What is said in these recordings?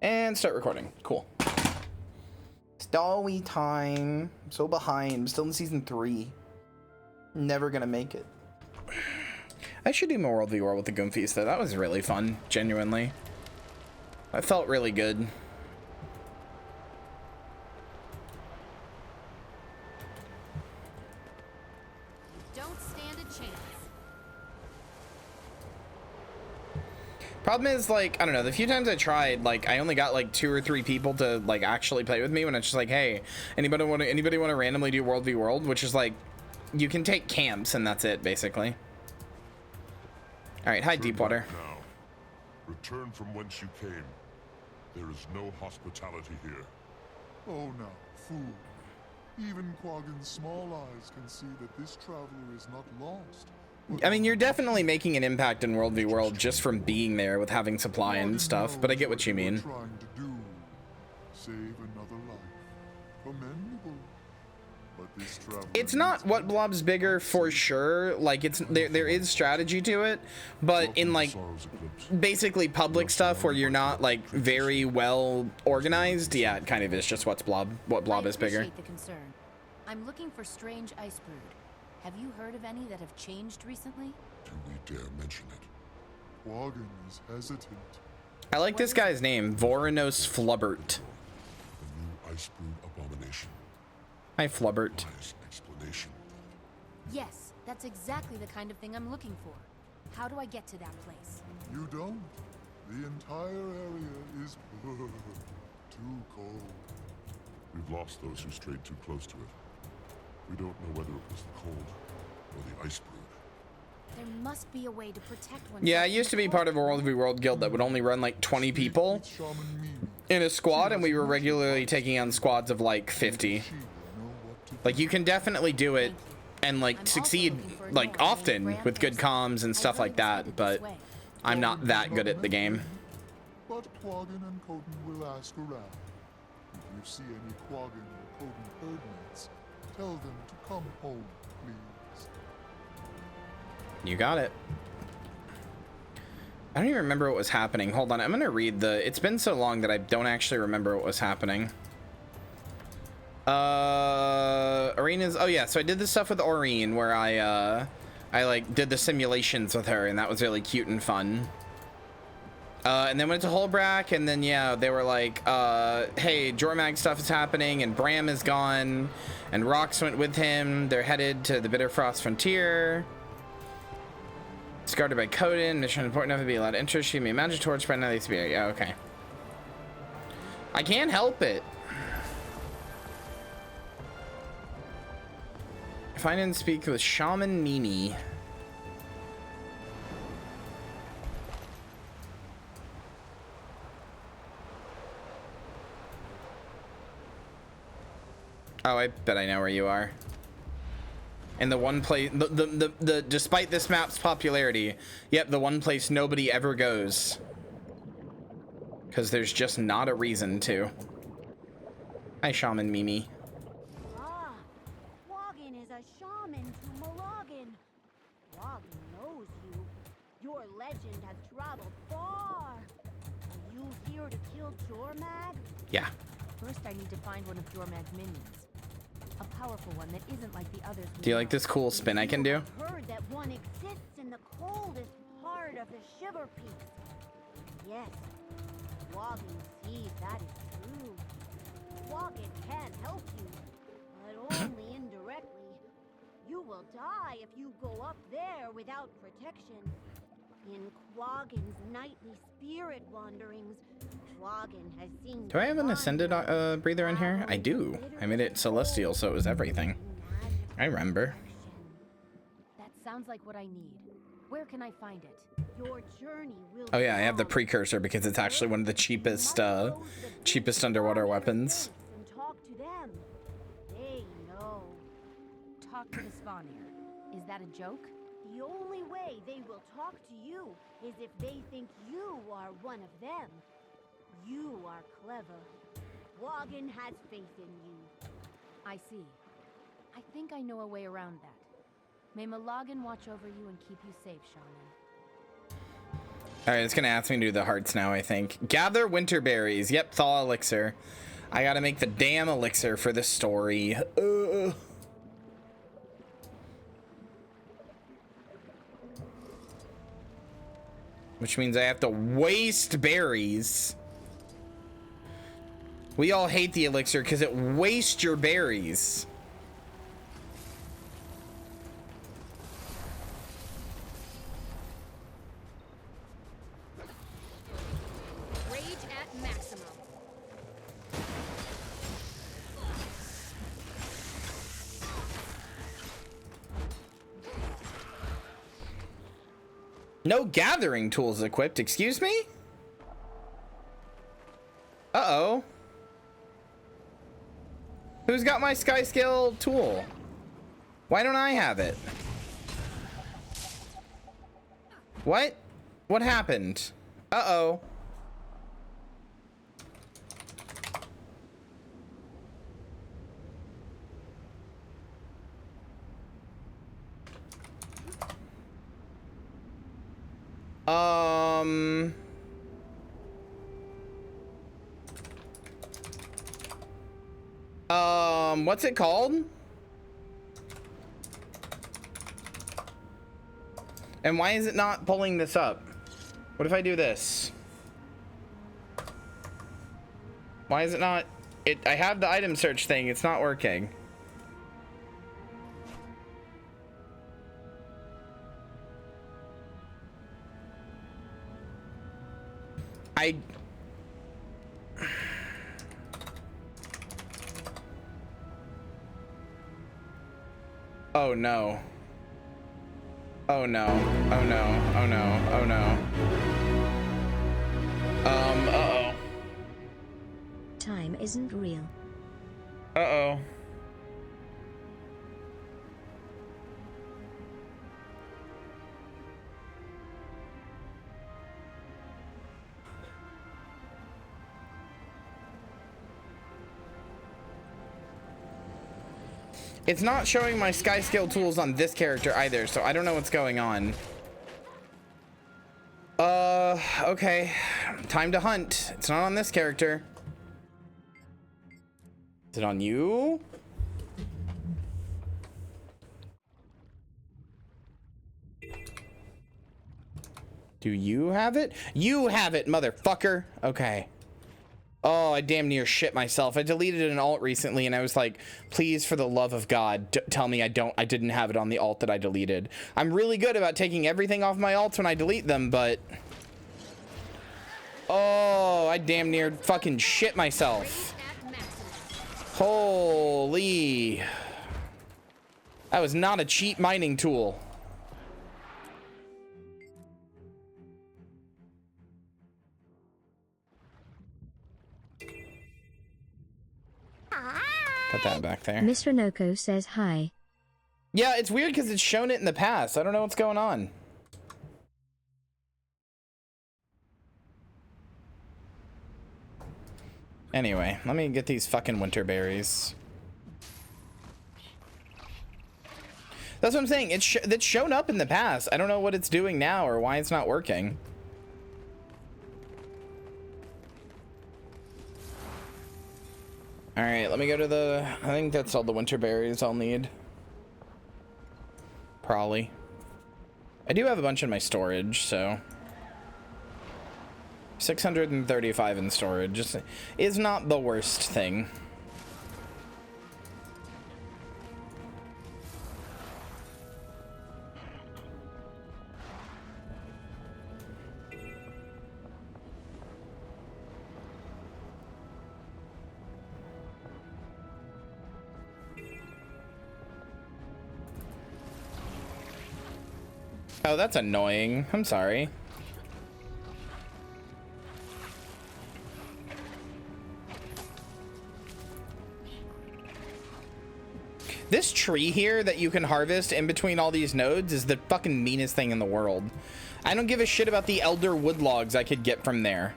And start recording. Cool. Story time. I'm so behind. I'm still in season 3. Never gonna make it. I should do more World v World with the Goomfies though. That was really fun, genuinely. I felt really good. Don't stand a chance. Problem is, like, I don't know, the few times I tried, like, I only got like 2 or 3 people to like actually play with me when it's just like, hey, anybody want to randomly do World v World, which is like, you can take camps and that's it basically. All right, hi Deepwater. Now, return from whence you came. There is no hospitality here. Oh now, fool. Even Quaggan's small eyes can see that this traveler is not lost. I mean, you're definitely making an impact in World v World just from being there with having supply and stuff, but I get what you mean. Trying to do. Save another life. Commendable. But this traveler It's not what blob's bigger for sure. Like, it's there is strategy to it, but in like basically public stuff where you're not like very well organized, yeah, it kind of is just what blob is bigger. I appreciate the concern. I'm looking for strange ice brood. Have you heard of any that have changed recently? Do we dare mention it? Quaggan is hesitant. I like this guy's name, Vorinos Flubbert. The new ice brood abomination. Hi, Flubbert. Wise explanation. Yes, that's exactly the kind of thing I'm looking for. How do I get to that place? You don't. The entire area is too cold. We've lost those who strayed too close to it. We don't know whether it was the cold or the ice brood. There must be a way to protect oneself. Yeah, I used to be part of a World v World guild that would only run like 20 people in a squad, and we were regularly taking on squads of like 50. Like, you can definitely do it and like succeed like often with good comms and stuff like that, but I'm not that good at the game. But Quaggan and Coden will ask around. If you see any Quaggan or Coden herdmates, tell them to come home, please. You got it. I don't even remember what was happening. Hold on, I'm gonna read the... It's been so long that I don't actually remember what was happening. Arena's... Oh yeah, so I did this stuff with Aurene where I like did the simulations with her, and that was really cute and fun. And then went to Holbrack, and then yeah, they were like, hey, Jormag stuff is happening, and Bram is gone, and Rox went with him. They're headed to the Bitterfrost Frontier. Discarded by Coden. Mission important enough to be allowed to enter. She may magic torch by another spirit. Yeah, okay. I can't help it. Find and speak with Shaman Mimi. Oh, I bet I know where you are. And the one place, the despite this map's popularity, yep, the one place nobody ever goes. Because there's just not a reason to. Hi, Shaman Mimi. Ah, Quaggan is a shaman to Malagin. Quaggan knows you. Your legend has traveled far. Are you here to kill Jormag? Yeah. First, I need to find one of Jormag's minions. A powerful one that isn't like the others. Do you like this cool spin I can do? Heard that one exists in the coldest part of the Shiver Peaks. Yes, Quaggan sees that is true. Quaggan can help you, but only indirectly. You will die if you go up there without protection. In Quaggan's nightly spirit wanderings, Quaggan has seen. Do I have an ascended breather in here? I do. I made it celestial, so it was everything. I remember. That sounds like what I need. Where can I find it? Your journey will. Oh yeah, I have the precursor because it's actually one of the cheapest underwater weapons. Talk to them. They know. Talk to the Svanir. Is that a joke? The only way they will talk to you is if they think you are one of them. You are clever. Quaggan has faith in you. I see. I think I know a way around that. May Malagin watch over you and keep you safe, Shaman. All right, it's gonna ask me to do the hearts now, I think. Gather winter berries. Yep, thaw elixir. I gotta make the damn elixir for this story. Which means I have to waste berries. We all hate the elixir because it wastes your berries. No gathering tools equipped, excuse me? Uh-oh. Who's got my sky scale tool? Why don't I have it? What? What happened? Uh-oh. What's it called? And why is it not pulling this up? What if I do this? Why is it not? I have the item search thing. It's not working. Oh no. Oh no. Oh no. Oh no. Oh no. Uh-oh. Time isn't real. Uh-oh. It's not showing my sky scale tools on this character either, so I don't know what's going on. Okay. Time to hunt. It's not on this character. Is it on you? Do you have it? You have it, motherfucker. Okay. Oh, I damn near shit myself. I deleted an alt recently and I was like, please, for the love of God, tell me I didn't have it on the alt that I deleted. I'm really good about taking everything off my alts when I delete them, but oh, I damn near fucking shit myself. Holy. That was not a cheap mining tool. Put that back there. Miss Renoko says hi. Yeah, it's weird because it's shown it in the past. I don't know what's going on. Anyway, let me get these fucking winter berries. That's what I'm saying. It's shown up in the past. I don't know what it's doing now or why it's not working. All right, let me go to the, I think that's all the winter berries I'll need. Probably. I do have a bunch in my storage, so 635 in storage is not the worst thing. Oh, that's annoying. I'm sorry. This tree here that you can harvest in between all these nodes is the fucking meanest thing in the world. I don't give a shit about the elder wood logs I could get from there.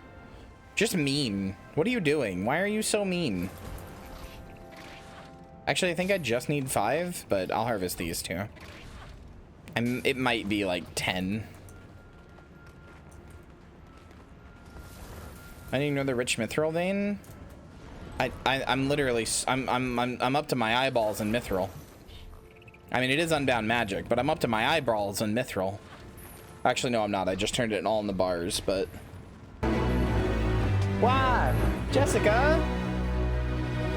Just mean. What are you doing? Why are you so mean? Actually, I think I just need 5, but I'll harvest these too. And it might be like 10. I need another rich mithril vein. I'm literally I'm up to my eyeballs in mithril. I mean, it is unbound magic, but I'm up to my eyeballs in mithril. Actually, no, I'm not. I just turned it all in the bars, but. Why, Jessica?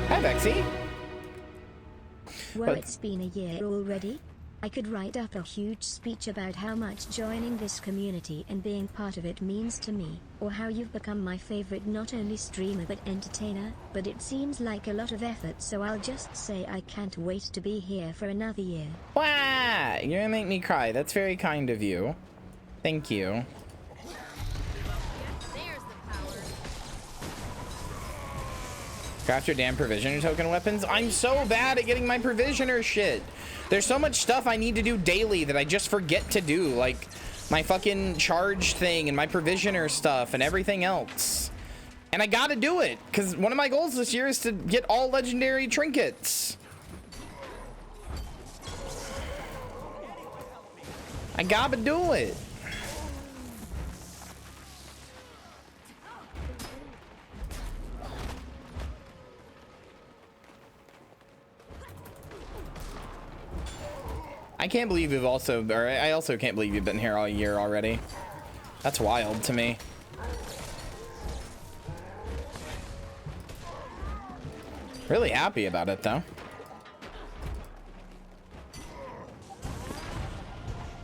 Hi, Vexy. Well, it's been a year already. I could write up a huge speech about how much joining this community and being part of it means to me, or how you've become my favorite not only streamer but entertainer, but it seems like a lot of effort, so I'll just say I can't wait to be here for another year. Wow, you're gonna make me cry. That's very kind of you. Thank you. Craft your damn provisioner token weapons. I'm so bad at getting my provisioner shit. There's so much stuff I need to do daily that I just forget to do, like my fucking charge thing and my provisioner stuff and everything else. And I gotta do it, because one of my goals this year is to get all legendary trinkets. I gotta do it. I can't believe you've also, or I also can't believe you've been here all year already. That's wild to me. Really happy about it though.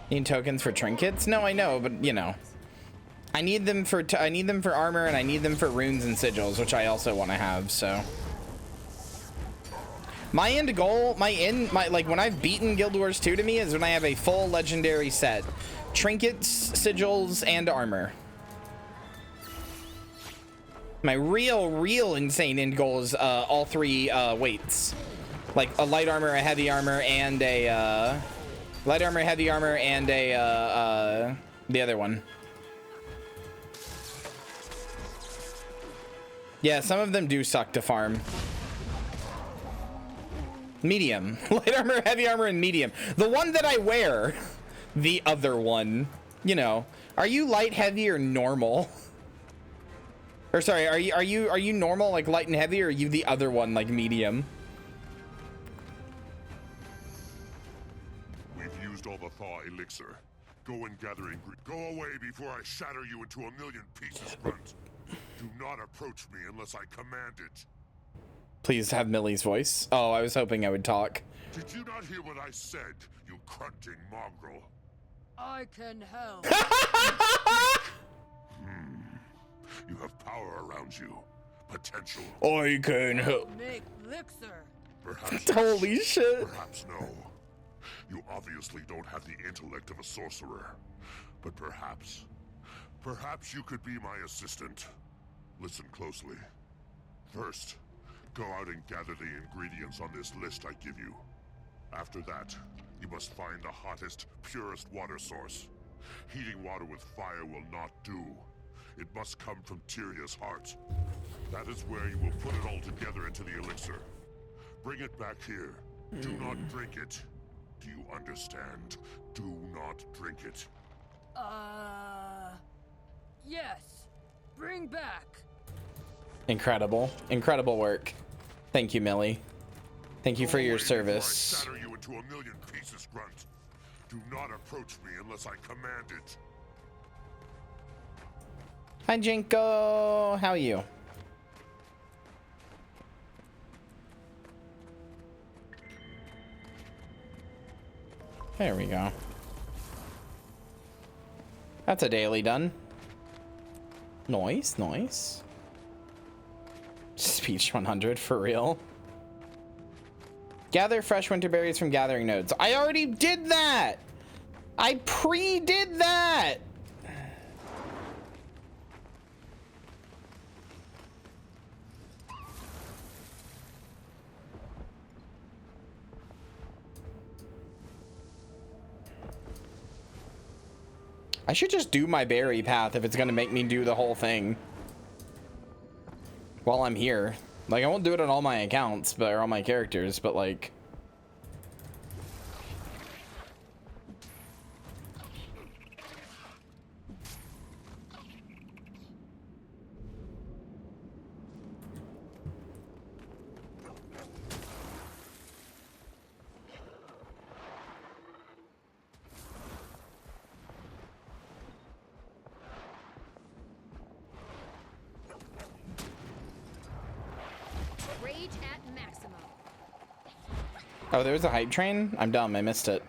Need tokens for trinkets? No, I know, but you know, I need them for armor, and I need them for runes and sigils, which I also want to have. So. My end goal, like when I've beaten Guild Wars 2 to me is when I have a full legendary set. Trinkets, sigils, and armor. My real insane end goal is all three weights. Like a light armor, a heavy armor, and a light armor, heavy armor, and a the other one. Yeah, some of them do suck to farm. Medium. Light armor, heavy armor, and medium. The one that I wear, the other one, you know. Are you light, heavy, or normal? Or sorry, are you normal, like light and heavy, or are you the other one, like medium? We've used all the thaw elixir. Go and gather ingredients. Go away before I shatter you into a million pieces, Grunt. Do not approach me unless I command it. Please have Millie's voice. Oh, I was hoping I would talk. Did you not hear what I said, you grunting mongrel? I can help. You have power around you. Potential. I can help. Make elixir. Perhaps. Holy shit. Perhaps no. You obviously don't have the intellect of a sorcerer. But perhaps you could be my assistant. Listen closely. First, go out and gather the ingredients on this list I give you. After that, you must find the hottest, purest water source. Heating water with fire will not do. It must come from Kyria's heart. That is where you will put it all together into the elixir. Bring it back here. Do not drink it. Do you understand? Do not drink it. Yes. Bring back. Incredible. Incredible work. Thank you, Millie. Thank you for your service. I shatter you into a million pieces, Grunt. Do not approach me unless I command it. Hi, Jinko. How are you? There we go. That's a daily done. Nice, nice. Speech 100 for real. Gather fresh winter berries from gathering nodes. I already did that. I pre-did that. I should just do my berry path if it's gonna make me do the whole thing while I'm here. Like, I won't do it on all my accounts, but or all my characters, but like, Rage at maximum. Oh, there was a hype train? I'm dumb. I missed it.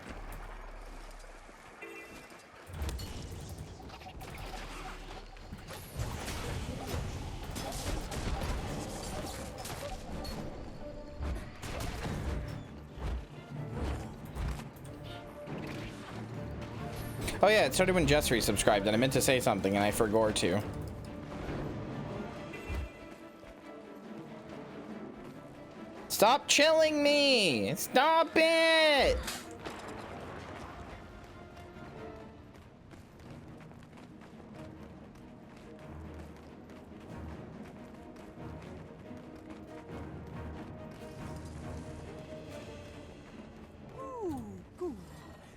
Oh yeah, it started when Jess resubscribed, and I meant to say something, and I forgot to. Stop chilling me! Stop it! Ooh, cool.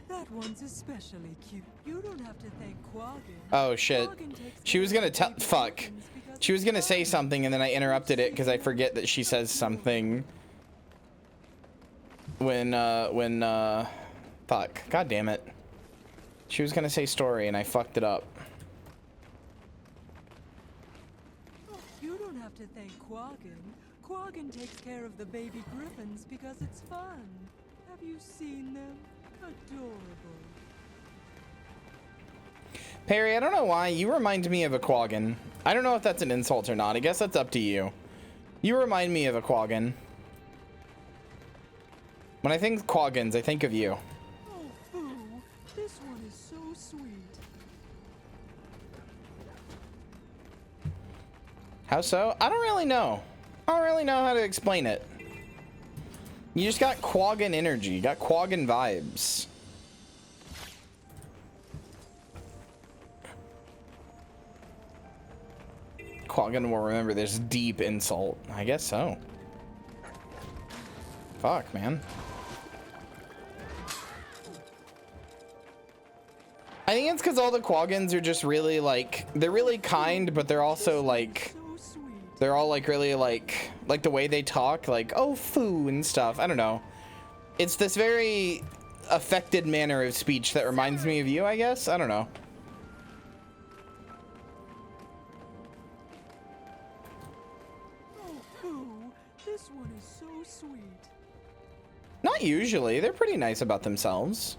That one's especially cute. You don't have to thank Quaggin. Oh shit. She was gonna fuck. She was gonna say something and then I interrupted it because I forget that she says something when fuck. God damn it. She was gonna say story and I fucked it up. You don't have to thank Quaggin. Quaggin takes care of the baby griffins because it's fun. Have you seen them? Adorable. Perry, I don't know why. You remind me of a Quaggin. I don't know if that's an insult or not. I guess that's up to you. You remind me of a Quaggin. When I think Quaggins, I think of you. Oh, Boo, this one is so sweet. How so? I don't really know. I don't really know how to explain it. You just got Quaggin energy. You got Quaggin vibes. Quaggin will remember this deep insult. I guess so. Fuck, man. I think it's because all the Quaggins are just really like, they're really kind, but they're also like, they're all like really like the way they talk, like, oh, foo and stuff. I don't know. It's this very affected manner of speech that reminds me of you, I guess. I don't know. Oh, Boo, this one is so sweet. Not usually. They're pretty nice about themselves.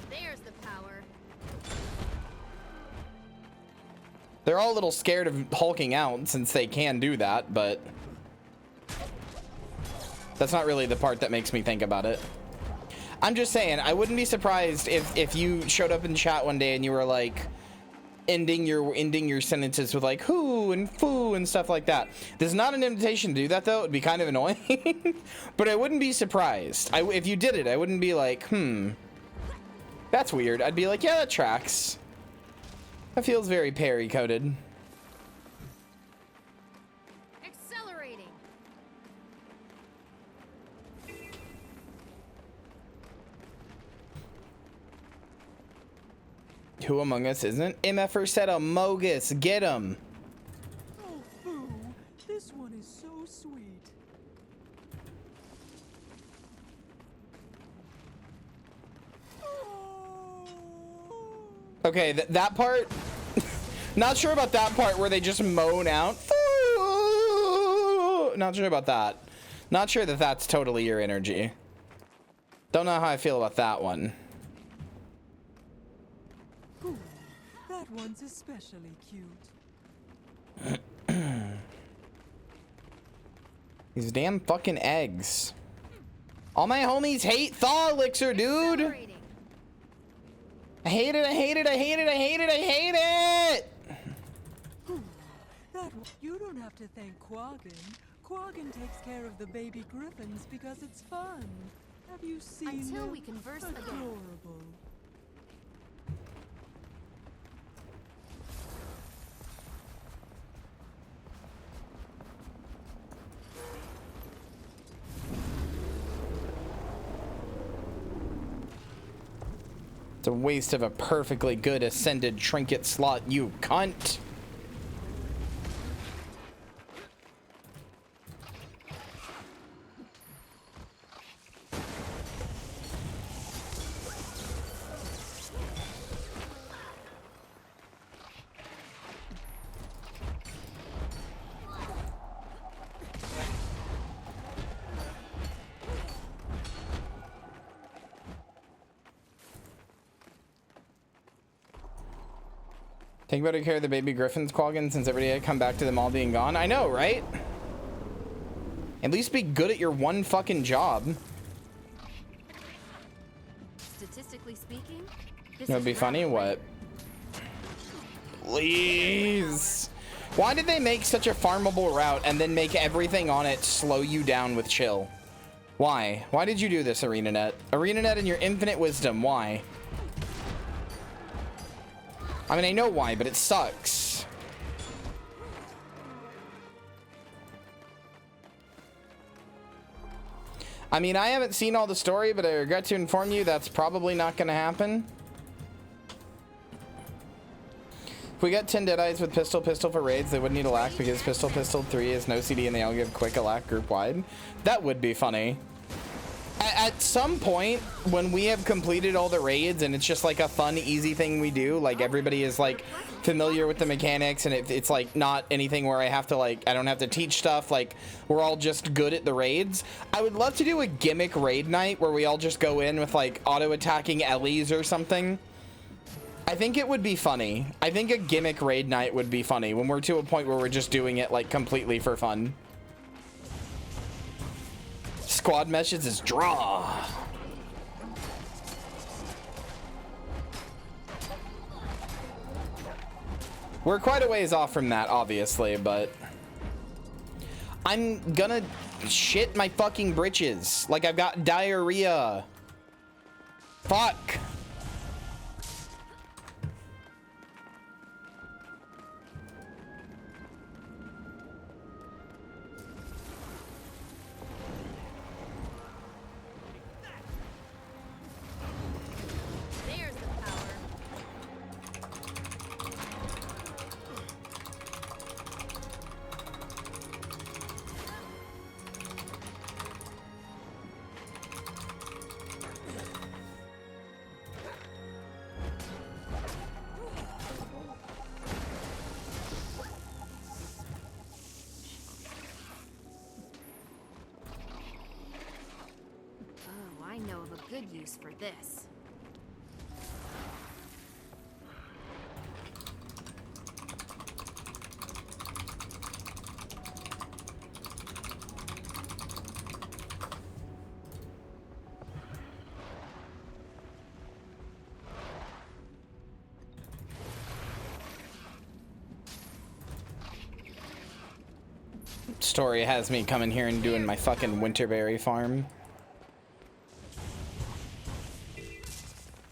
There's the power. They're all a little scared of hulking out since they can do that, but that's not really the part that makes me think about it. I'm just saying, I wouldn't be surprised if you showed up in chat one day and you were like ending your sentences with like who and foo and stuff like that. This is not an invitation to do that though. It'd be kind of annoying, but I wouldn't be surprised. If you did it, I wouldn't be like, that's weird. I'd be like, yeah, that tracks. That feels very Perry coded. Accelerating. Who among us isn't? MFer said a Mogus. Get him. Oh, Boo, this one is so sweet. Okay, that part. Not sure about that part where they just moan out. Not sure about that. Not sure that that's totally your energy. Don't know how I feel about that one. Ooh, that one's especially cute. These damn fucking eggs. All my homies hate thaw elixir, dude. Accelerating. I hate it, I hate it, I hate it, I hate it, I hate it! You don't have to thank Quaggin. Quaggin takes care of the baby griffins because it's fun. Have you seen Until them? we converse again. Adorable. It's a waste of a perfectly good ascended trinket slot, you cunt. Think better care of the baby griffins, Quaggan, since every day I come back to them all being gone. I know, right? At least be good at your one fucking job. Statistically speaking, this It would be funny. What? Please. Why did they make such a farmable route and then make everything on it slow you down with chill? Why? Why did you do this, ArenaNet? ArenaNet in your infinite wisdom, why? I mean, I know why, but it sucks. I mean, I haven't seen all the story, but I regret to inform you that's probably not going to happen. If we get 10 Deadeyes with pistol for raids, they wouldn't need a lack because pistol 3 is no CD and they all give quick a lack group wide. That would be funny. At some point, when we have completed all the raids and it's just like a fun, easy thing we do, like everybody is like familiar with the mechanics and it's like not anything where I have to like, I don't have to teach stuff, like we're all just good at the raids. I would love to do a gimmick raid night where we all just go in with like auto-attacking Ellies or something. I think it would be funny. I think a gimmick raid night would be funny when we're to a point where we're just doing it like completely for fun. Squad meshes is draw. We're quite a ways off from that, obviously, but I'm gonna shit my fucking britches. Like I've got diarrhea. Fuck. There's the power. Oh, I know of a good use for this. Story has me coming here and doing my fucking winterberry farm.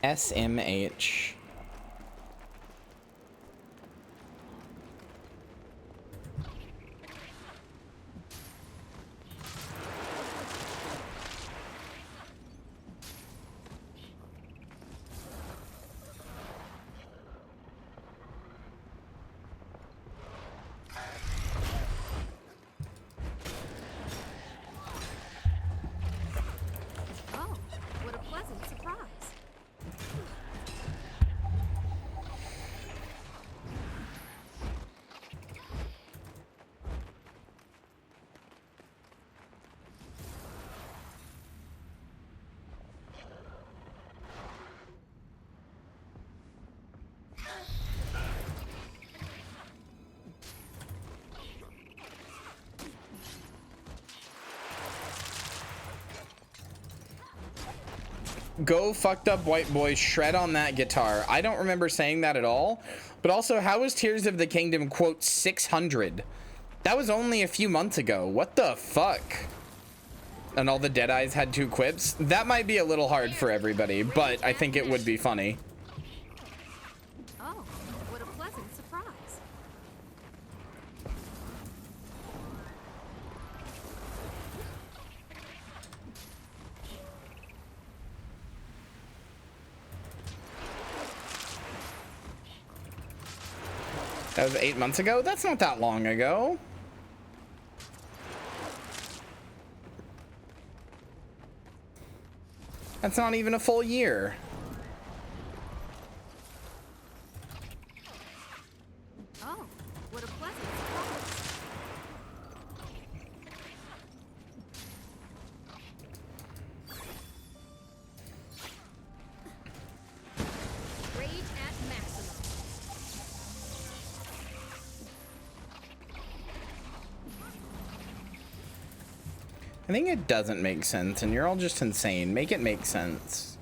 SMH. Oh, what a pleasant surprise. Go fucked up white boy, shred on that guitar. I don't remember saying that at all. But also, how was Tears of the Kingdom, quote, 600? That was only a few months ago. What the fuck? And all the Deadeyes had 2 quips? That might be a little hard for everybody, but I think it would be funny. Oh, what a pleasant surprise. That was 8 months ago? That's not that long ago. That's not even a full year. Oh, what a pleasant surprise. Rage at maximum. I think it doesn't make sense, and you're all just insane. Make it make sense.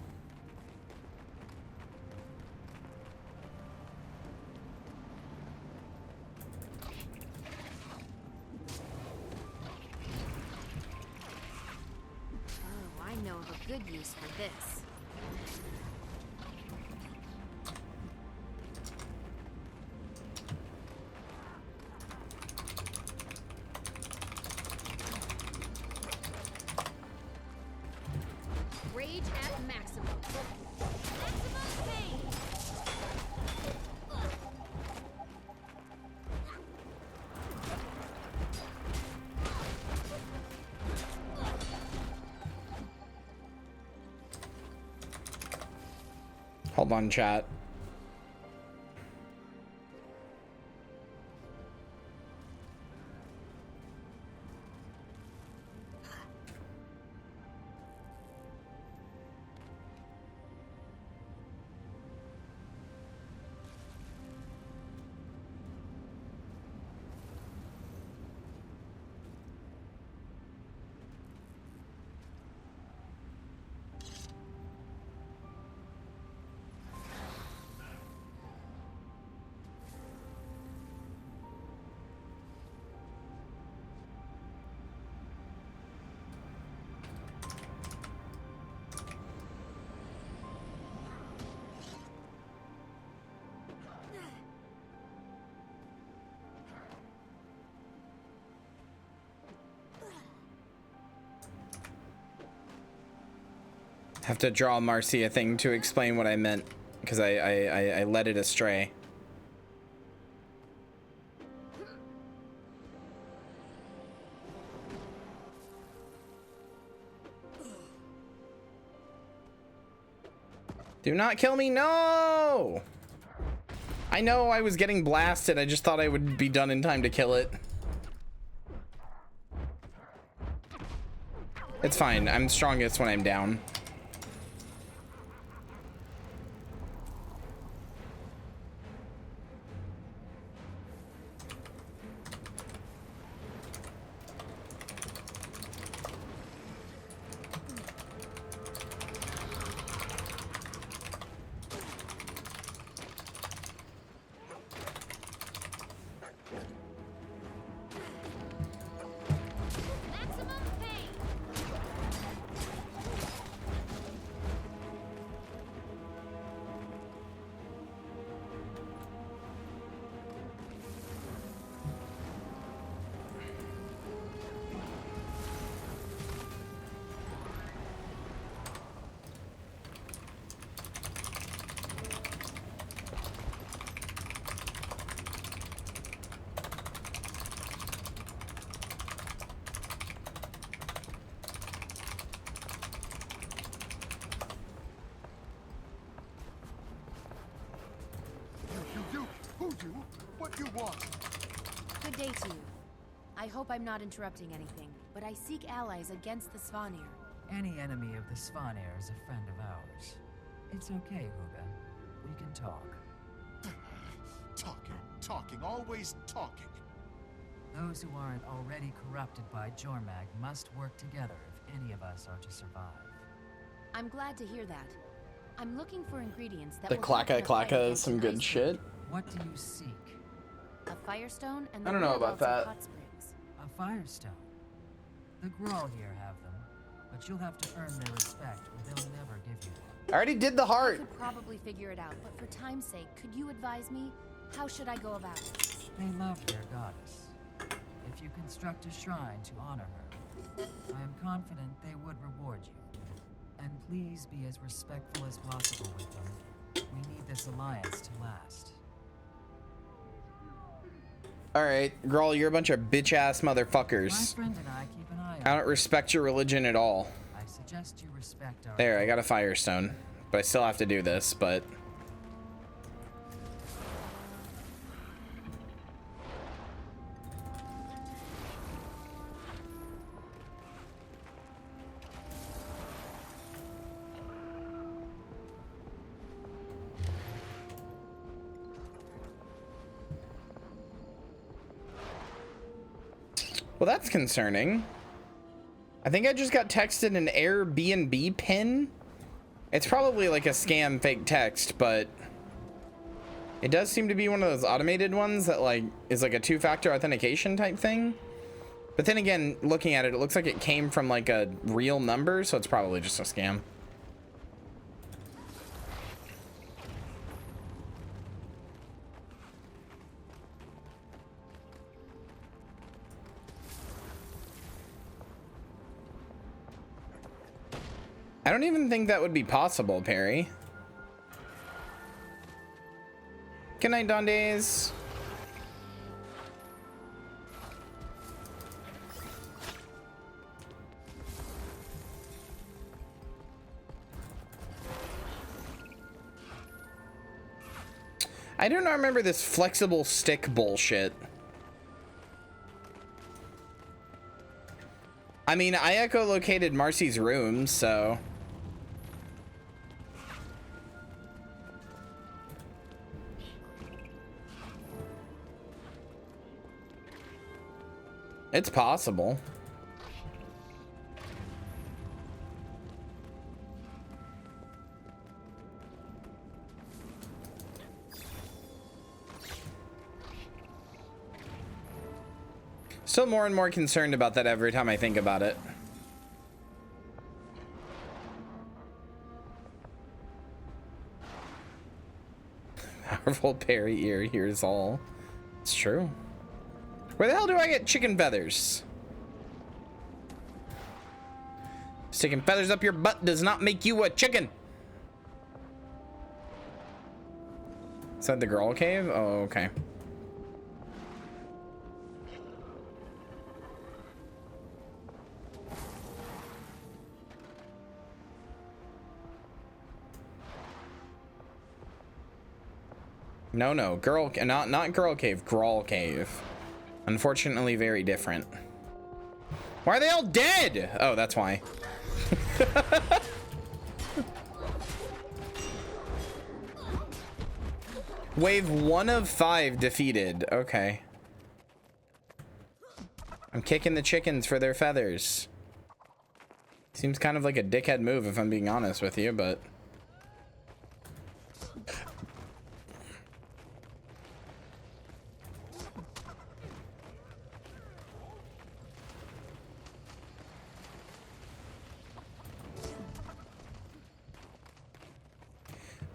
Oh, I know of a good use for this. Rage at maximum. Maximum pain. Hold on, chat. Have to draw Marcy a thing to explain what I meant, because I led it astray. Do not kill me, no! I know I was getting blasted, I just thought I would be done in time to kill it. It's fine, I'm strongest when I'm down. Maximum pain. You? What you want? Good day to you. I hope I'm not interrupting anything, but I seek allies against the Svanir. Any enemy of the Svanir is a friend of ours. It's okay, Ruben. We can talk. Talking, always talking. Those who aren't already corrupted by Jormag must work together if any of us are to survive. I'm glad to hear that. I'm looking for ingredients that The will help in a fight clacka is against some an good ice shit. bird. What do you seek? A firestone and the I don't know about whereabouts of that. hot springs. A firestone. The Grawl here have them, but you'll have to earn their respect or they'll never give you one. I already did the I heart. could probably figure it out, but for time's sake, could you advise me? How should I go about it? They love their goddess. If you construct a shrine to honor her, I am confident they would reward you. And please be as respectful as possible with them. We need this alliance to last. Alright, Grawl, you're a bunch of bitch-ass My motherfuckers. friend and I keep an eye I on don't respect your religion at all. I suggest you respect our There, I got a firestone. But I still have to do this, but... Well, that's concerning. I think I just got texted an Airbnb pin. It's probably like a scam fake text, but it does seem to be one of those automated ones that like is like a 2-factor authentication type thing. But then again, looking at it, it looks like it came from like a real number, so it's probably just a scam. I don't even think that would be possible, Perry. Good night, Dondays. I do not remember this flexible stick bullshit. I mean, I echolocated Marcy's room, so... it's possible. Still more and more concerned about that every time I think about it. Powerful Perry ear hears all. It's true. Where the hell do I get chicken feathers? Sticking feathers up your butt does not make you a chicken. Is that the girl cave? Oh, okay. No, girl, not girl cave, Grawl cave. Unfortunately, very different. Why are they all dead? Oh, that's why. Wave 1 of 5 defeated. Okay. I'm kicking the chickens for their feathers. Seems kind of like a dickhead move if I'm being honest with you, but...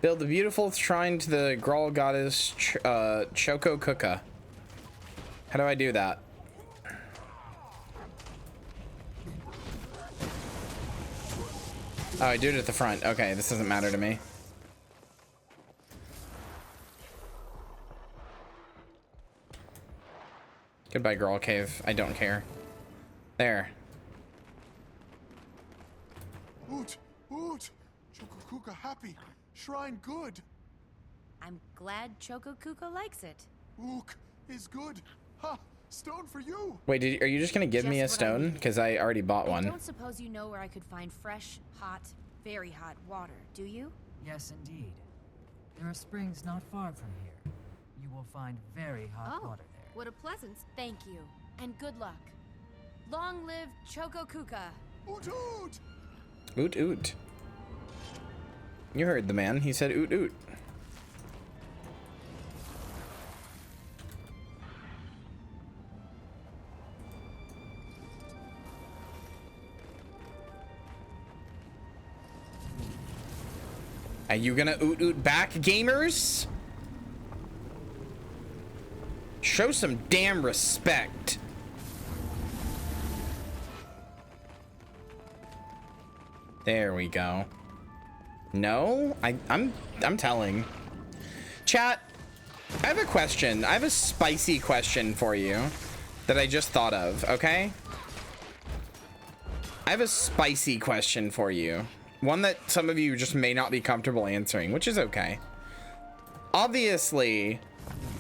build a beautiful shrine to the Grawl goddess Choco Kuka. How do I do that? Oh, I do it at the front. Okay, this doesn't matter to me. Goodbye, Grawl cave. I don't care. There. Oot! Oot! Chokokuka happy. Shrine good. I'm glad Chokokuka likes it. Ook is good. Ha! Stone for you. Wait, are you just gonna give me a Just what I stone? needed. Because I already bought I one. don't suppose you know where I could find fresh, hot, very hot water, do you? Yes, indeed. There are springs not far from here. You will find very hot water there. What a pleasant. Thank you. And good luck. Long live Chokokuka. Oot oot! Oot oot. You heard the man. He said oot oot. Are you gonna oot oot back, gamers? Show some damn respect. There we go. No, I'm telling. Chat, I have a question. I have a spicy question for you that I just thought of, okay? I have a spicy question for you. One that some of you just may not be comfortable answering, which is okay. Obviously,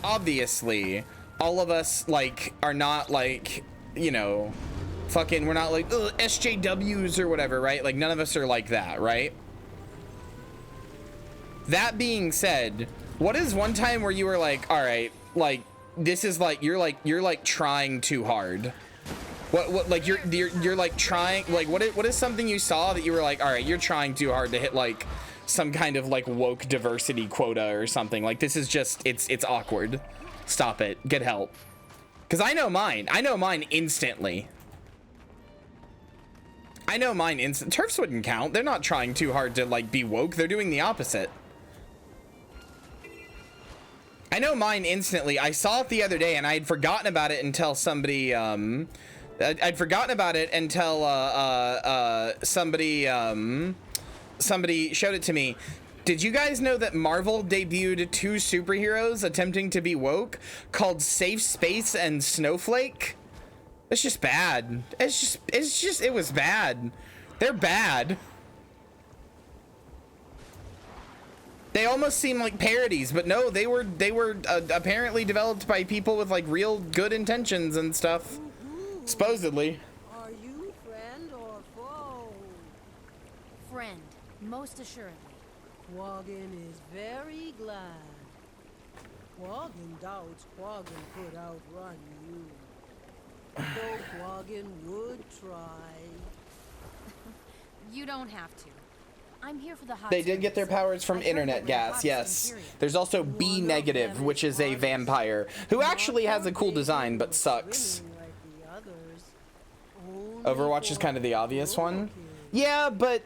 all of us, like, are not, like, you know, fucking, we're not like, ugh, SJWs or whatever, right? Like, none of us are like that, right? That being said, what is one time where you were like, all right, like, this is like, you're like trying too hard. What like you're like trying, like what is something you saw that you were like, all right, you're trying too hard to hit like some kind of like woke diversity quota or something. Like this is just, it's awkward. Stop it. Get help. Because I know mine instantly. Turfs wouldn't count. They're not trying too hard to like be woke. They're doing the opposite. I know mine instantly. I saw it the other day and I had forgotten about it until somebody I'd forgotten about it until somebody showed it to me. Did you guys know that Marvel debuted 2 superheroes attempting to be woke called Safe Space and Snowflake? It's just bad. It was bad. They're bad. They almost seem like parodies, but no, they were apparently developed by people with like real good intentions and stuff. Supposedly. Are you friend or foe? Friend, most assuredly. Quaggin is very glad. Quaggin doubts Quaggin could outrun you. Though Quaggin would try. You don't have to. I'm here for the hot They did get their springs. powers from I heard internet they were gas, hot yes. spring period. There's also B negative, which is a vampire, who actually has a cool design, but sucks. Overwatch is kind of the obvious one. Yeah, but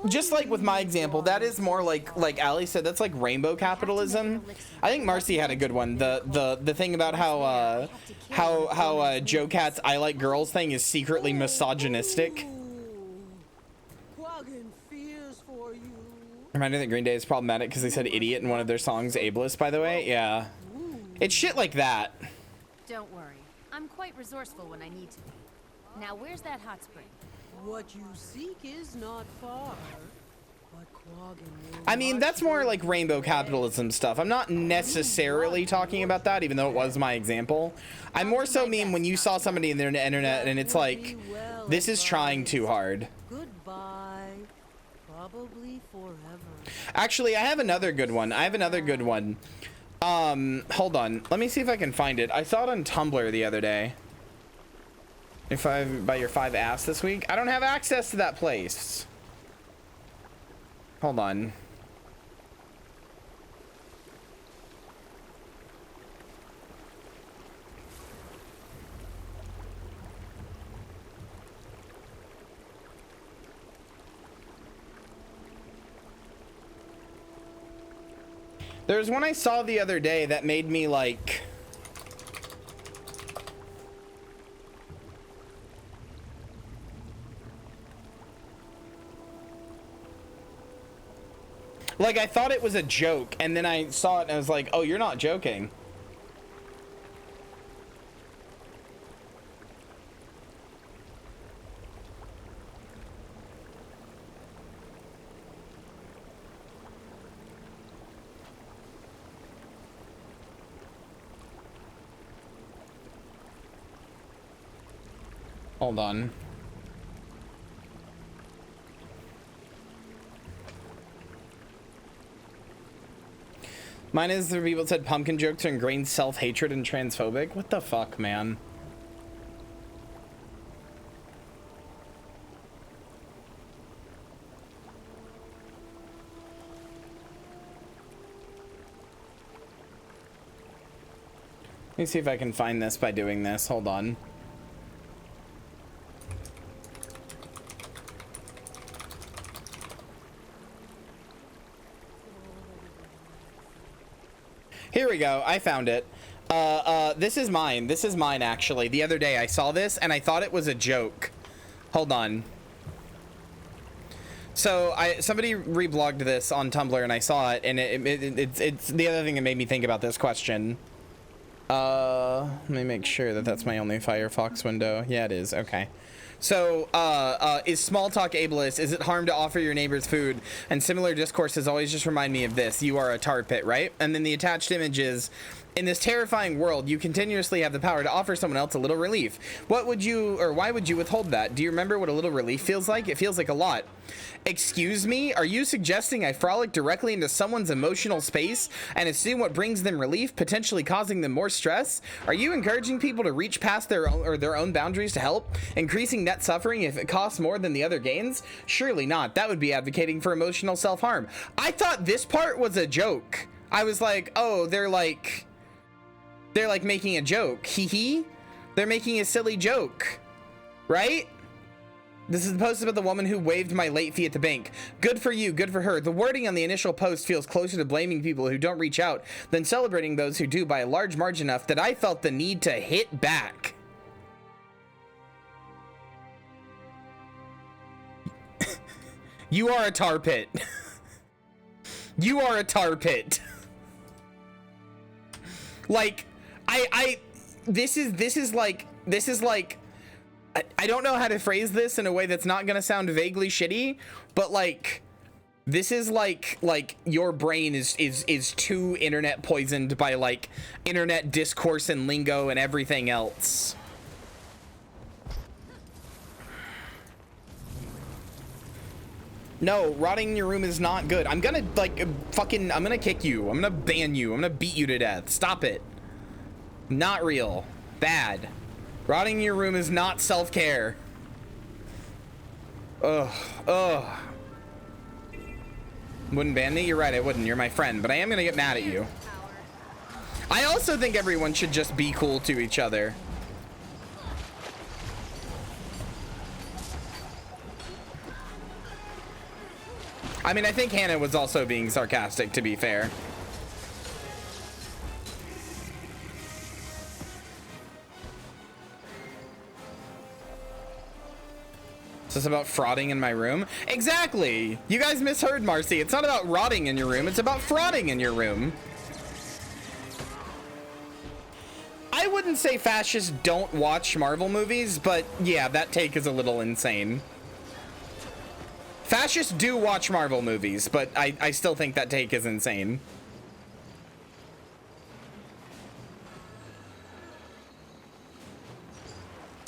just like with my example, that is more like Ali said, that's like rainbow capitalism. I think Marcy had a good one. The thing about how Joe Cat's I like girls thing is secretly misogynistic. Quaggin fears for you. Reminded that Green Day is problematic because they said idiot in one of their songs, ableist, by the way. Yeah. It's shit like that. Don't worry. I'm quite resourceful when I need to be. Now, where's that hot spring? What you seek is not far. But Quaggin will I mean, not that's more show like rainbow capitalism stuff. I'm not necessarily talking about that, even though it was my example. I more so mean when you saw somebody in the internet and it's like, this is trying too hard. Goodbye. Probably forever. Actually, I have another good one. Hold on. Let me see if I can find it. I saw it on Tumblr the other day. If I buy your 5 ass this week, I don't have access to that place. Hold on. There's one I saw the other day that made me like... Like, I thought it was a joke, and then I saw it and I was like, oh, you're not joking. Hold on. Mine is the people said pumpkin jokes are ingrained self-hatred and transphobic. What the fuck, man? Let me see if I can find this by doing this. Hold on. Here we go. I found it. This is mine. This is mine, actually. The other day I saw this and I thought it was a joke. Hold on. So somebody reblogged this on Tumblr and I saw it, and it's the other thing that made me think about this question. Let me make sure that that's my only Firefox window. Yeah, it is. Okay. So, is small talk ableist? Is it harm to offer your neighbors food? And similar discourses always just remind me of this. You are a tar pit, right? And then the attached image is In this terrifying world, you continuously have the power to offer someone else a little relief. What would you, or why would you withhold that? Do you remember what a little relief feels like? It feels like a lot. Excuse me? Are you suggesting I frolic directly into someone's emotional space and assume what brings them relief, potentially causing them more stress? Are you encouraging people to reach past their own boundaries to help, increasing net suffering if it costs more than the other gains? Surely not. That would be advocating for emotional self-harm. I thought this part was a joke. I was like, oh, they're like making a joke. Hee hee. They're making a silly joke, right? This is the post about the woman who waived my late fee at the bank. Good for you, good for her. The wording on the initial post feels closer to blaming people who don't reach out than celebrating those who do by a large margin enough that I felt the need to hit back. You are a tar pit. You are a tar pit. Like, this is like, I don't know how to phrase this in a way that's not gonna sound vaguely shitty, but like, this is like your brain is too internet poisoned by like internet discourse and lingo and everything else. No, rotting in your room is not good. I'm gonna like I'm gonna kick you. I'm gonna ban you. I'm gonna beat you to death. Stop it. Not real. Bad. Rotting in your room is not self-care. Ugh. Wouldn't ban me? You're right, I wouldn't. You're my friend, but I am gonna get mad at you. I also think everyone should just be cool to each other. I mean, I think Hannah was also being sarcastic, to be fair. Is this about frauding in my room? Exactly! You guys misheard, Marcy. It's not about rotting in your room, it's about frauding in your room. I wouldn't say fascists don't watch Marvel movies, but yeah, that take is a little insane. Fascists do watch Marvel movies, but I still think that take is insane.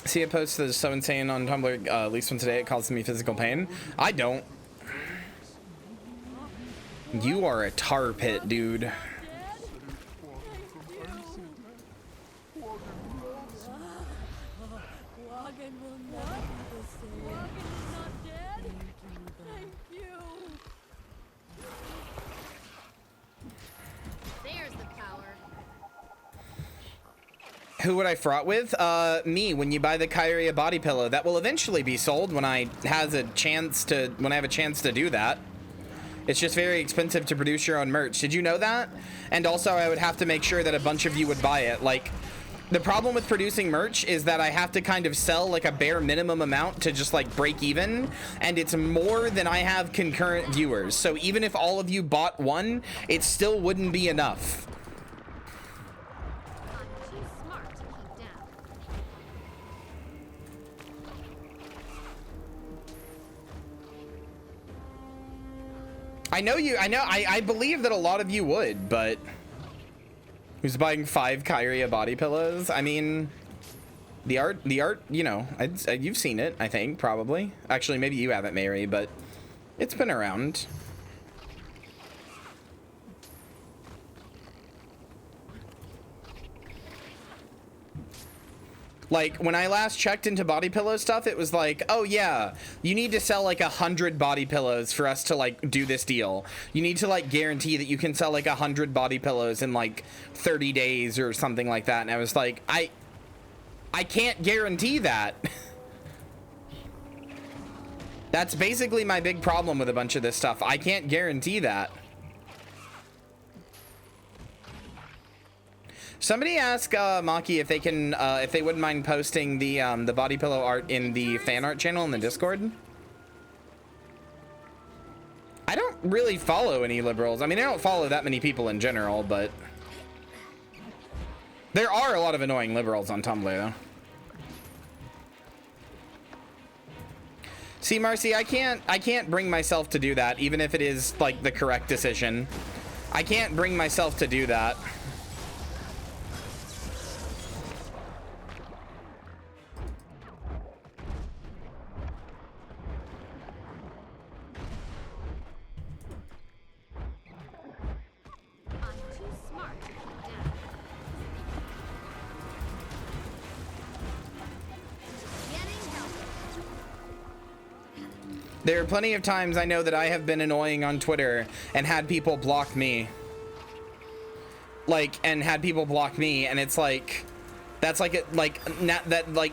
See a post that is so insane on Tumblr, at least from today, it causes me physical pain. I don't. You are a tar pit, dude. Who would I fraught with? Me, when you buy the Kyria body pillow. That will eventually be sold when I have a chance to do that. It's just very expensive to produce your own merch. Did you know that? And also I would have to make sure that a bunch of you would buy it. Like, the problem with producing merch is that I have to kind of sell like a bare minimum amount to just like break even, and it's more than I have concurrent viewers. So even if all of you bought one, it still wouldn't be enough. I believe that a lot of you would, but who's buying 5 Kyria body pillows? I mean, the art, you know, you've seen it, I think, probably. Actually, maybe you haven't, Mary, but it's been around. Like, when I last checked into body pillow stuff, it was like, oh yeah, you need to sell like 100 body pillows for us to like do this deal. You need to like guarantee that you can sell like 100 body pillows in like 30 days or something like that. And I was like, I can't guarantee that. That's basically my big problem with a bunch of this stuff. I can't guarantee that. Somebody ask Maki if they can, if they wouldn't mind posting the body pillow art in the fan art channel in the Discord. I don't really follow any liberals. I mean, I don't follow that many people in general, but there are a lot of annoying liberals on Tumblr, though. See, Marcy, I can't bring myself to do that, even if it is like the correct decision. I can't bring myself to do that. There are plenty of times I know that I have been annoying on Twitter and had people block me. Like, and had people block me, and it's like, that's like,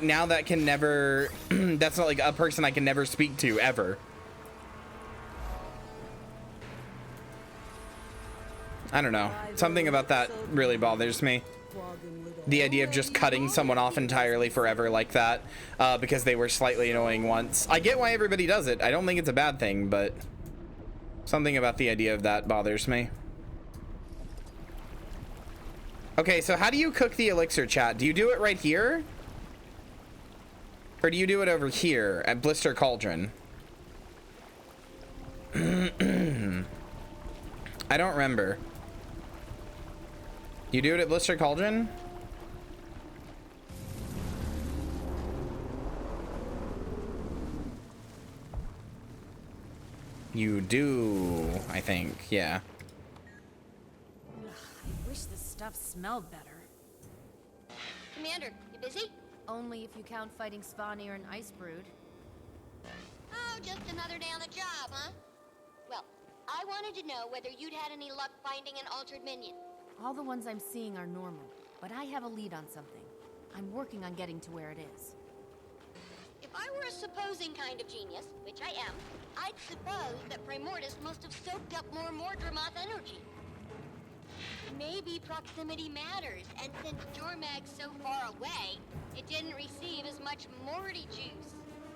now that can never, that's not like a person I can never speak to, ever. I don't know. Something about that really bothers me. The idea of just cutting someone off entirely forever like that, because they were slightly annoying once. I get why everybody does it. I don't think it's a bad thing, but something about the idea of that bothers me. Okay, so how do you cook the elixir, chat? Do you do it right here? Or do you do it over here at Blister Cauldron? I don't remember. You do it at Blister Cauldron? You do, I think, yeah. I wish this stuff smelled better. Commander, you busy? Only if you count fighting Svanir and Icebrood. Oh, just another day on the job, huh? Well, I wanted to know whether you'd had any luck finding an altered minion. All the ones I'm seeing are normal, but I have a lead on something. I'm working on getting to where it is. If I were a supposing kind of genius, which I am, I'd suppose that Primordus must have soaked up more Mordremoth energy. Maybe proximity matters, and since Jormag's so far away, it didn't receive as much Morty juice.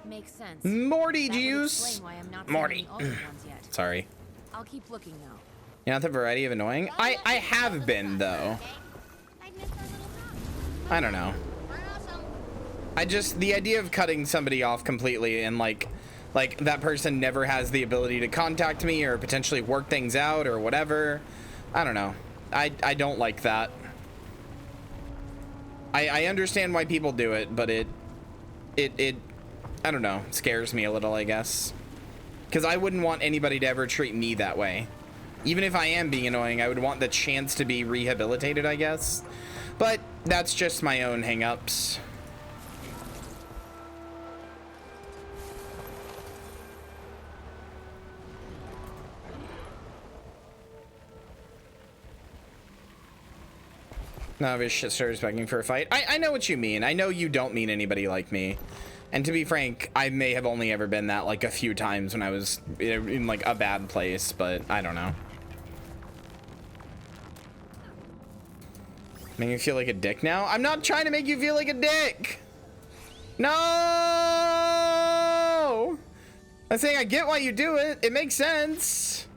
Makes sense. Morty That would juice. explain why I'm not Morty. seeing any altered ones yet. Sorry. I'll keep looking though. You're not the variety of annoying? I have been, though. I don't know. I just, the idea of cutting somebody off completely and like that person never has the ability to contact me or potentially work things out or whatever. I don't know. I don't like that. I understand why people do it, but it I don't know, scares me a little, I guess. Because I wouldn't want anybody to ever treat me that way. Even if I am being annoying, I would want the chance to be rehabilitated, I guess. But that's just my own hang-ups. No, this shit starts begging for a fight. I know what you mean. I know you don't mean anybody like me. And to be frank, I may have only ever been that like a few times when I was in like a bad place, but I don't know. Make me feel like a dick now? I'm not trying to make you feel like a dick. No! I'm saying I get why you do it. It makes sense.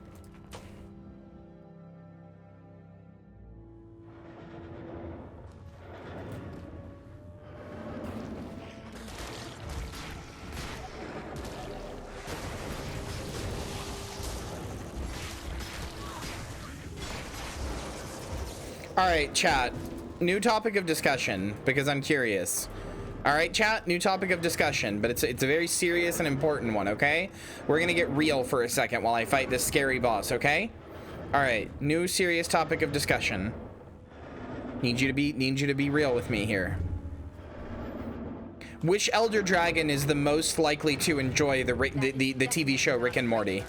All right, chat. New topic of discussion because I'm curious. All right, chat. New topic of discussion, but it's a very serious and important one. Okay, we're gonna get real for a second while I fight this scary boss. Okay. All right. New serious topic of discussion. Need you to be real with me here. Which Elder Dragon is the most likely to enjoy the TV show Rick and Morty?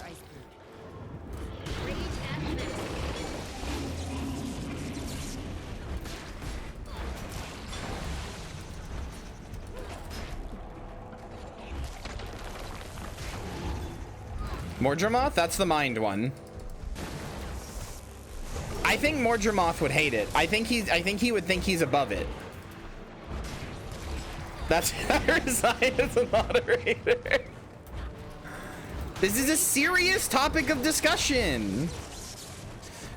Mordremoth? That's the mind one. I think Mordremoth would hate it. I think he would think he's above it. That's Arzai as a moderator. This is a serious topic of discussion.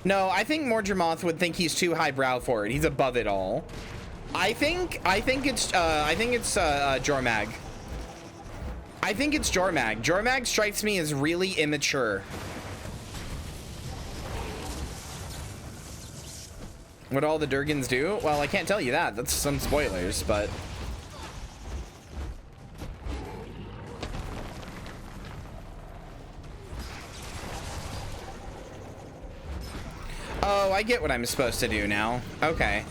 No, I think Mordremoth would think he's too highbrow for it. He's above it all. I think it's Jormag. I think it's Jormag. Jormag strikes me as really immature. What all the Durgans do? Well, I can't tell you that. That's some spoilers, but... Oh, I get what I'm supposed to do now. Okay.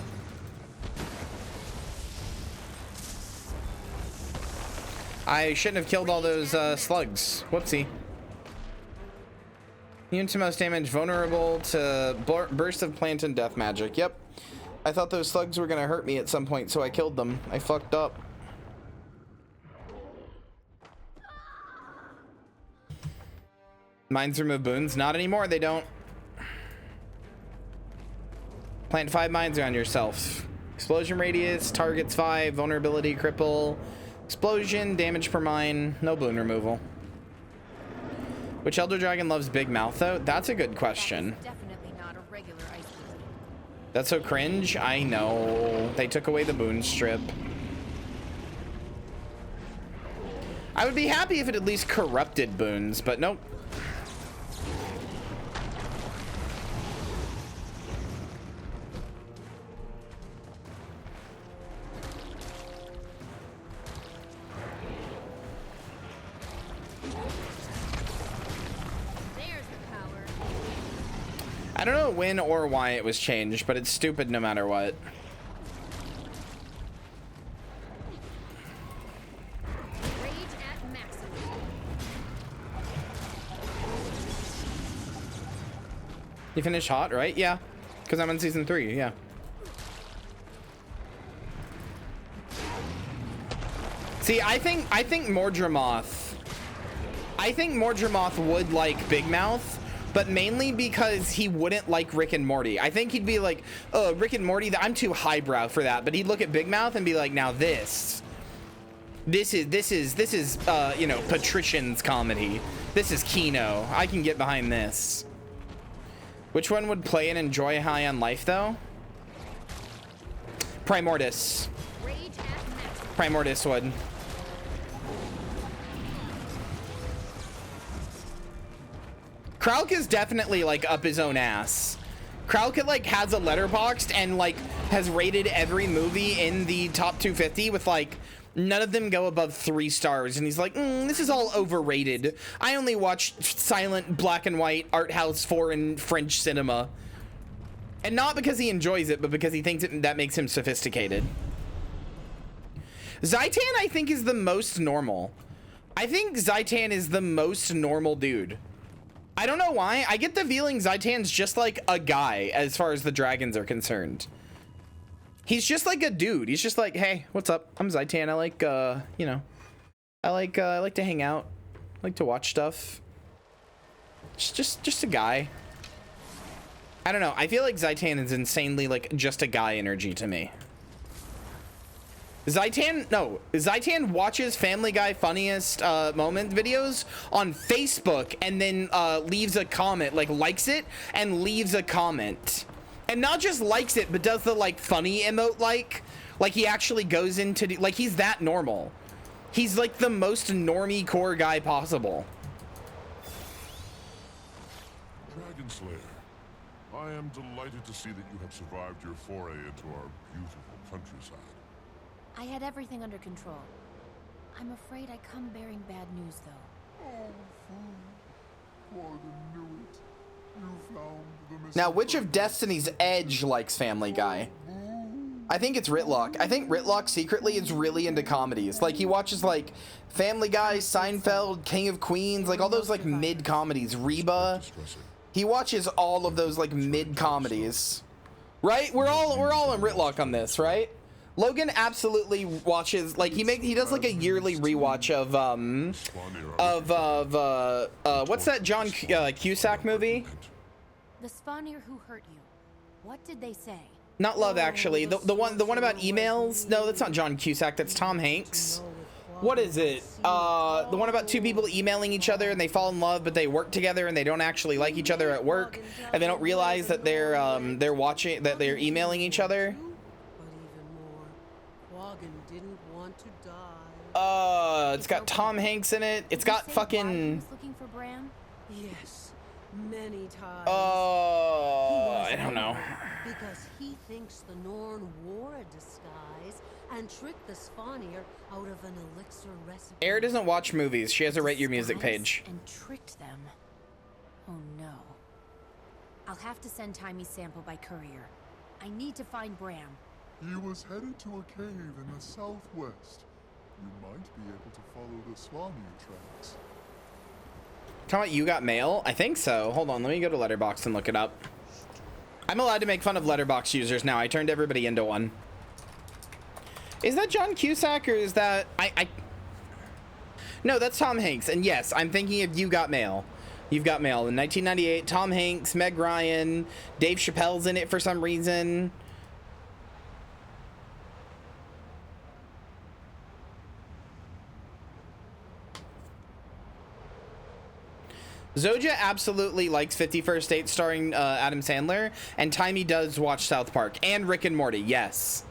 I shouldn't have killed all those slugs. Whoopsie. Immune to most damage, vulnerable to burst of plant and death magic. Yep. I thought those slugs were gonna hurt me at some point, so I killed them. I fucked up. Mines remove boons. Not anymore, they don't. Plant 5 mines around yourself. Explosion radius, targets 5, vulnerability, cripple, explosion, damage per mine, no boon removal. Which Elder Dragon loves Big Mouth though? That's a good question. Definitely not a regular ice beam. That's so cringe. I know. They took away the boon strip. I would be happy if it at least corrupted boons, but nope. I don't know when or why it was changed, but it's stupid no matter what. Rage at maximum. You finished hot, right? Yeah, because I'm on season 3. Yeah. See, I think Mordramoth. I think Mordramoth would like Big Mouth. But mainly because he wouldn't like Rick and Morty. I think he'd be like, oh, Rick and Morty, I'm too highbrow for that. But he'd look at Big Mouth and be like, now this is you know, patrician's comedy. This is Kino. I can get behind this. Which one would play and enjoy high on life though? Primordius. Primordius would. Kralk is definitely like up his own ass. Kralk like has a letterboxd and like has rated every movie in the top 250 with like none of them go above 3 stars, and he's like, this is all overrated. I only watch silent black and white art house foreign French cinema. And not because he enjoys it, but because he thinks that makes him sophisticated. Zaitan, I think, is the most normal. I think Zaitan is the most normal dude. I don't know why. I get the feeling Zaitan's just like a guy as far as the dragons are concerned. He's just like a dude. He's just like, hey, what's up? I'm Zaitan. I like, you know, I like to hang out. I like to watch stuff. Just a guy. I don't know. I feel like Zaitan is insanely like just a guy energy to me. Zaitan watches Family Guy funniest moment videos on Facebook and then leaves a comment, like likes it and leaves a comment. And not just likes it, but does the like funny emote like he actually goes into, like he's that normal. He's like the most normie core guy possible. Dragon Slayer, I am delighted to see that you have survived your foray into our beautiful countryside. I had everything under control. I'm afraid I come bearing bad news, though. Oh, fool. Quaggan knew it. You found the missing Now, which of Destiny's Edge likes Family Guy? I think it's Ritlock. I think Ritlock secretly is really into comedies. Like, he watches, like, Family Guy, Seinfeld, King of Queens, like, all those, like, mid-comedies. Reba. He watches all of those, like, mid-comedies. Right? We're all in Ritlock on this, right? Logan absolutely watches, like, he does like a yearly rewatch of what's that John Cusack movie? The Spawnier who hurt you. What did they say? Not Love Actually. The one about emails? No, that's not John Cusack. That's Tom Hanks. What is it? The one about 2 people emailing each other and they fall in love, but they work together and they don't actually like each other at work, and they don't realize that they're emailing each other. Didn't want to die. It's got Tom Hanks in it. It's got fucking. Looking for Bram? Yes, many times. I don't know. Because he thinks the Norn wore a disguise and tricked the Spawnier out of an elixir recipe. Air doesn't watch movies. She has a Rate Your Music page. And tricked them. Oh no. I'll have to send Timy's sample by courier. I need to find Bram. He was headed to a cave in the southwest. You might be able to follow the Swanee tracks. Talking about you got mail? I think so. Hold on, let me go to Letterboxd and look it up. I'm allowed to make fun of Letterboxd users now. I turned everybody into one. Is that John Cusack or is that... No, that's Tom Hanks. And yes, I'm thinking of You Got Mail. You've Got Mail. In 1998, Tom Hanks, Meg Ryan, Dave Chappelle's in it for some reason. Zoja absolutely likes 50 First Dates starring Adam Sandler, and Timey does watch South Park and Rick and Morty, yes.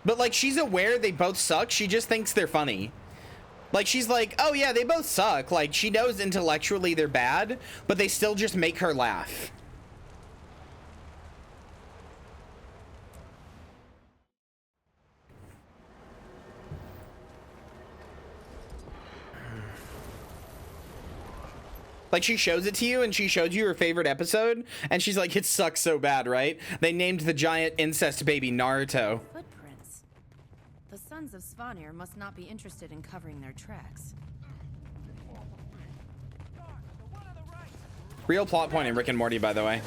But like, she's aware they both suck, she just thinks they're funny. Like, she's like, oh yeah, they both suck. Like, she knows intellectually they're bad, but they still just make her laugh. Like, she shows it to you, and she showed you her favorite episode, and she's like, it sucks so bad, right? They named the giant incest baby Naruto. Footprints. The Sons of Svanir must not be interested in covering their tracks. Real plot point in Rick and Morty, by the way.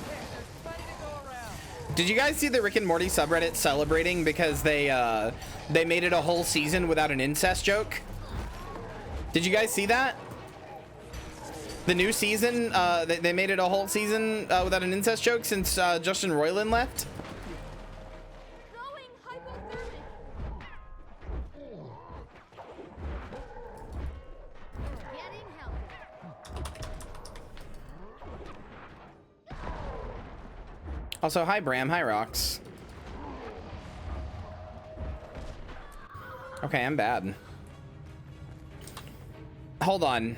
Did you guys see the Rick and Morty subreddit celebrating because they made it a whole season without an incest joke? Did you guys see that? The new season, they made it a whole season without an incest joke since Justin Roiland left. Going hypothermic. Getting healthy. Also, hi Bram, hi Rox. Okay, I'm bad. Hold on.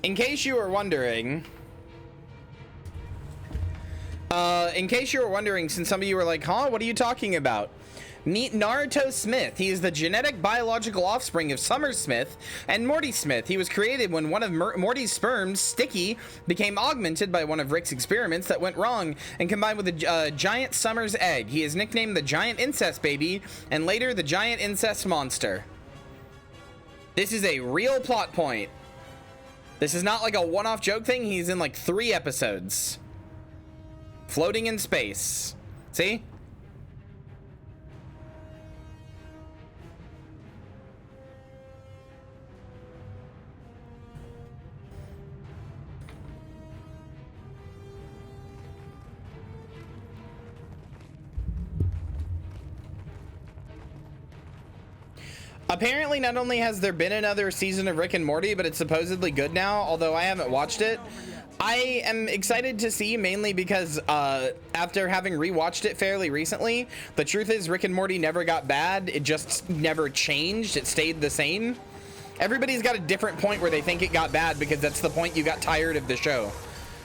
In case you were wondering, since some of you were like, huh, what are you talking about? Meet Naruto Smith. He is the genetic biological offspring of Summer Smith and Morty Smith. He was created when one of Morty's sperms, Sticky, became augmented by one of Rick's experiments that went wrong and combined with a giant Summer's egg. He is nicknamed the Giant Incest Baby and later the Giant Incest Monster. This is a real plot point. This is not like a one-off joke thing. He's in like 3 episodes. Floating in space. See? Apparently, not only has there been another season of Rick and Morty, but it's supposedly good now, although I haven't watched it. I am excited to see, mainly because after having rewatched it fairly recently, the truth is Rick and Morty never got bad. It just never changed. It stayed the same. Everybody's got a different point where they think it got bad because that's the point you got tired of the show.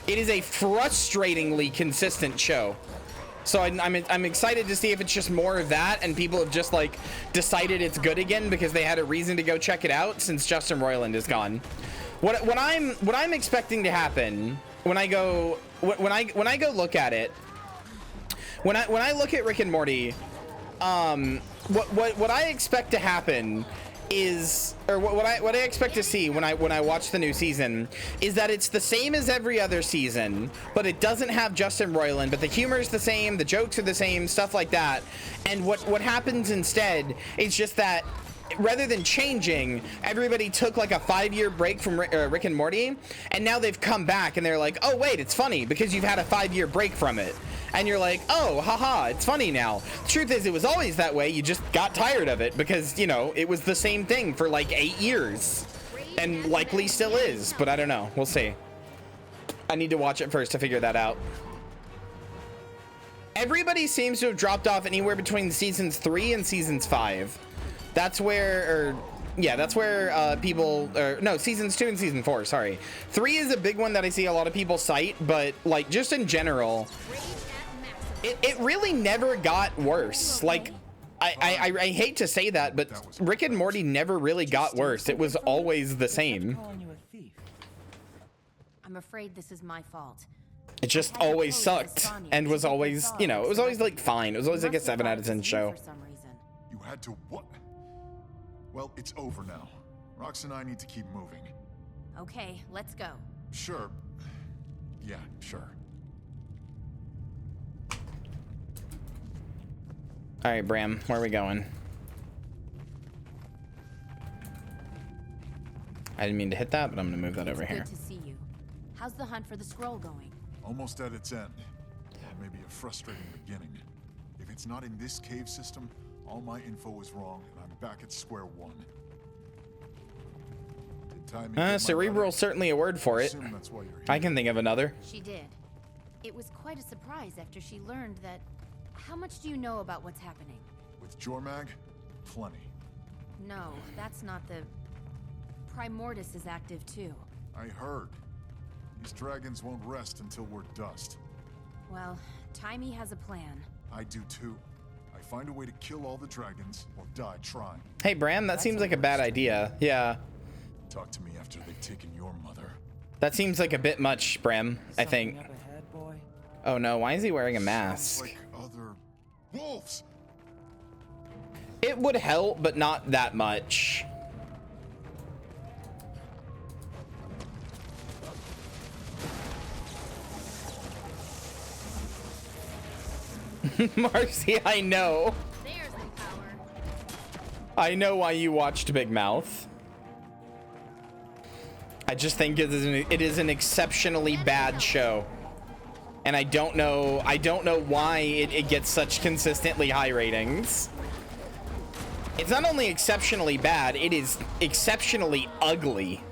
It is a frustratingly consistent show. So I'm excited to see if it's just more of that and people have just like decided it's good again because they had a reason to go check it out since Justin Roiland is gone. What I'm expecting to happen when I go look at it, when I look at Rick and Morty, what I expect to happen is, or what I expect to see when I watch the new season is that it's the same as every other season, but it doesn't have Justin Roiland, but the humor is the same, the jokes are the same, stuff like that. And what happens instead is just that rather than changing, everybody took like a 5-year break from Rick and Morty, and now they've come back and they're like, oh wait, it's funny because you've had a 5-year break from it. And you're like, oh, haha, it's funny now. The truth is, it was always that way. You just got tired of it because, you know, it was the same thing for like 8 years. And likely still is, but I don't know. We'll see. I need to watch it first to figure that out. Everybody seems to have dropped off anywhere between seasons 3 and seasons 5. That's where, that's where people, no, seasons 2 and season 4, sorry. 3 is a big one that I see a lot of people cite, but like just in general, it really never got worse. Like, I hate to say that, but Rick and Morty never really got worse. It was always the same. I'm afraid this is my fault. It just always sucked and was always, you know, it was always like fine. It was always like a 7 out of 10 show. For some reason. You had to what? Well, it's over now. Rox and I need to keep moving. Okay, let's go. Sure. Yeah, sure. All right, Bram, where are we going? I didn't mean to hit that, but I'm gonna move that over here. Good to see you. How's the hunt for the scroll going? Almost at its end. Maybe a frustrating beginning. If it's not in this cave system, all my info is wrong, and I'm back at square one. Did Timmy get my cerebral, letter? certainly a word for it. Assume that's why you're here. I can think of another. She did. It was quite a surprise after she learned that... How much do you know about what's happening? With Jormag? Plenty. No, that's not the... Primordus is active too. I heard. These dragons won't rest until we're dust. Well, Timey has a plan. I do too. I find a way to kill all the dragons or die trying. Hey, Bram, that seems like a bad idea. Yeah. Talk to me after they've taken your mother. That seems like a bit much, Bram, I think. Something up ahead, boy? Oh no, why is he wearing a Sounds mask? like other wolves. It would help, but not that much. Marcy, I know. There's the power. I know why you watched Big Mouth. I just think it is an exceptionally bad show. And I don't know why it gets such consistently high ratings. It's not only exceptionally bad, it is exceptionally ugly.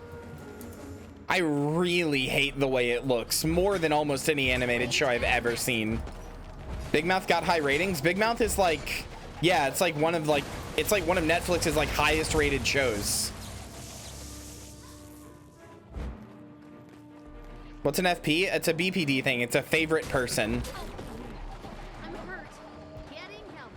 I really hate the way it looks, more than almost any animated show I've ever seen. Big Mouth got high ratings. Big Mouth is like, yeah, it's like one of Netflix's like highest rated shows. What's an FP? It's a BPD thing. It's a favorite person. I'm hurt. Getting help.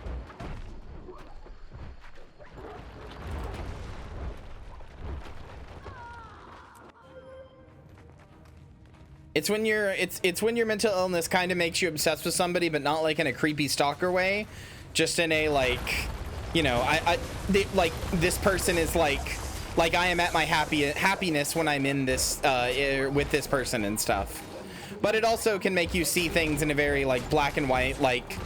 It's when your mental illness kind of makes you obsessed with somebody, but not like in a creepy stalker way, just in a like, you know, like this person is like I am at my happiness when I'm in this with this person and stuff. But it also can make you see things in a very like black and white. Like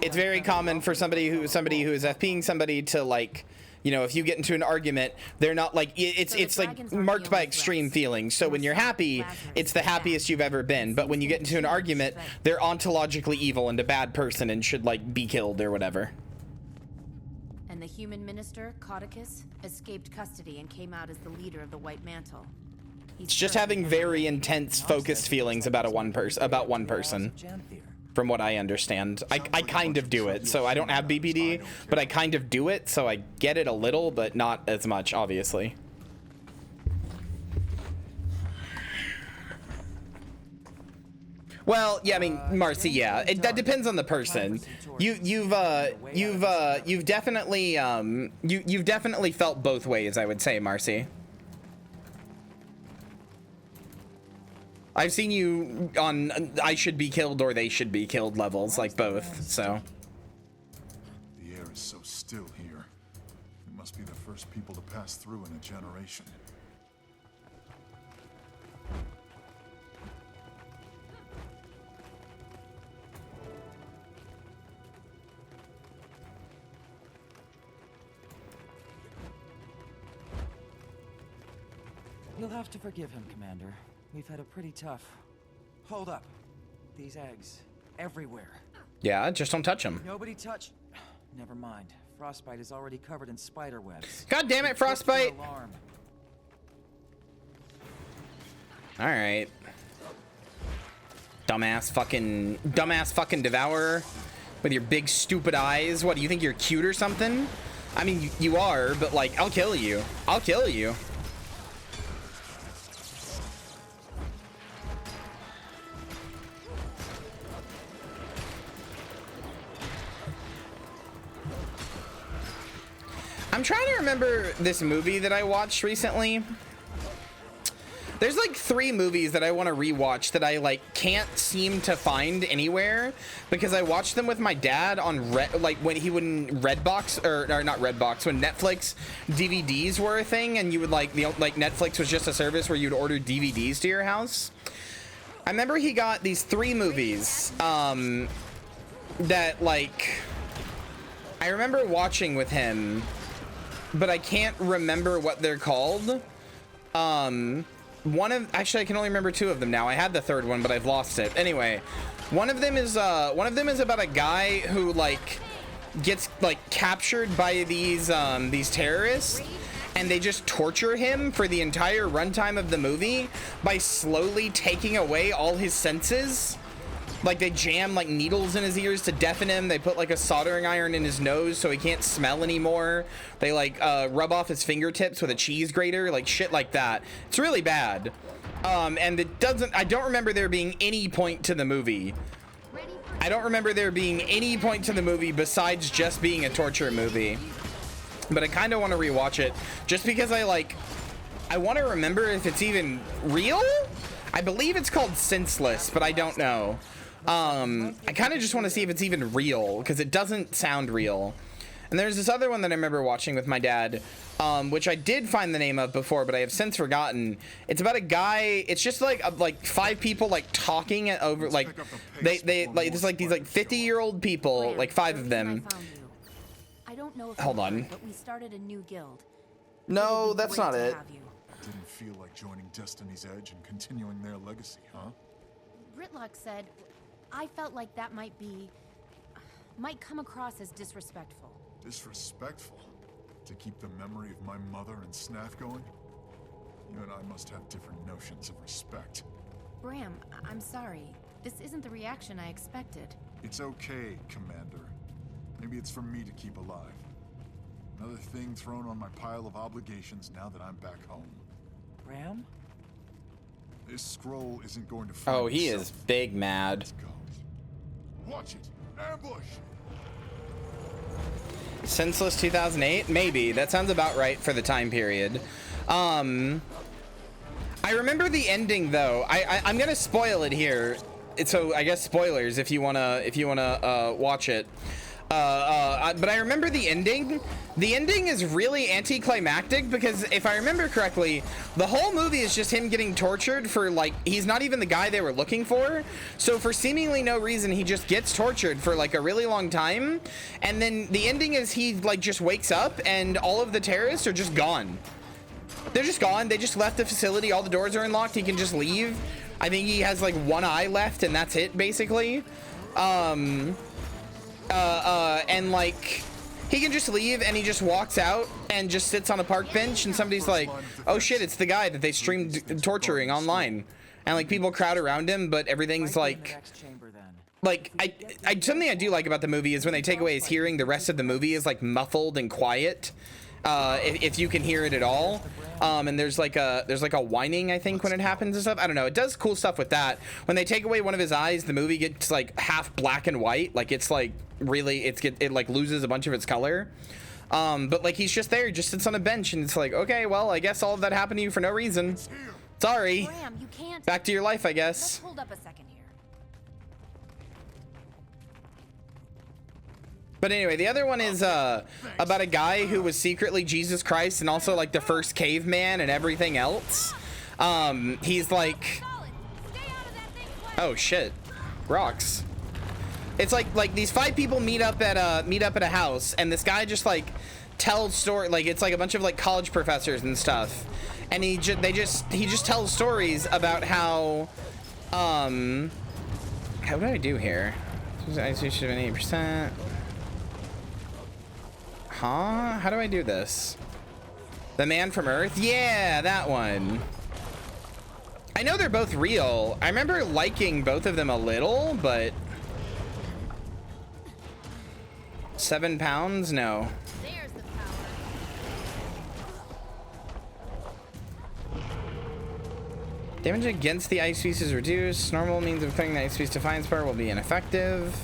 it's very common for somebody who is FPing somebody to like, you know, if you get into an argument, they're not like, it's like marked by extreme feelings. So when you're happy, it's the happiest you've ever been. But when you get into an argument, they're ontologically evil and a bad person and should like be killed or whatever. And the human minister, Caudicus, escaped custody and came out as the leader of the White Mantle. It's just having very intense, focused feelings about one person. From what I understand, I kind of do it, so I don't have BPD, but I kind of do it, so I get it a little, but not as much, obviously. Well, yeah, I mean, Marcy, yeah, that depends on the person. You've definitely felt both ways, I would say, Marcy. I've seen you on I should be killed or they should be killed levels, like both, so. The air is so still here. We must be the first people to pass through in a generation. You'll have to forgive him, Commander. We've had a pretty tough... Hold up. These eggs. Everywhere. Yeah, just don't touch them. Nobody touch... Never mind. Frostbite is already covered in spider webs. God damn it, Frostbite! Alright. Dumbass fucking devourer. With your big stupid eyes. What, do you think you're cute or something? I mean, you are, but like, I'll kill you. I'll kill you. I'm trying to remember this movie that I watched recently There's like 3 movies that I want to rewatch that I like can't seem to find anywhere because I watched them with my dad on when Redbox or not Redbox, when Netflix DVDs were a thing, and you would like Netflix was just a service where you'd order DVDs to your house. I remember he got these 3 movies that like I remember watching with him, but I can't remember what they're called. Actually I can only remember 2 of them now. I had the 3rd one, but I've lost it. Anyway, one of them is about a guy who like gets like captured by these terrorists, and they just torture him for the entire runtime of the movie by slowly taking away all his senses. Like they jam like needles in his ears to deafen him. They put like a soldering iron in his nose so he can't smell anymore. They like rub off his fingertips with a cheese grater, like shit like that. It's really bad. And I don't remember there being any point to the movie. I don't remember there being any point to the movie besides just being a torture movie. But I kind of want to rewatch it just because I want to remember if it's even real. I believe it's called Senseless, but I don't know. I kind of just want to see if it's even real because it doesn't sound real. And there's this other one that I remember watching with my dad, which I did find the name of before, but I have since forgotten. It's about a guy. It's just like 5 people like talking over like they like there's like these like 50-year-old people, like 5 of them. I don't know if Hold on. but we started a new guild. No, that's not it. Didn't feel like joining Destiny's Edge and continuing their legacy, huh? Britlock said, I felt like that might come across as disrespectful. Disrespectful? To keep the memory of my mother and Snaff going? You and I must have different notions of respect. Bram, I'm sorry. This isn't the reaction I expected. It's okay, Commander. Maybe it's for me to keep alive. Another thing thrown on my pile of obligations now that I'm back home. Ram? This scroll isn't going to find Oh, he itself. is big mad. Let's go. Watch it! Ambush! Senseless 2008? Maybe. That sounds about right for the time period. I remember the ending though. I'm gonna spoil it here. So I guess spoilers if you wanna watch it. But I remember the ending. The ending is really anticlimactic because if I remember correctly, the whole movie is just him getting tortured for like, he's not even the guy they were looking for. So for seemingly no reason, he just gets tortured for like a really long time. And then the ending is he like just wakes up and all of the terrorists are just gone. They're just gone. They just left the facility. All the doors are unlocked. He can just leave. I think he has like one eye left and that's it basically. And like he can just leave and he just walks out and just sits on a park bench and somebody's like, oh shit, it's the guy that they streamed torturing online, and like people crowd around him, but everything's like something I do like about the movie is when they take away his hearing, the rest of the movie is like muffled and quiet, if you can hear it at all. And there's like a whining, I think, when it happens and stuff. I don't know. It does cool stuff with that. When they take away one of his eyes, the movie gets like half black and white. Like it's like really, it like loses a bunch of its color. But like he's just there, he just sits on a bench, and it's like, okay, well, I guess all of that happened to you for no reason. Sorry. Bram, you can't. Back to your life, I guess. Let's hold up a second here. But anyway, the other one is about a guy who was secretly Jesus Christ and also like the first caveman and everything else. He's like, oh shit, rocks. It's like these 5 people meet up at a house, and this guy just like tells story, like it's like a bunch of like college professors and stuff, and he just tells stories about how do I do here? I should have been 80%. Huh? How do I do this? The Man from Earth? Yeah, that one. I know they're both real. I remember liking both of them a little, but 7 pounds? No. There's the power. Damage against the ice piece is reduced. Normal means of putting the ice piece defiance bar will be ineffective.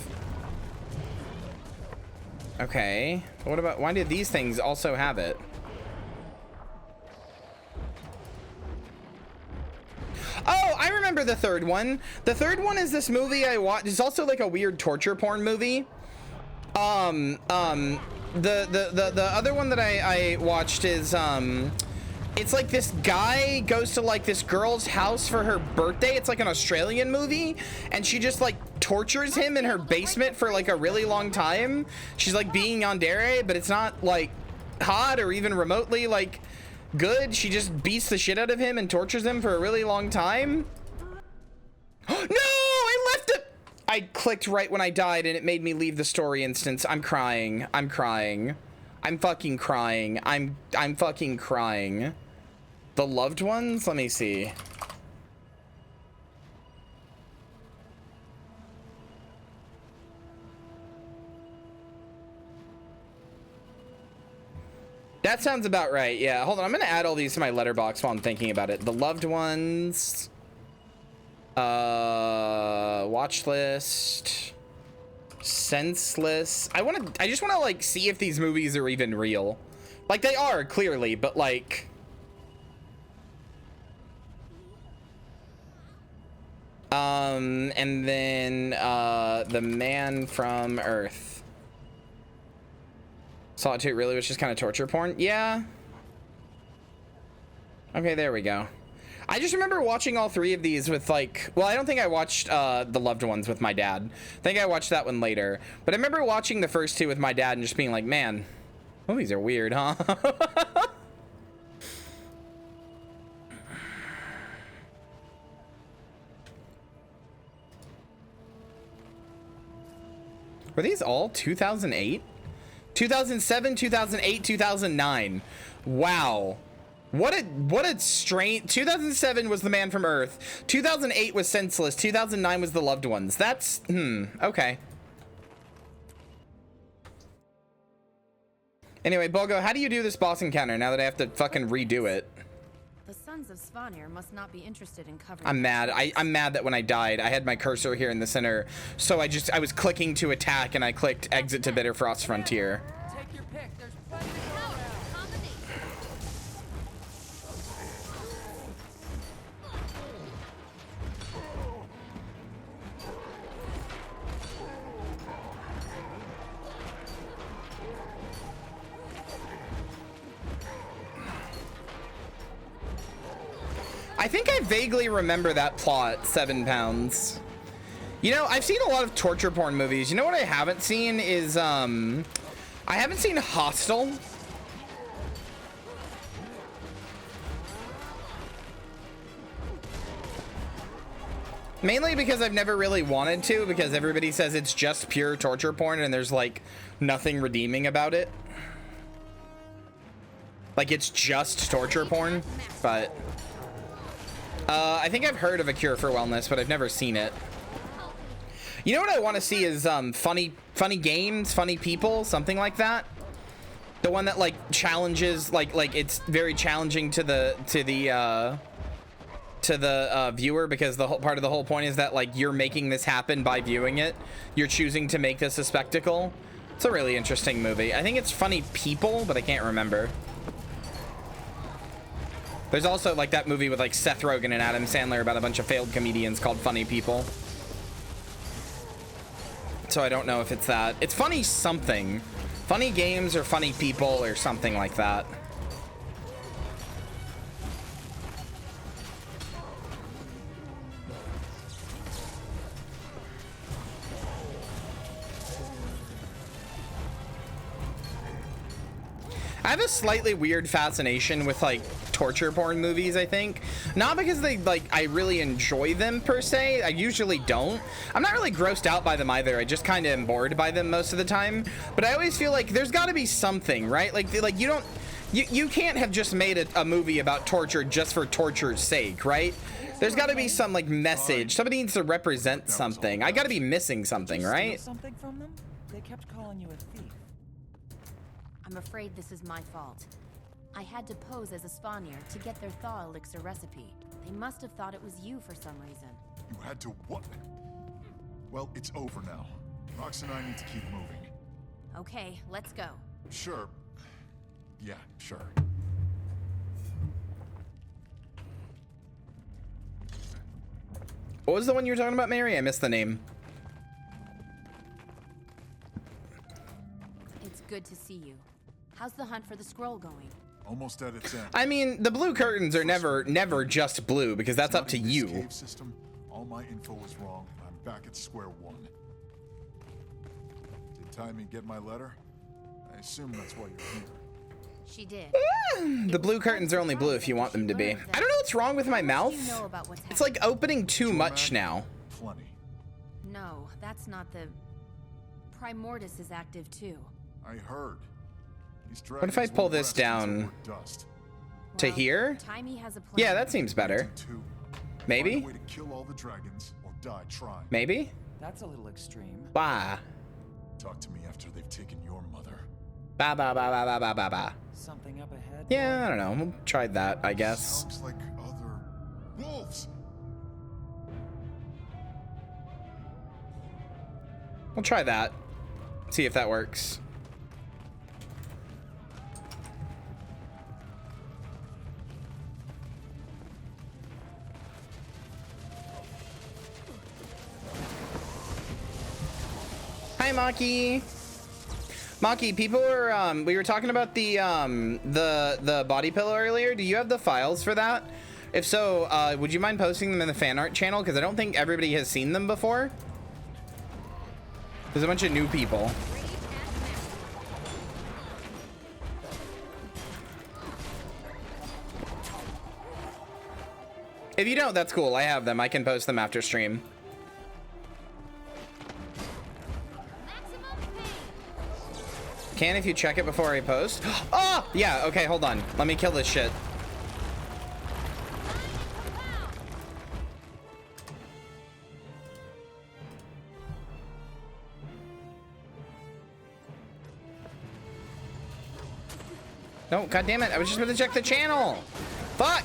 Okay. What about, why did these things also have it? Oh, I remember the third one. The third one is this movie I watched. It's also like a weird torture porn movie. The other one that I watched is it's like this guy goes to like this girl's house for her birthday. It's like an Australian movie, and she just like tortures him in her basement for like a really long time. She's like being yandere, but it's not like hot or even remotely like good. She just beats the shit out of him and tortures him for a really long time. No, I left it. I clicked right when I died and it made me leave the story instance. I'm crying. I'm crying. I'm fucking crying. I'm fucking crying. The loved ones? Let me see. That sounds about right. Yeah, hold on. I'm gonna add all these to my letterbox while I'm thinking about it. The loved ones. Watch list. Senseless. I just wanna like see if these movies are even real. Like they are clearly, but like and then The Man from Earth. Solitude really was just kind of torture porn. Yeah. Okay, there we go. I just remember watching all three of these with like, well, I don't think I watched The Loved Ones with my dad. I think I watched that one later. But I remember watching the first two with my dad and just being like, man, movies are weird, huh? Were these all 2008? 2007, 2008, 2009. Wow. What a strange. 2007 was The Man from Earth. 2008 was Senseless. 2009 was The Loved Ones. That's okay. Anyway, Bogo, how do you do this boss encounter now that I have to fucking redo it? The Sons of Svanir must not be interested in covering. I'm mad. I'm mad that when I died, I had my cursor here in the center, so I was clicking to attack and I clicked exit to Bitterfrost Frontier. Take your pick. There's plenty to go around. I think I vaguely remember that plot, 7 pounds. You know, I've seen a lot of torture porn movies. You know what I haven't seen is, I haven't seen Hostel. Mainly because I've never really wanted to, because everybody says it's just pure torture porn and there's like nothing redeeming about it. Like it's just torture porn, but I think I've heard of A Cure for Wellness, but I've never seen it. You know what I want to see is funny games, funny people, something like that. The one that like challenges, like it's very challenging to the viewer, because the whole part of the whole point is that like you're making this happen by viewing it. You're choosing to make this a spectacle. It's a really interesting movie. I think it's Funny People, but I can't remember. There's also like that movie with like Seth Rogen and Adam Sandler about a bunch of failed comedians called Funny People. So I don't know if it's that. It's Funny something. Funny Games or Funny People or something like that. I have a slightly weird fascination with like torture porn movies, I think. Not because they like I really enjoy them per se. I usually don't. I'm not really grossed out by them either. I just kind of am bored by them most of the time. But I always feel like there's got to be something, right? Like you can't have just made a movie about torture just for torture's sake, right? There's got to be some like message. Somebody needs to represent something. I got to be missing something, right? Something from them? They kept calling you a thief. I'm afraid this is my fault. I had to pose as a Svanir to get their thaw elixir recipe. They must have thought it was you for some reason. You had to what? Well, it's over now. Rox and I need to keep moving. Okay, let's go. Sure. Yeah, sure. What was the one you were talking about, Mary? I missed the name. It's good to see you. How's the hunt for the scroll going? Almost at its end. I mean, the blue curtains are never just blue, because that's up to you. Cave system, all my info was wrong. I'm back at square one. Did Timmy get my letter? I assume that's why you're here. She did. The blue curtains are only blue if you want them to be. I don't know what's wrong with my mouth. It's like opening too much now. Plenty. No, that's not the... Primordius is active too. I heard. What if I pull this down to here? Timey has a plan. Yeah, that seems better. Maybe? Way to kill all the dragons or die trying. Maybe? That's a little extreme. Bah. Talk to me after they've taken your mother. Ba ba ba ba ba ba ba ba. Something up ahead? Yeah, I don't know. We'll try that, I guess. Sounds like other wolves. We'll try that. See if that works. Hi, Maki. Maki, people were we were talking about the body pillow earlier. Do you have the files for that? If so, would you mind posting them in the fan art channel? Because I don't think everybody has seen them before. There's a bunch of new people. If you don't, that's cool. I have them. I can post them after stream. Can if you check it before I post. Oh, yeah. Okay, hold on. Let me kill this shit. No, god damn it. I was just about to check the channel. Fuck.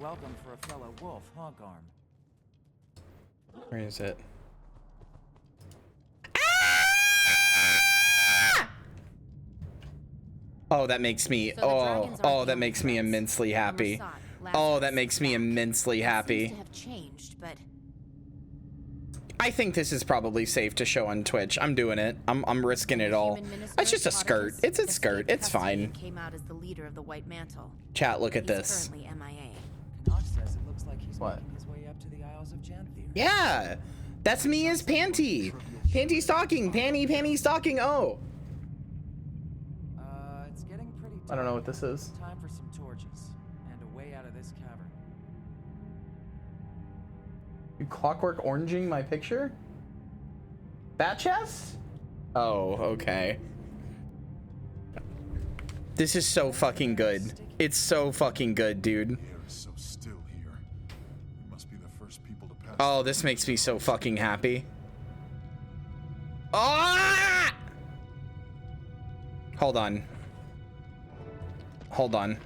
Welcome for a fellow wolf, huh, Garm? Where is it? Oh, that makes me, oh, that makes me immensely happy. Oh, that makes me immensely happy. I think this is probably safe to show on Twitch. I'm doing it. I'm risking it all. It's just a skirt. It's a skirt. It's fine. Came out as the leader of the White Mantle. Chat, look at this. Currently MIA. Knox says it looks like he's What? making his way up to the Isles of Janthier. Yeah, that's me as Panty. Panty stalking. Panty stalking. Oh. It's getting pretty dark. I don't know what this is. Time for some torches and a way out of this cavern. You clockwork oranging my picture? Bat chest? Oh, okay. This is so fucking good. It's so fucking good, dude. So still here. We must be the first people to pass. Oh, this makes me so fucking happy. Ah! Hold on. Hold on.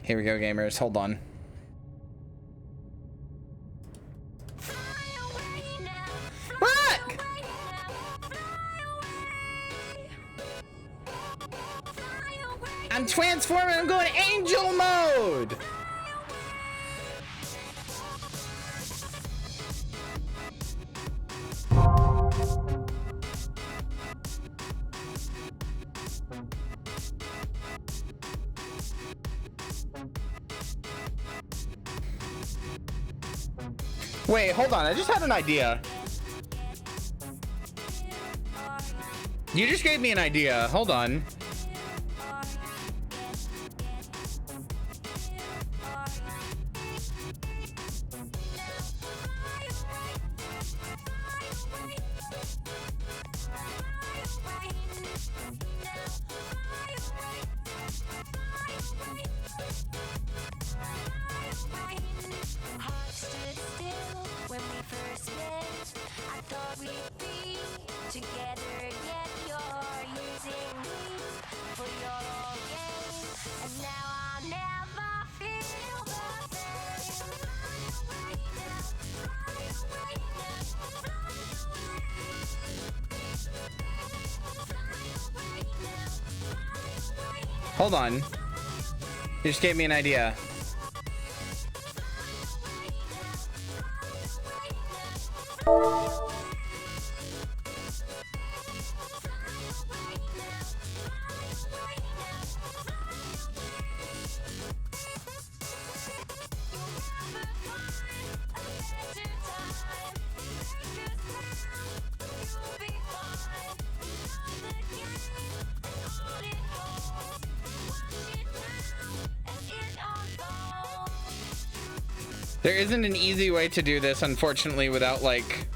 Here we go, gamers. Hold on. Look! I'm transforming. I'm going angel mode. Wait, hold on. I just had an idea. You just gave me an idea. Hold on. Together, get your Hold on. You just gave me an idea. There isn't an easy way to do this, unfortunately, without like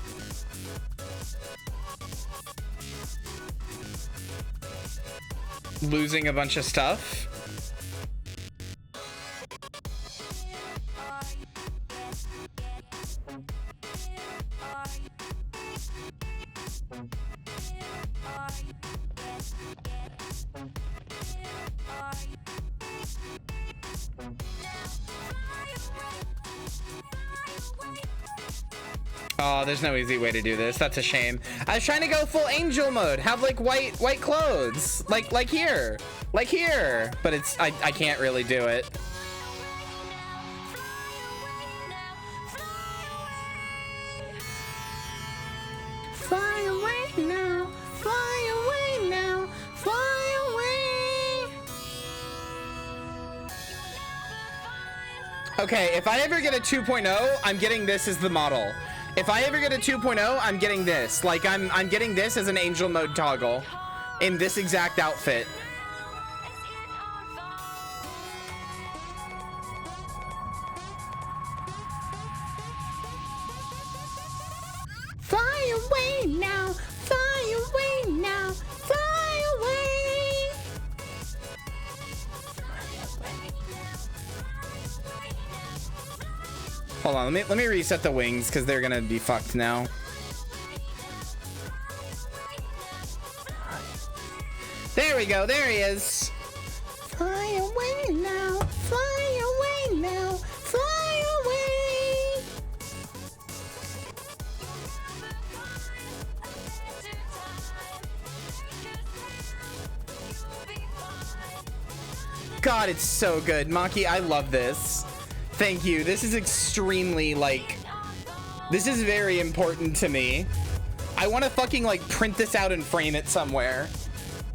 losing a bunch of stuff. Oh, there's no easy way to do this. That's a shame. I was trying to go full angel mode, have like white clothes, like here, but it's I can't really do it. Fly away now, fly away now, fly away. Okay, if I ever get a 2.0, I'm getting this as the model. If I ever get a 2.0, I'm getting this. Like I'm getting this as an angel mode toggle in this exact outfit. Fly away now, fly away now, fly away. Hold on, let me reset the wings because they're gonna be fucked now. There we go, there he is. Fly away now, fly away now, fly away. God, it's so good. Maki, I love this. Thank you. This is extremely, like, this is very important to me. I want to fucking, like, print this out and frame it somewhere.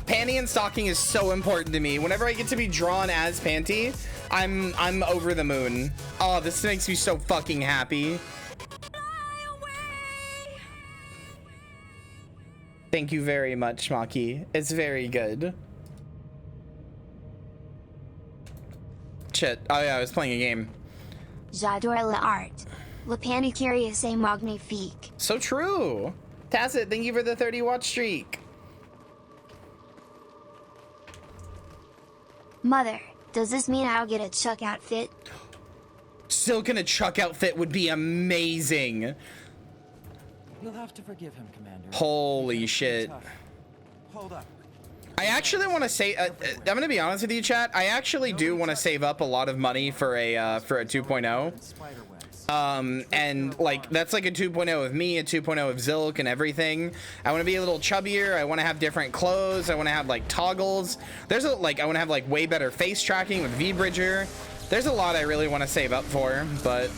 Panty and stocking is so important to me. Whenever I get to be drawn as Panty, I'm over the moon. Oh, this makes me so fucking happy. Thank you very much, Maki. It's very good. Shit. Oh yeah, I was playing a game. J'adore l'art. Le Kyria c'est magnifique. So true. Tacit, thank you for the 30 watch streak. Mother, does this mean I'll get a Chuck outfit? Silk in a Chuck outfit would be amazing. You'll have to forgive him, Commander. Holy shit. Hold up. I actually want to say, I'm going to be honest with you, chat. I actually do want to save up a lot of money for a 2.0. And like, that's like a 2.0 of me, a 2.0 of Zilk and everything. I want to be a little chubbier. I want to have different clothes. I want to have like toggles. I want to have like way better face tracking with V-Bridger. There's a lot I really want to save up for, but...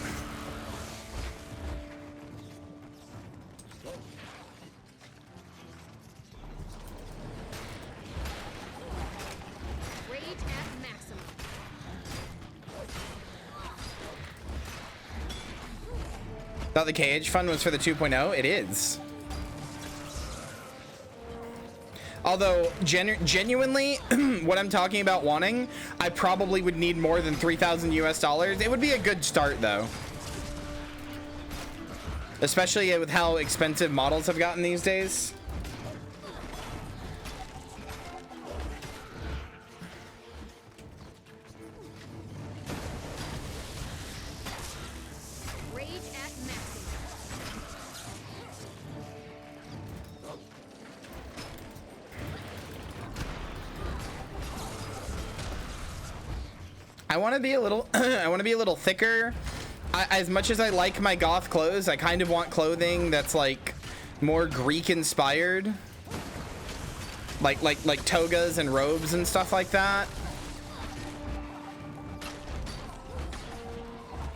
Thought the KH fund was for the 2.0. It is. Although genuinely, what I'm talking about wanting, I probably would need more than 3,000 US dollars. It would be a good start though. Especially with how expensive models have gotten these days. I want to be a little I want to be a little thicker. As much as I like my goth clothes, I kind of want clothing that's like more Greek inspired, like togas and robes and stuff like that.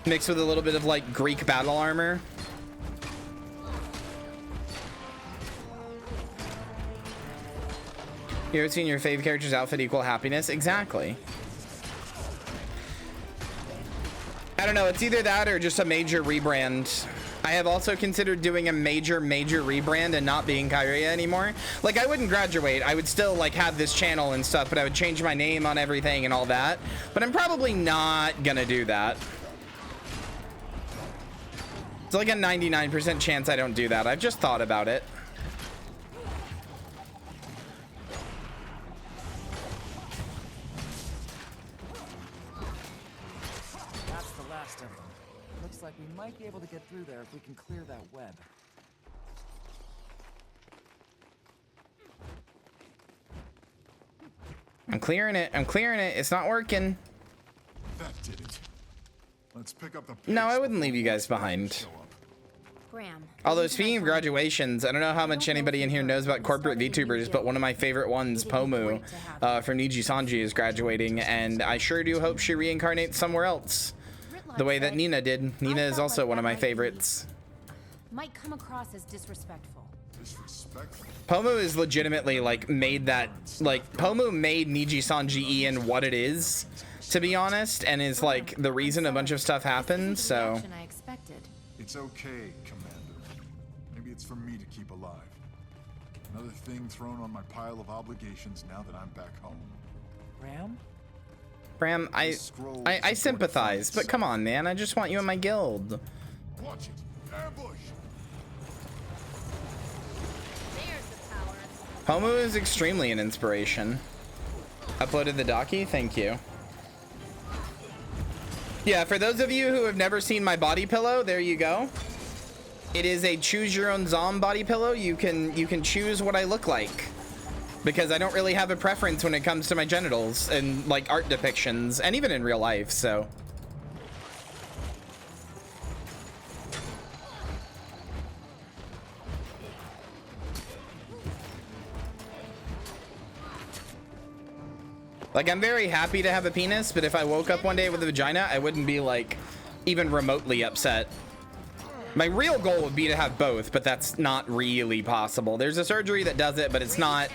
mixed with a little bit of like Greek battle armor. You ever seen your fave character's outfit equal happiness? Exactly. I don't know, it's either that or just a major rebrand. I have also considered doing a major rebrand and not being Kyria anymore. Like, I wouldn't graduate. I would still like have this channel and stuff, but I would change my name on everything and all that. But I'm probably not gonna do that. It's like a 99% chance I don't do that. I've just thought about it. Like we might be able to get through there if we can clear that web. I'm clearing it. I'm clearing it. It's not working. That did it. Let's pick up the pace. No, I wouldn't leave you guys behind. Graham. Although speaking of graduations, I don't know how much anybody in here knows about corporate VTubers, but one of my favorite ones, Pomu, from Niji Sanji, is graduating, and I sure do hope she reincarnates somewhere else. The way that Nina did. Nina is also one of my favorites. Might come across as disrespectful. Disrespectful? Pomu is legitimately like made that, like Pomu made Niji Sanji Ian what it is, to be honest, and is like the reason a bunch of stuff happened, so. It's okay, Commander. Maybe it's for me to keep alive. Another thing thrown on my pile of obligations now that I'm back home. Ram? Bram, I sympathize, but come on, man. I just want you in my guild. Watch it. Ambush. There's the power. Pomu is extremely an inspiration. Uploaded the docky? Thank you. Yeah, for those of you who have never seen my body pillow, there you go. It is a choose your own Zom body pillow. You can choose what I look like. Because I don't really have a preference when it comes to my genitals and like art depictions and even in real life, so. Like, I'm very happy to have a penis, but if I woke up one day with a vagina, I wouldn't be like even remotely upset. My real goal would be to have both, but that's not really possible. There's a surgery that does it, but it's not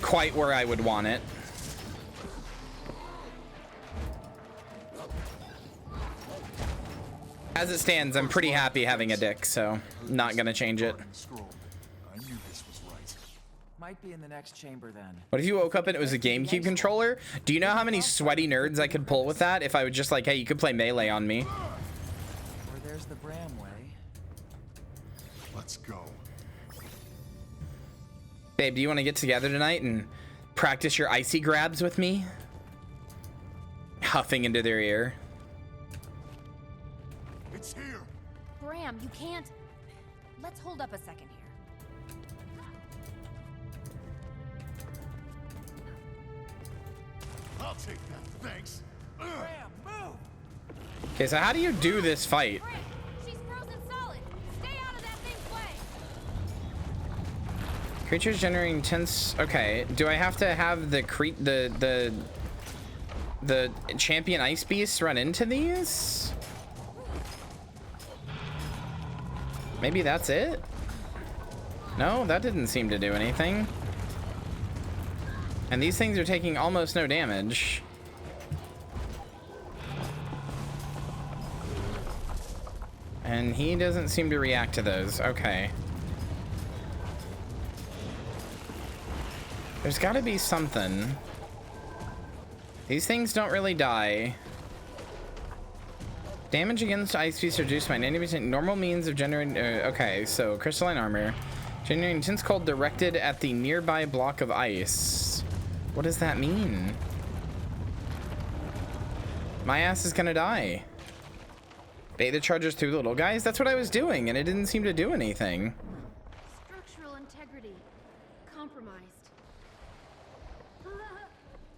quite where I would want it. As it stands, I'm pretty happy having a dick, so not gonna change it. I knew this was right. Might be in the next chamber then. What if you woke up and it was a GameCube controller? Do you know how many sweaty nerds I could pull with that if I would just like, hey, you could play Melee on me? Or there's the Bram way. Let's go. Babe, do you want to get together tonight and practice your icy grabs with me? Huffing into their ear. It's here. Graham, you can't. Let's hold up a second here. I'll take that. Thanks. Bram, move! Okay, so how do you do this fight? Graham, she's frozen solid. Stay out of that thing's way. Creatures generating intense. Okay, do I have to have the champion ice beasts run into these? Maybe that's it? No, that didn't seem to do anything. And these things are taking almost no damage. And he doesn't seem to react to those. Okay. There's got to be something. These things don't really die. Damage against ice beasts reduced by 90%. Normal means of generating. Okay, so crystalline armor. Generating intense cold directed at the nearby block of ice. What does that mean? My ass is gonna die. Bait the charges through the little guys. That's what I was doing, and it didn't seem to do anything. Structural integrity compromised.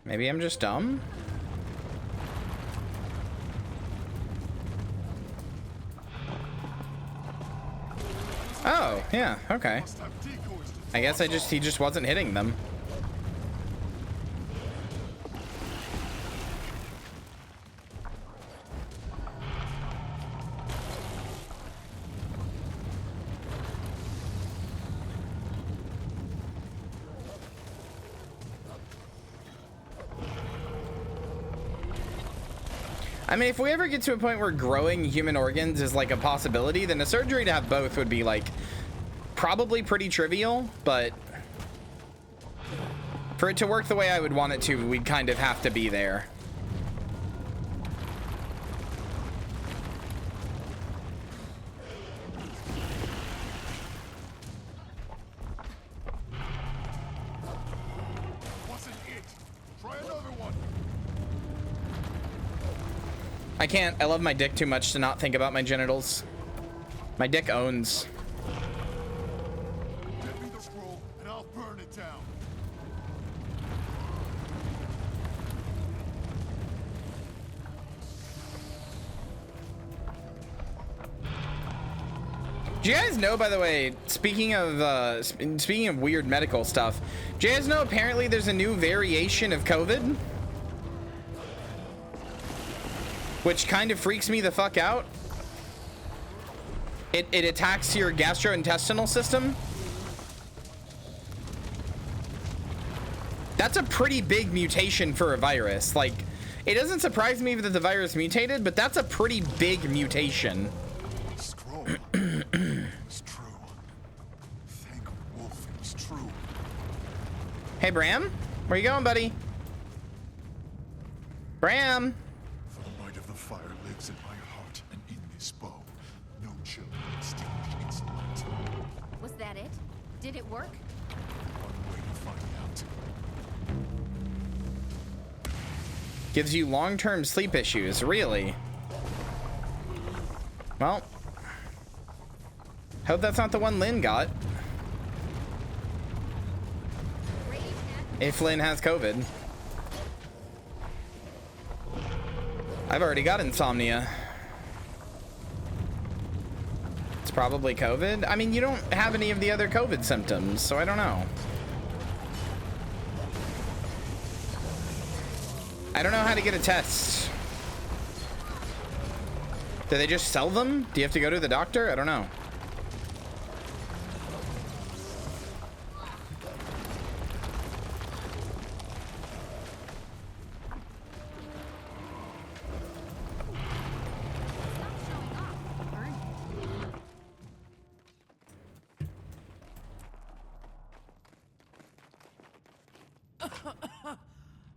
Maybe I'm just dumb? Oh, yeah, okay. I guess he just wasn't hitting them. I mean, if we ever get to a point where growing human organs is like a possibility, then a surgery to have both would be like probably pretty trivial, but for it to work the way I would want it to, we'd kind of have to be there. I can't. I love my dick too much to not think about my genitals. My dick owns. Get me the scroll, and I'll burn it down. Do you guys know, by the way, speaking of weird medical stuff, do you guys know apparently there's a new variation of COVID? Which kind of freaks me the fuck out. It attacks your gastrointestinal system. That's a pretty big mutation for a virus. Like, it doesn't surprise me that the virus mutated, but that's a pretty big mutation. Scroll. It's true. Thank Wolf, it's true. Hey, Bram? Where you going, buddy? Bram? The light of the fire lives in my heart and in this bow. No chill can extinguish its light. Was that it? Did it work? One way to find out. Gives you long-term sleep issues, really? Well, hope that's not the one Lynn got. If Lynn has COVID. I've already got insomnia. It's probably COVID. I mean, you don't have any of the other COVID symptoms, so I don't know. I don't know how to get a test. Do they just sell them? Do you have to go to the doctor? I don't know.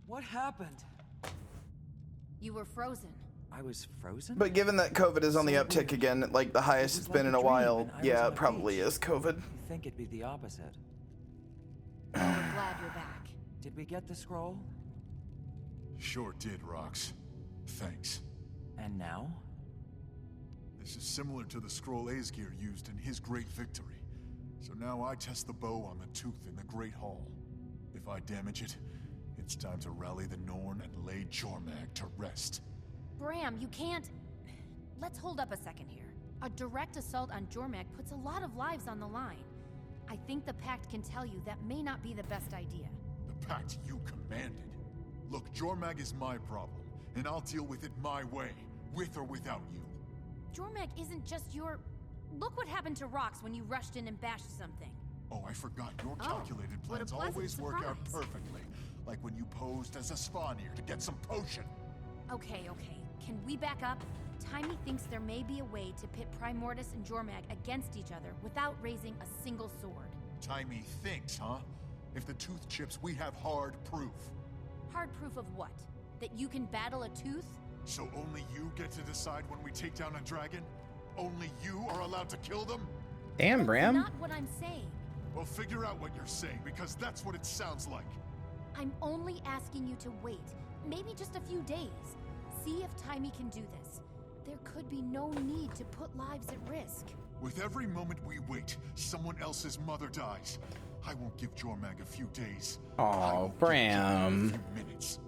What happened? You were frozen. I was frozen? But given that COVID is on the uptick again, like the highest it's been in a while, yeah, it probably is COVID. You think it'd be the opposite. We're glad you're back. Did we get the scroll? Sure did, Rox. Thanks. And now? This is similar to the scroll Aesgeir used in his great victory. So now I test the bow on the tooth in the Great Hall. If I damage it, it's time to rally the Norn and lay Jormag to rest. Bram, you can't... Let's hold up a second here. A direct assault on Jormag puts a lot of lives on the line. I think the Pact can tell you that may not be the best idea. The Pact you commanded? Look, Jormag is my problem, and I'll deal with it my way, with or without you. Jormag isn't just your... Look what happened to Rox when you rushed in and bashed something. Oh, I forgot. Your calculated what a plans pleasant always work out surprise. perfectly. Like when you posed as a Svanir to get some potion. Okay. Can we back up? Timey thinks there may be a way to pit Primordus and Jormag against each other without raising a single sword. Timey thinks, huh? If the tooth chips, we have hard proof. Hard proof of what? That you can battle a tooth? So only you get to decide when we take down a dragon? Only you are allowed to kill them? Damn, Bram. That's not what I'm saying. Well, figure out what you're saying, because that's what it sounds like. I'm only asking you to wait. Maybe just a few days. See if Timey can do this. There could be no need to put lives at risk. With every moment we wait, someone else's mother dies. I won't give Jormag a few days. Oh, Bram. A few minutes.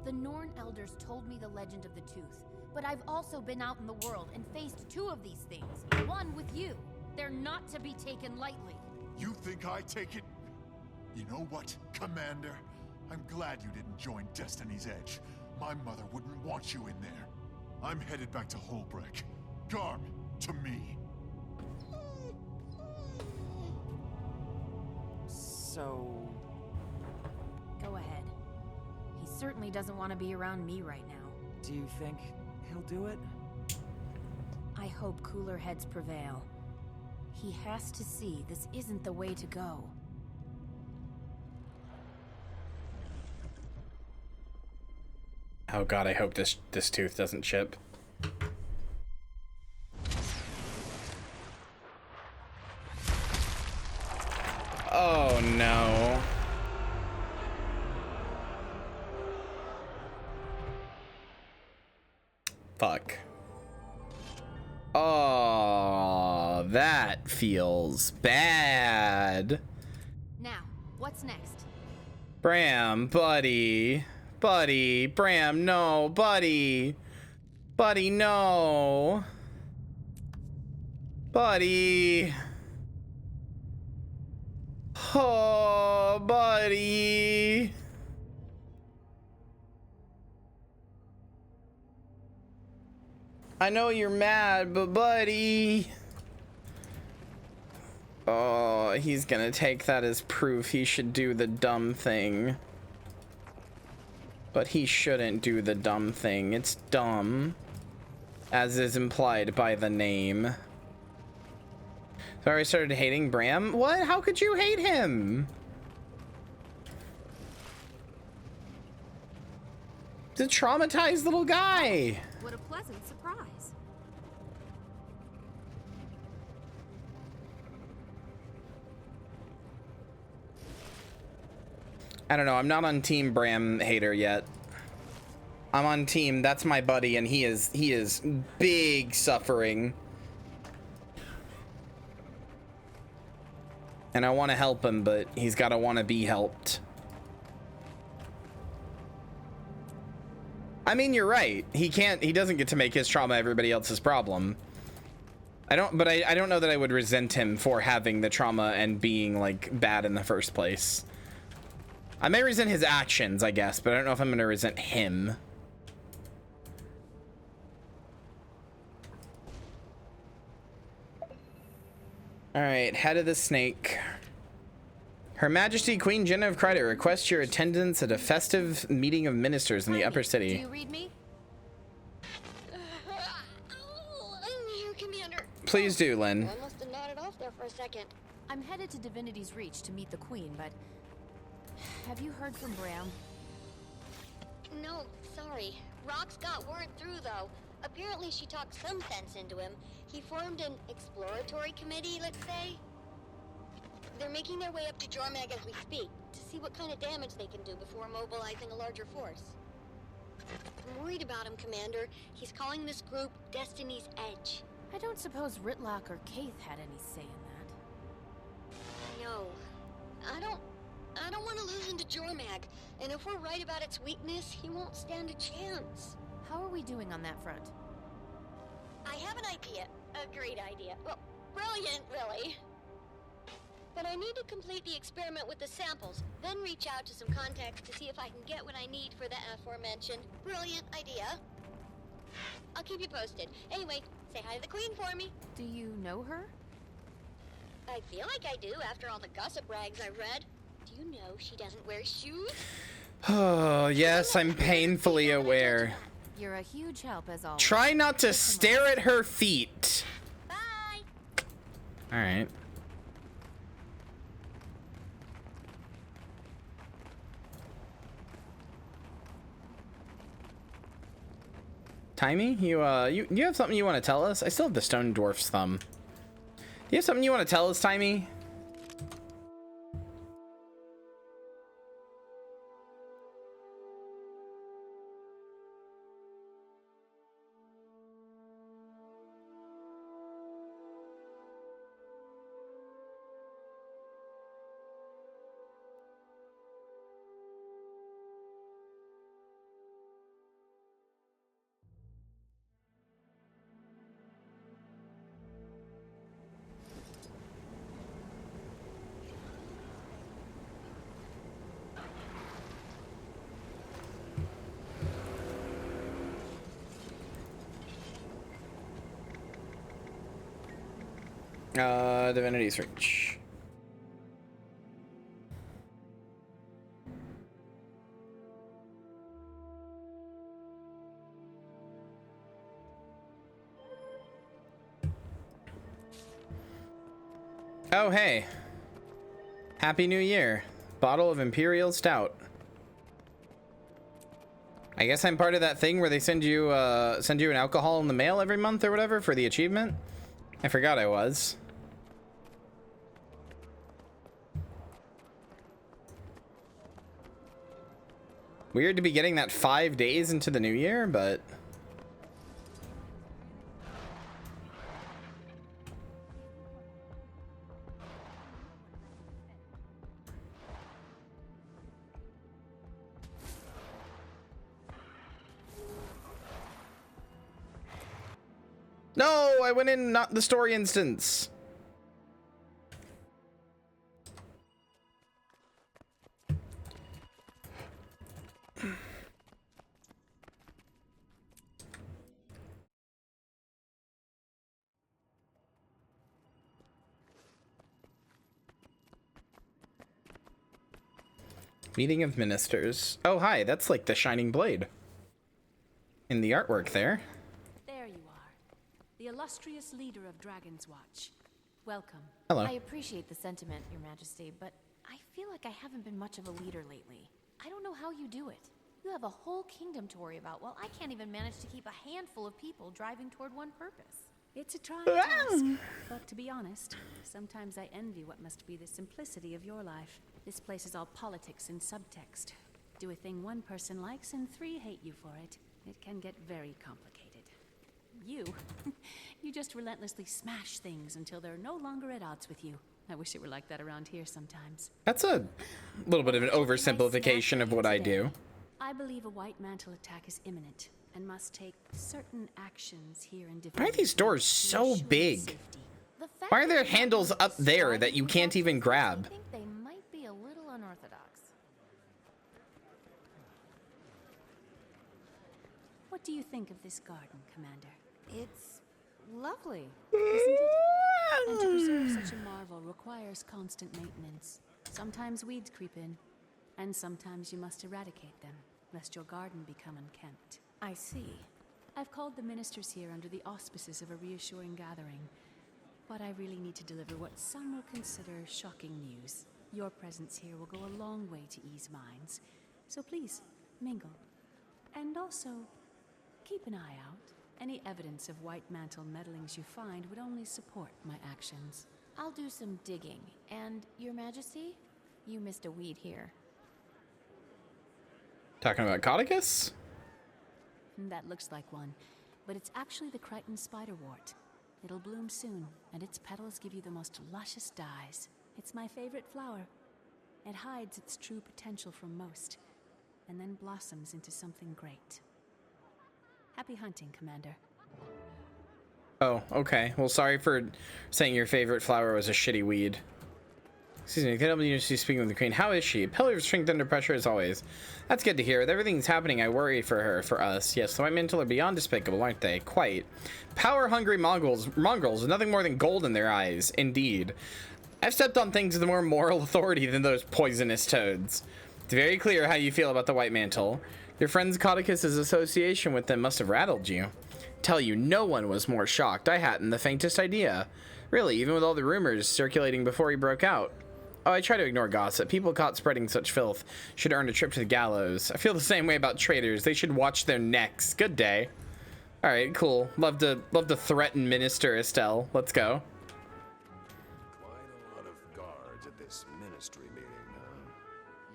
The Norn elders told me the legend of the tooth, but I've also been out in the world and faced two of these things. One with you. They're not to be taken lightly. You think I take it? You know what, Commander? I'm glad you didn't join Destiny's Edge. My mother wouldn't want you in there. I'm headed back to Holbreck. Garm, to me. So... Go ahead. He certainly doesn't want to be around me right now. do you think he'll do it? I hope cooler heads prevail. He has to see this isn't the way to go. Oh god, I hope this tooth doesn't chip. Oh no. Fuck. Oh, that feels bad. Now, what's next? Bram, buddy. Buddy, Bram, no, buddy. Buddy, no. Buddy. Oh, buddy. I know you're mad, but buddy. Oh, he's gonna take that as proof he should do the dumb thing. But he shouldn't do the dumb thing. It's dumb, as is implied by the name. So I already started hating Bram? What? How could you hate him? He's a traumatized little guy. What a pleasant surprise. I don't know. I'm not on team Bram hater yet. I'm on team that's my buddy and he is big suffering. And I want to help him, but he's got to want to be helped. I mean, you're right. He doesn't get to make his trauma everybody else's problem. I don't know that I would resent him for having the trauma and being like bad in the first place. I may resent his actions, I guess, but I don't know if I'm going to resent him. All right, head of the snake. Her Majesty Queen Jennah of Kryta requests your attendance at a festive meeting of ministers in the upper city. Do you read me? Please do, Lynn. I must have nodded off there for a second. I'm headed to Divinity's Reach to meet the Queen, but have you heard from Bram? No, sorry. Rox got word through, though. Apparently she talked some sense into him. He formed an exploratory committee, let's say. They're making their way up to Jormag as we speak, to see what kind of damage they can do before mobilizing a larger force. I'm worried about him, Commander. He's calling this group Destiny's Edge. I don't suppose Ritlock or Kaith had any say in that. No. I don't want to lose him to Jormag, and if we're right about its weakness, he won't stand a chance. How are we doing on that front? I have an idea. A great idea. Well, brilliant, really. But I need to complete the experiment with the samples, then reach out to some contacts to see if I can get what I need for the aforementioned brilliant idea. I'll keep you posted. Anyway, say hi to the Queen for me. Do you know her? I feel like I do after all the gossip rags I read. Do you know she doesn't wear shoes? Oh, yes, I'm painfully aware. You're a huge help as always. Try not to stare at her feet. Bye! All right. Timey, you have something you want to tell us? I still have the stone dwarf's thumb. Do you have something you want to tell us, Timey? Divinity's Reach. Oh, hey. Happy New Year. Bottle of Imperial Stout. I guess I'm part of that thing where they send you an alcohol in the mail every month or whatever for the achievement. I forgot I was. Weird to be getting that 5 days into the new year, but... No, I went in not the story instance. Meeting of Ministers. Oh, hi, that's like the Shining Blade. In the artwork there. There you are. The illustrious leader of Dragon's Watch. Welcome. Hello. I appreciate the sentiment, Your Majesty, but I feel like I haven't been much of a leader lately. I don't know how you do it. You have a whole kingdom to worry about, while I can't even manage to keep a handful of people driving toward one purpose. It's a trying task, but to be honest, sometimes I envy what must be the simplicity of your life. This place is all politics and subtext. Do a thing one person likes and 3 hate you for it. It can get very complicated. You just relentlessly smash things until they're no longer at odds with you. I wish it were like that around here sometimes. That's a little bit of an oversimplification of what I do. I believe a white mantle attack is imminent and must take certain actions here in Why are these doors so big? Why are there handles up there that you can't even grab? I think they might be a little unorthodox. What do you think of this garden, Commander? It's lovely. Isn't it? And to preserve such a marvel requires constant maintenance. Sometimes weeds creep in, and sometimes you must eradicate them, lest your garden become unkempt. I see. I've called the ministers here under the auspices of a reassuring gathering, but I really need to deliver what some will consider shocking news. Your presence here will go a long way to ease minds, so please, mingle. And also, keep an eye out. Any evidence of white mantle meddlings you find would only support my actions. I'll do some digging. And, Your Majesty, you missed a weed here. Talking about Codicus? That looks like one, but it's actually the Crichton spiderwort. It'll bloom soon, and its petals give you the most luscious dyes. It's my favorite flower. It hides its true potential from most, and then blossoms into something great. Happy hunting, Commander. Oh, okay. Well, sorry for saying your favorite flower was a shitty weed. Excuse me, KWC speaking with the Queen. How is she? Pillar of strength under pressure as always. That's good to hear. With everything's happening, I worry for her, for us. Yes, the White Mantle are beyond despicable, aren't they? Quite. Power-hungry mongrels with nothing more than gold in their eyes. Indeed. I've stepped on things with more moral authority than those poisonous toads. It's very clear how you feel about the White Mantle. Your friend's Codicus's association with them must have rattled you. Tell you, no one was more shocked. I hadn't the faintest idea. Really, even with all the rumors circulating before he broke out. Oh, I try to ignore gossip. People caught spreading such filth should earn a trip to the gallows. I feel the same way about traitors. They should watch their necks. Good day. All right, cool. Love to threaten Minister Estelle. Let's go. Quite a lot of guards at this ministry meeting, huh?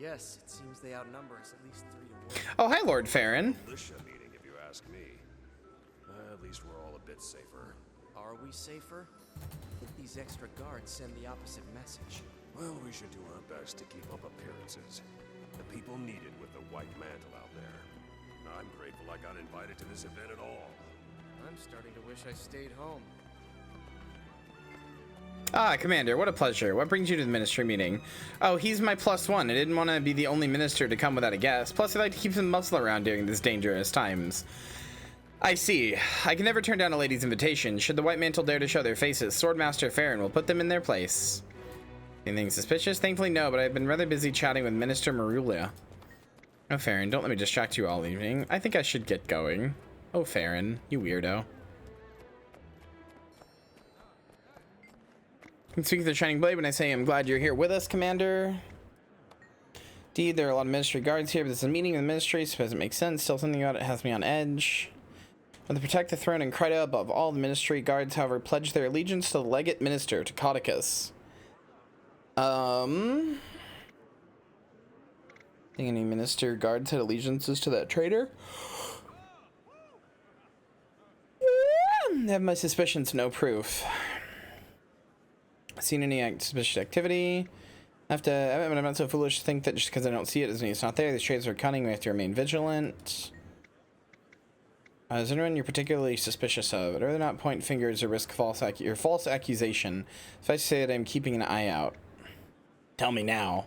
Yes, it seems they outnumber us at least 3 to 1. Oh, hi, Lord Farron. Militia meeting, if you ask me. At least we're all a bit safer. Are we safer? I think these extra guards send the opposite message. Well, we should do our best to keep up appearances. The people needed with the White Mantle out there. I'm grateful I got invited to this event at all. I'm starting to wish I stayed home. Ah, Commander, what a pleasure. What brings you to the ministry meeting? Oh, he's my +1. I didn't want to be the only minister to come without a guest. Plus, I like to keep some muscle around during these dangerous times. I see. I can never turn down a lady's invitation. Should the White Mantle dare to show their faces, Swordmaster Farron will put them in their place. Anything suspicious? Thankfully, no, but I've been rather busy chatting with Minister Marula. Oh, Farron, don't let me distract you all evening. I think I should get going. Oh, Farron, you weirdo. I'm speaking to the Shining Blade when I say I'm glad you're here with us, Commander. Indeed, there are a lot of ministry guards here, but this is a meeting of the ministry, so it doesn't make sense. Still, something about it has me on edge. When they protect the throne and Kryta above all the ministry guards, however, pledge their allegiance to the legate minister, to Caudicus. Think any minister guards had allegiances to that traitor? I have my suspicions, no proof. Seen any suspicious activity? I'm not so foolish to think that just because I don't see it doesn't mean it's not there. These traitors are cunning. We have to remain vigilant. Is anyone you're particularly suspicious of? I'd rather not point fingers or risk false accusation. Suffice to say that I'm keeping an eye out. Tell me now.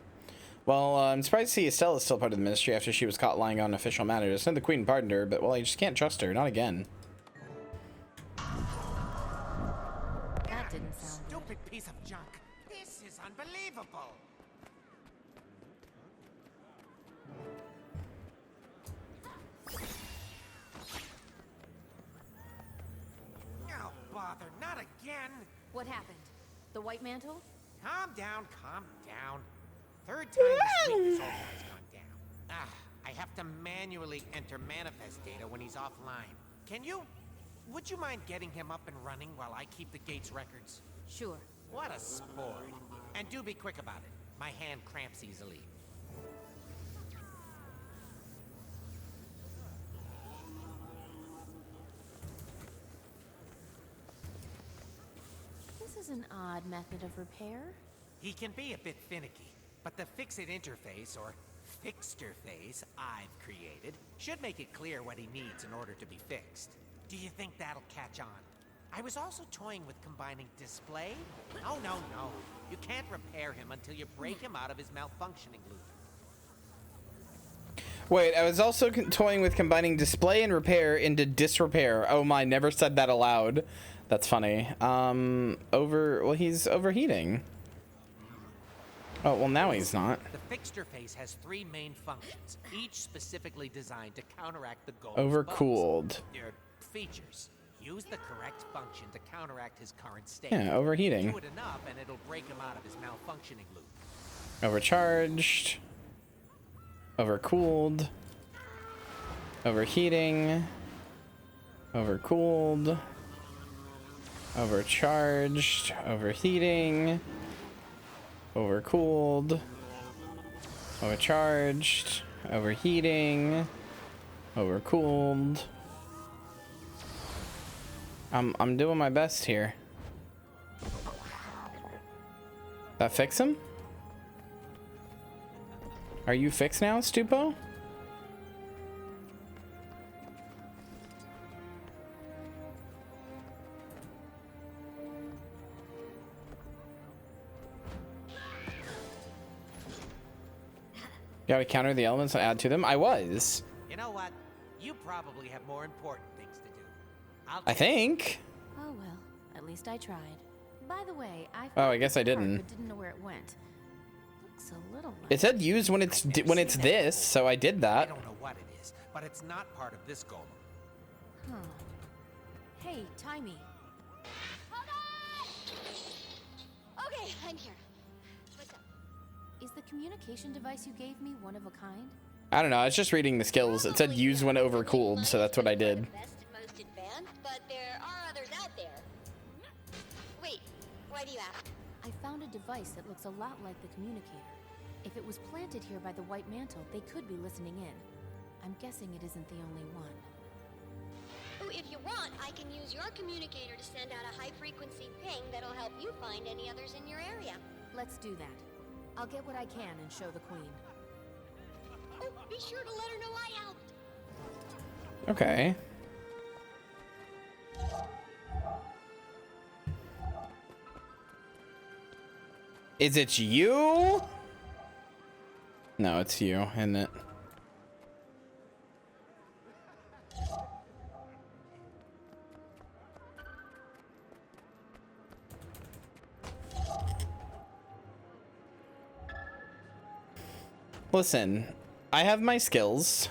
Well, I'm surprised to see Estelle is still part of the ministry after she was caught lying on official matters. I know the Queen pardoned her, but well, I just can't trust her. Not again. That didn't sound good. Stupid piece of junk. This is unbelievable. Oh, bother, not again. What happened? The White Mantle? Calm down, calm down. Third time this week this old guy's gone down. I have to manually enter manifest data when he's offline. Would you mind getting him up and running while I keep the gate's records? Sure. What a sport. And do be quick about it. My hand cramps easily. This is an odd method of repair. He can be a bit finicky, but the fix-it interface, or fixterface, I've created should make it clear what he needs in order to be fixed. Do you think that'll catch on? I was also toying with combining display. Oh, no. You can't repair him until you break him out of his malfunctioning loop. Wait, I was also toying with combining display and repair into disrepair. Oh my, never said that aloud. That's funny. Well, he's overheating. Oh, well, now he's not. The fixture face has 3 main functions, each specifically designed to counteract the goal's Overcooled. Their features. Use the correct function to counteract his current state. Yeah, overheating. Do it enough and it'll break him out of his malfunctioning loop. Overcharged. Overcooled. Overheating. Overcooled. Overcharged. Overheating. Overcooled. Overcharged. Overheating. Overcooled. I'm doing my best here. That fix him? Are you fixed now, Stupo? You gotta counter the elements and add to them? I was. You know what? You probably have more important things to do. I think. Oh well, at least I tried. By the way, I guess I didn't. But didn't know where it went. Looks a little like It said use when it's this, so I did that. I don't know what it is, but it's not part of this golem. Huh. Hey, Timey. Hold on! Okay, I'm here. What's up? Is the communication device you gave me one of a kind? I don't know, I was just reading the skills. It said use when overcooled, so that's what I did. Best and most advanced, but there are others out there. Wait, why do you ask? I found a device that looks a lot like the communicator. If it was planted here by the White Mantle, they could be listening in. I'm guessing it isn't the only one. Oh, if you want, I can use your communicator to send out a high-frequency ping that'll help you find any others in your area. Let's do that. I'll get what I can and show the Queen. Oh, be sure to let her know I helped. Okay. Is it you? No, it's you, isn't it? Listen, I have my skills.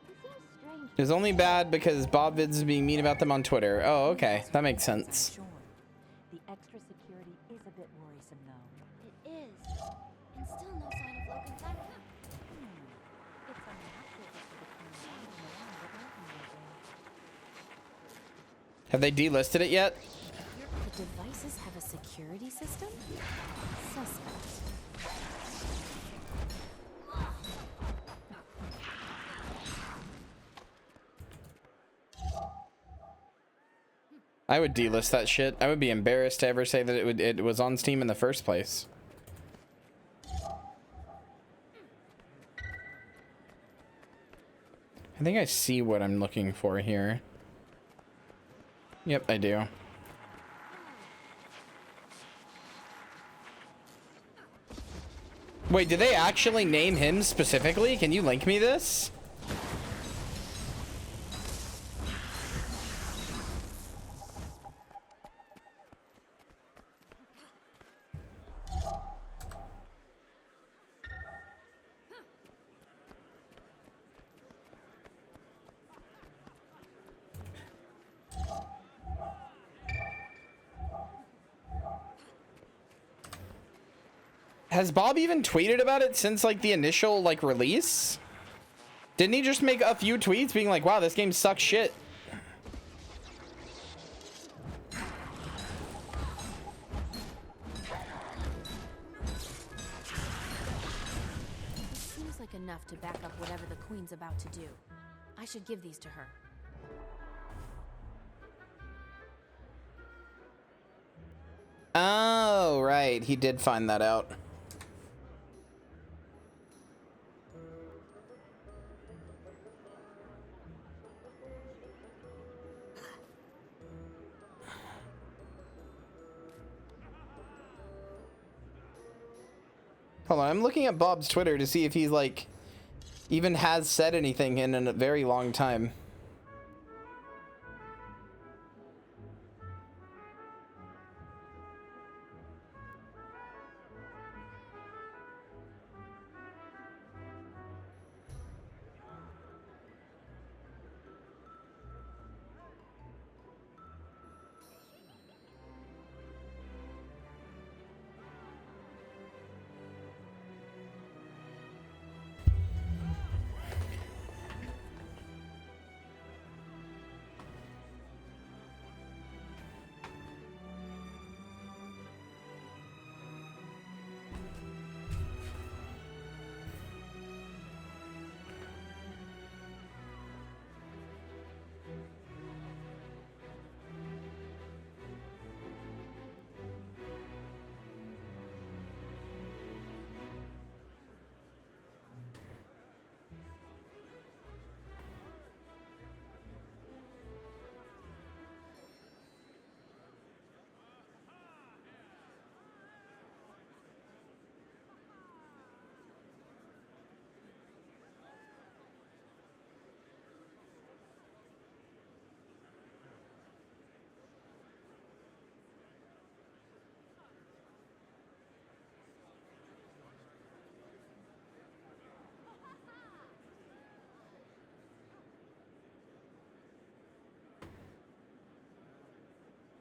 It seems strange It's only bad because Bob Vids is being mean about them on Twitter. Oh, okay. That makes sense. The extra security is a bit worrisome, though. It is. And still no sign of Logan's act. It's unnatural to see the Queen wandering around without anything. Have they delisted it yet? The devices have a security system? Suspect. I would delist that shit. I would be embarrassed to ever say that it was on Steam in the first place. I think I see what I'm looking for here. Yep, I do. Wait, did they actually name him specifically? Can you link me this? Has Bob even tweeted about it since like the initial like release? Didn't he just make a few tweets being like, wow, this game sucks shit? It seems like enough to back up whatever the Queen's about to do. I should give these to her. Oh, right. He did find that out. Hold on, I'm looking at Bob's Twitter to see if he's like even has said anything in a very long time.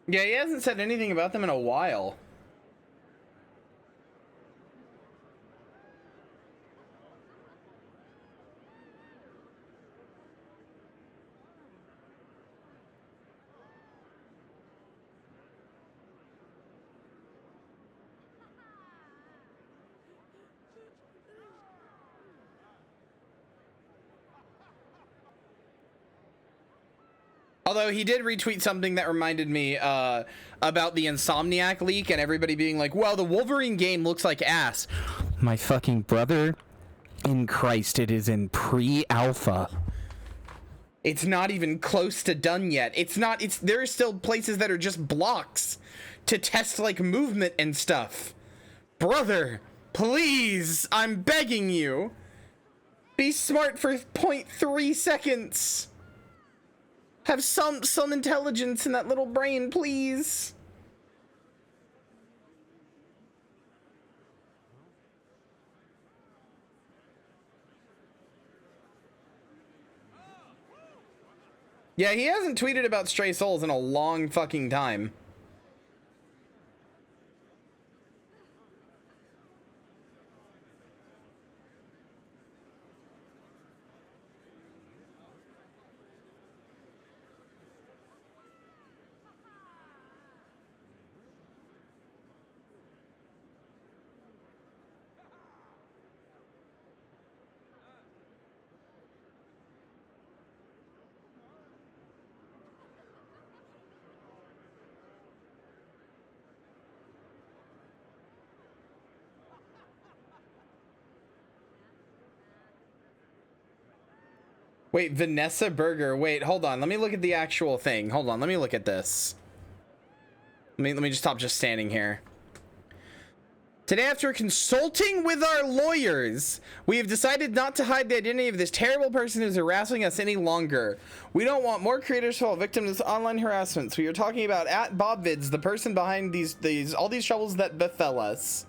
Yeah, he hasn't said anything about them in a while. Although he did retweet something that reminded me about the Insomniac leak and everybody being like, well, the Wolverine game looks like ass. My fucking brother in Christ, it is in pre-alpha. It's not even close to done yet. There are still places that are just blocks to test like movement and stuff. Brother, please, I'm begging you. Be smart for 0.3 seconds. Have some intelligence in that little brain, please. Yeah, he hasn't tweeted about Stray Souls in a long fucking time. Wait, Vanessa Berger. Wait, hold on. Let me look at the actual thing. Hold on. Let me look at this. Let me just stop just standing here. Today, after consulting with our lawyers, we have decided not to hide the identity of this terrible person who's harassing us any longer. We don't want more creators to fall victim to this online harassment. So we are talking about @BobVids, the person behind all these troubles that befell us.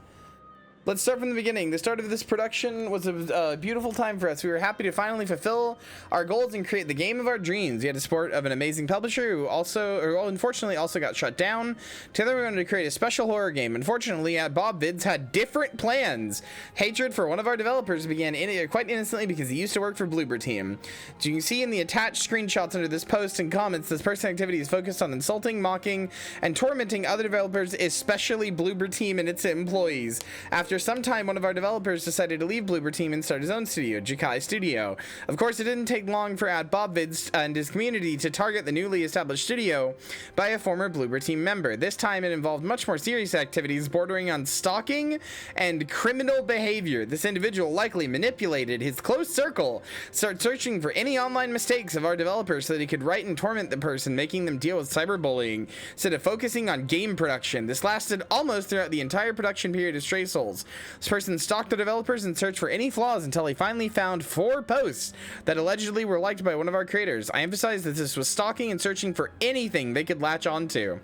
Let's start from the beginning. The start of this production was a beautiful time for us. We were happy to finally fulfill our goals and create the game of our dreams. We had the support of an amazing publisher who unfortunately also got shut down. Together we wanted to create a special horror game. Unfortunately, @BobVids had different plans. Hatred for one of our developers began quite innocently because he used to work for Bloober Team. As you can see in the attached screenshots under this post and comments, this person's activity is focused on insulting, mocking, and tormenting other developers, especially Bloober Team and its employees. After some time, one of our developers decided to leave Bloober Team and start his own studio, Jakai Studio. Of course, it didn't take long for @BobVids and his community to target the newly established studio by a former Bloober Team member. This time, it involved much more serious activities bordering on stalking and criminal behavior. This individual likely manipulated his close circle, started searching for any online mistakes of our developers so that he could write and torment the person, making them deal with cyberbullying instead of focusing on game production. This lasted almost throughout the entire production period of Stray Souls. This person stalked the developers and searched for any flaws until he finally found 4 posts that allegedly were liked by one of our creators. I emphasize that this was stalking and searching for anything they could latch onto.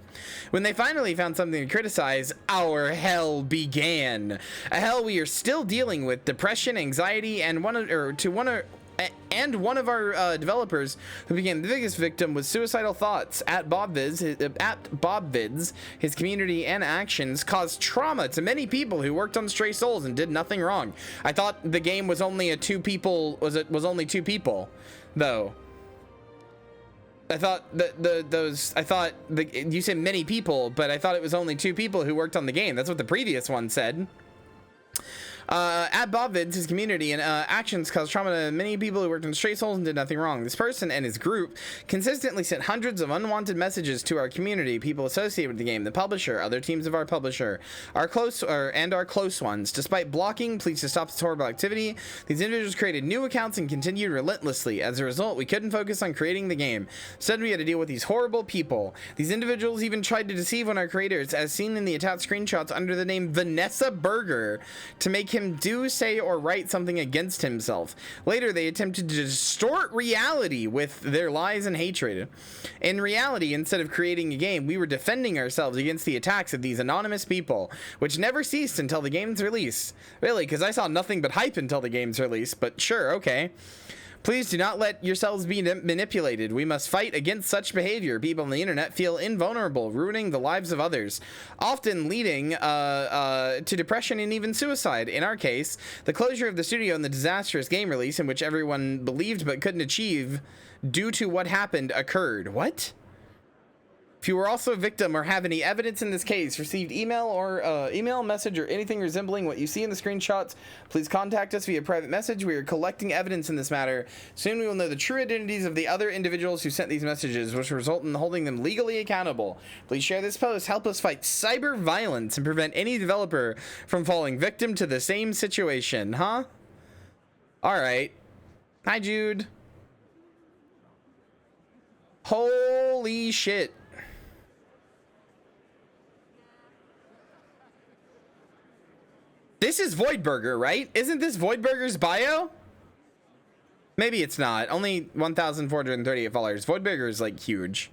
When they finally found something to criticize, our hell began. A hell we are still dealing with: depression, anxiety, and one of our developers who became the biggest victim was suicidal thoughts. @BobVids, his community and actions caused trauma to many people who worked on Stray Souls and did nothing wrong. I thought the game was only you said many people, but I thought it was only 2 people who worked on the game. That's what the previous one said. @BobVids, his community and actions caused trauma to many people who worked on Stray Souls and did nothing wrong. This person and his group consistently sent hundreds of unwanted messages to our community, people associated with the game, the publisher, other teams of our publisher, our close ones. Despite blocking please to stop this horrible activity, these individuals created new accounts and continued relentlessly. As a result, we couldn't focus on creating the game. Instead, we had to deal with these horrible people. These individuals even tried to deceive one of our creators, as seen in the attached screenshots, under the name Vanessa Berger, to make him do, say, or write something against himself. Later, they attempted to distort reality with their lies and hatred. In reality, instead of creating a game, we were defending ourselves against the attacks of these anonymous people, which never ceased until the game's release. Really, because I saw nothing but hype until the game's release, but sure, okay. Please do not let yourselves be manipulated. We must fight against such behavior. People on the internet feel invulnerable, ruining the lives of others, often leading to depression and even suicide. In our case, the closure of the studio and the disastrous game release, in which everyone believed but couldn't achieve due to what happened, occurred. What? If you were also a victim or have any evidence in this case, received email or email message or anything resembling what you see in the screenshots, please contact us via private message. We are collecting evidence in this matter. Soon we will know the true identities of the other individuals who sent these messages, which will result in holding them legally accountable. Please share this post. Help us fight cyber violence and prevent any developer from falling victim to the same situation. Huh? All right. Hi, Jude. Holy shit. This is Voidburger, right? Isn't this Voidburger's bio? Maybe it's not. Only 1,438 followers. Voidburger is like huge.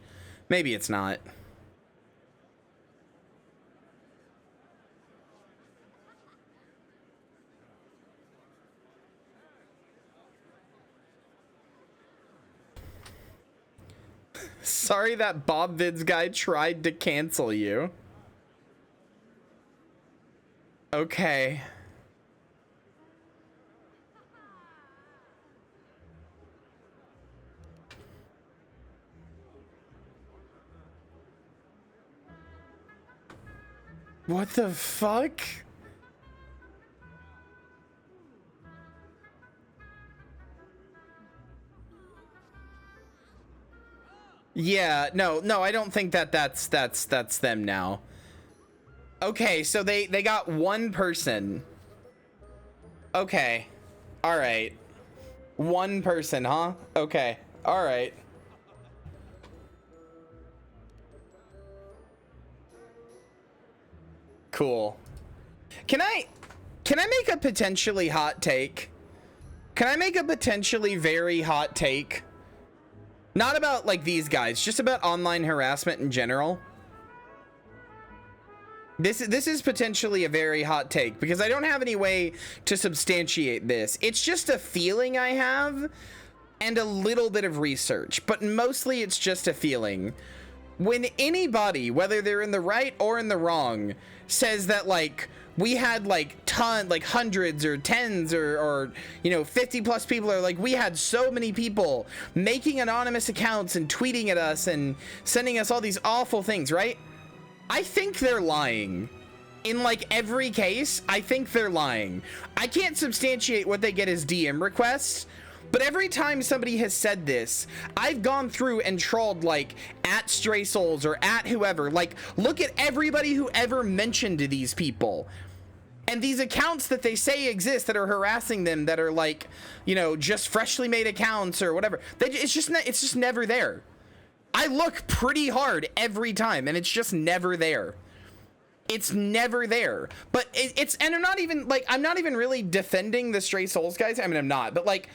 Maybe it's not. Sorry that Bob Vids guy tried to cancel you. Okay. What the fuck? Yeah, no, I don't think that's them now. Okay, so they got one person. Okay. All right. One person, huh? Okay. All right. Cool. Can I make a potentially hot take? Can I make a potentially very hot take? Not about like these guys, just about online harassment in general. This is potentially a very hot take because I don't have any way to substantiate this. It's just a feeling I have and a little bit of research, but mostly it's just a feeling. When anybody, whether they're in the right or in the wrong, says that like we had like hundreds or tens or you know 50 plus people, or like we had so many people making anonymous accounts and tweeting at us and sending us all these awful things, right? I think they're lying. In like every case, I think they're lying. I can't substantiate what they get as DM requests, but every time somebody has said this, I've gone through and trolled like at Stray Souls or at whoever. Like, look at everybody who ever mentioned to these people. And these accounts that they say exist that are harassing them, that are like, you know, just freshly made accounts or whatever. It's just never there. I look pretty hard every time and it's just never there. It's never there. But and I'm not even really defending the Stray Souls guys. I mean, I'm not, but like,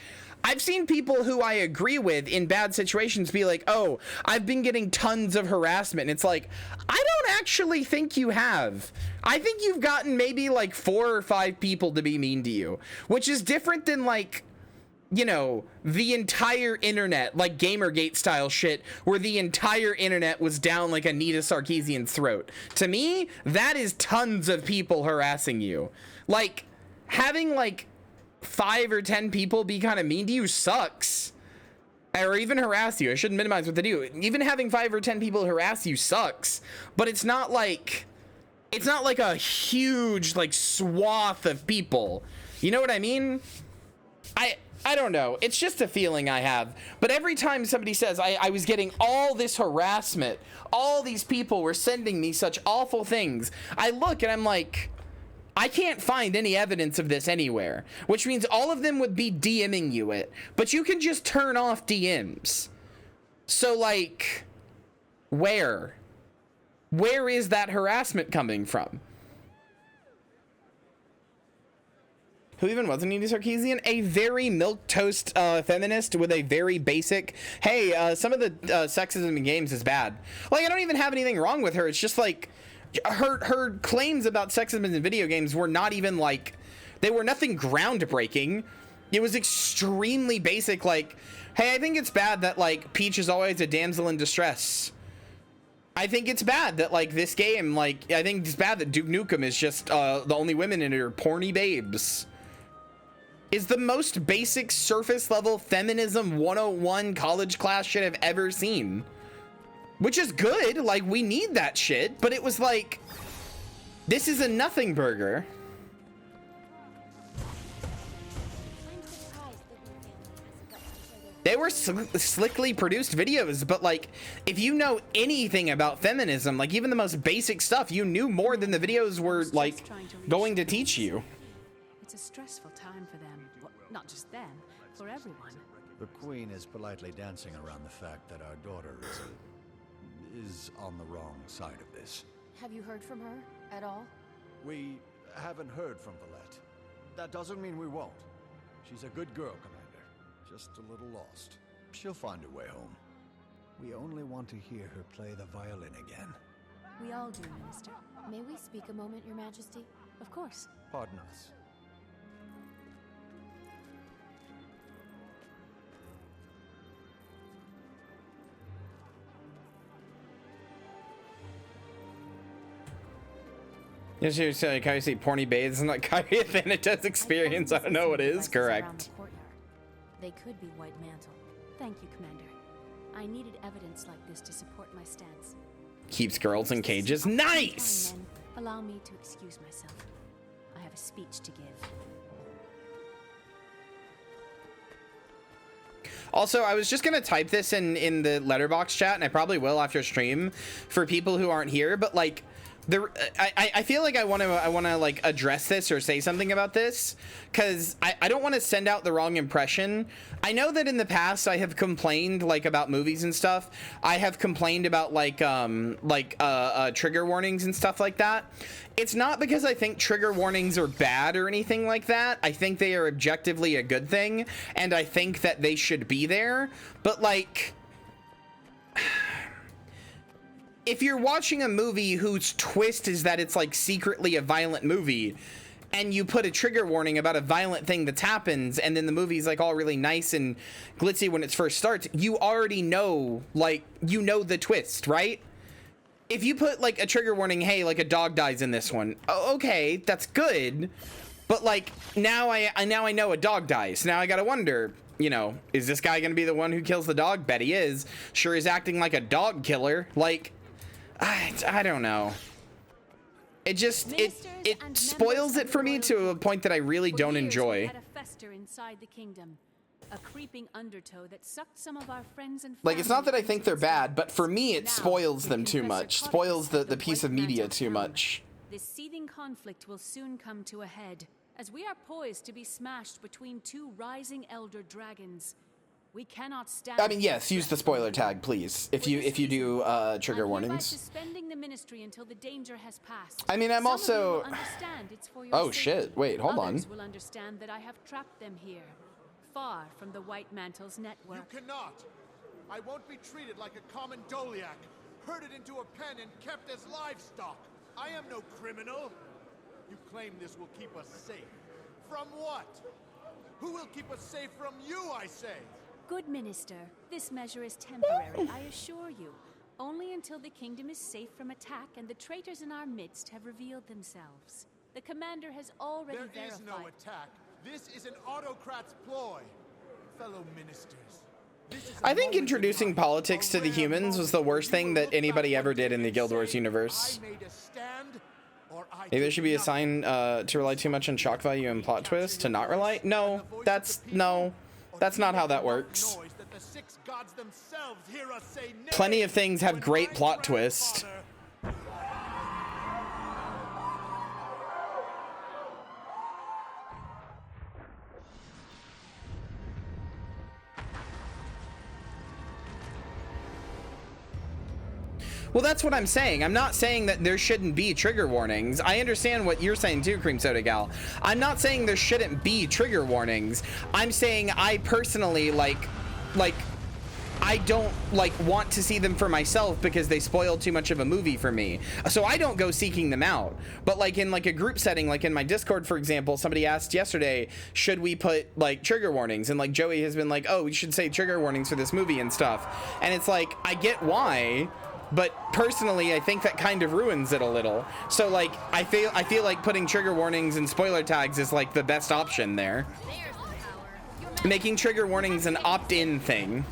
I've seen people who I agree with in bad situations be like, oh, I've been getting tons of harassment. And it's like, I don't actually think you have. I think you've gotten maybe like 4 or 5 people to be mean to you, which is different than like, you know, the entire internet, like Gamergate style shit, where the entire internet was down like Anita Sarkeesian's throat. To me, that is tons of people harassing you. Like, having like 5 or 10 people be kind of mean to you sucks. Or even harass you. I shouldn't minimize what they do. Even having 5 or 10 people harass you sucks. But it's not like a huge like swath of people. You know what I mean? I don't know. It's just a feeling I have. But every time somebody says I was getting all this harassment, all these people were sending me such awful things, I look and I'm like, I can't find any evidence of this anywhere, which means all of them would be DMing you it, but you can just turn off DMs. So like, where is that harassment coming from? Who even was Anita Sarkeesian? A very milquetoast feminist with a very basic, hey, some of the sexism in games is bad. Like, I don't even have anything wrong with her. It's just like, her claims about sexism in video games were not even like, they were nothing groundbreaking. It was extremely basic, like, hey, I think it's bad that like Peach is always a damsel in distress. I think it's bad that like this game, like, I think it's bad that Duke Nukem is just the only women in it are porny babes. Is the most basic surface level feminism 101 college class shit I've ever seen. Which is good, like we need that shit, but it was like, this is a nothing burger. They were slickly produced videos, but like, if you know anything about feminism, like even the most basic stuff, you knew more than the videos were like going to teach you. It's a stressful time for them. Well, not just them, for everyone. The Queen is politely dancing around the fact that our daughter is on the wrong side of this. Have you heard from her at all? We haven't heard from Valette. That doesn't mean we won't. She's a good girl, Commander. Just a little lost. She'll find her way home. We only want to hear her play the violin again. We all do, Minister. May we speak a moment, Your Majesty? Of course. Pardon us. Yes, you say Kyria say porny bathes and like Kyria Thanatos experience. I don't know what is correct. They could be White Mantle. Thank you, Commander. I needed evidence like this to support my stance. Keeps girls in cages. Nice! Then, allow me to excuse myself. I have a speech to give. Also, I was just gonna type this in the letterbox chat, and I probably will after stream for people who aren't here, but like I feel like I want to like address this or say something about this because I don't want to send out the wrong impression. I know that in the past I have complained like about movies and stuff. I have complained about like trigger warnings and stuff like that. It's not because I think trigger warnings are bad or anything like that. I think they are objectively a good thing, and I think that they should be there. But like, if you're watching a movie whose twist is that it's like secretly a violent movie, and you put a trigger warning about a violent thing that's happens, and then the movie's like all really nice and glitzy when it first starts, you already know, like, you know the twist, right? If you put like a trigger warning, hey, like a dog dies in this one, okay, that's good. But like, now I know a dog dies. Now I gotta wonder, you know, is this guy gonna be the one who kills the dog? Bet he is. Sure, he's acting like a dog killer. Like, I don't know. It just it spoils it for me to a point that I really don't enjoy. Had a fester inside the kingdom, a creeping undertow that sucked some of our friends and like, it's not that I think they're bad, but for me it spoils them too much. Spoils the piece of media too much. This seething conflict will soon come to a head, as we are poised to be smashed between two rising elder dragons. We cannot stand. I mean, yes, use the spoiler tag, please. If you do trigger warnings. Suspending the ministry until the danger has passed. I mean, I'm also. Oh shit! Wait, hold on. Others will understand that I have trapped them here, far from the White Mantle's network. You cannot. I won't be treated like a common Doliac, herded into a pen and kept as livestock. I am no criminal. You claim this will keep us safe. From what? Who will keep us safe from you, I say? Good Minister, this measure is temporary, I assure you. Only until the kingdom is safe from attack and the traitors in our midst have revealed themselves. The commander has already verified. There is no attack. This is an autocrat's ploy. Fellow ministers. I think introducing politics to the humans was the worst thing that anybody ever did in the Guild Wars universe. Maybe there should be a sign to rely too much on shock value and plot twist to not rely. No, that's not how that works. Plenty of things have great plot twists. Well, that's what I'm saying. I'm not saying that there shouldn't be trigger warnings. I understand what you're saying too, Cream Soda Gal. I'm not saying there shouldn't be trigger warnings. I'm saying I personally like I don't want to see them for myself because they spoil too much of a movie for me. So I don't go seeking them out. But like in like a group setting, like in my Discord, for example, somebody asked yesterday, should we put like trigger warnings? And like Joey has been like, oh, we should say trigger warnings for this movie and stuff. And it's like, I get why, but personally I think that kind of ruins it a little. So like I feel like putting trigger warnings and spoiler tags is like the best option there. Making trigger warnings an opt-in thing.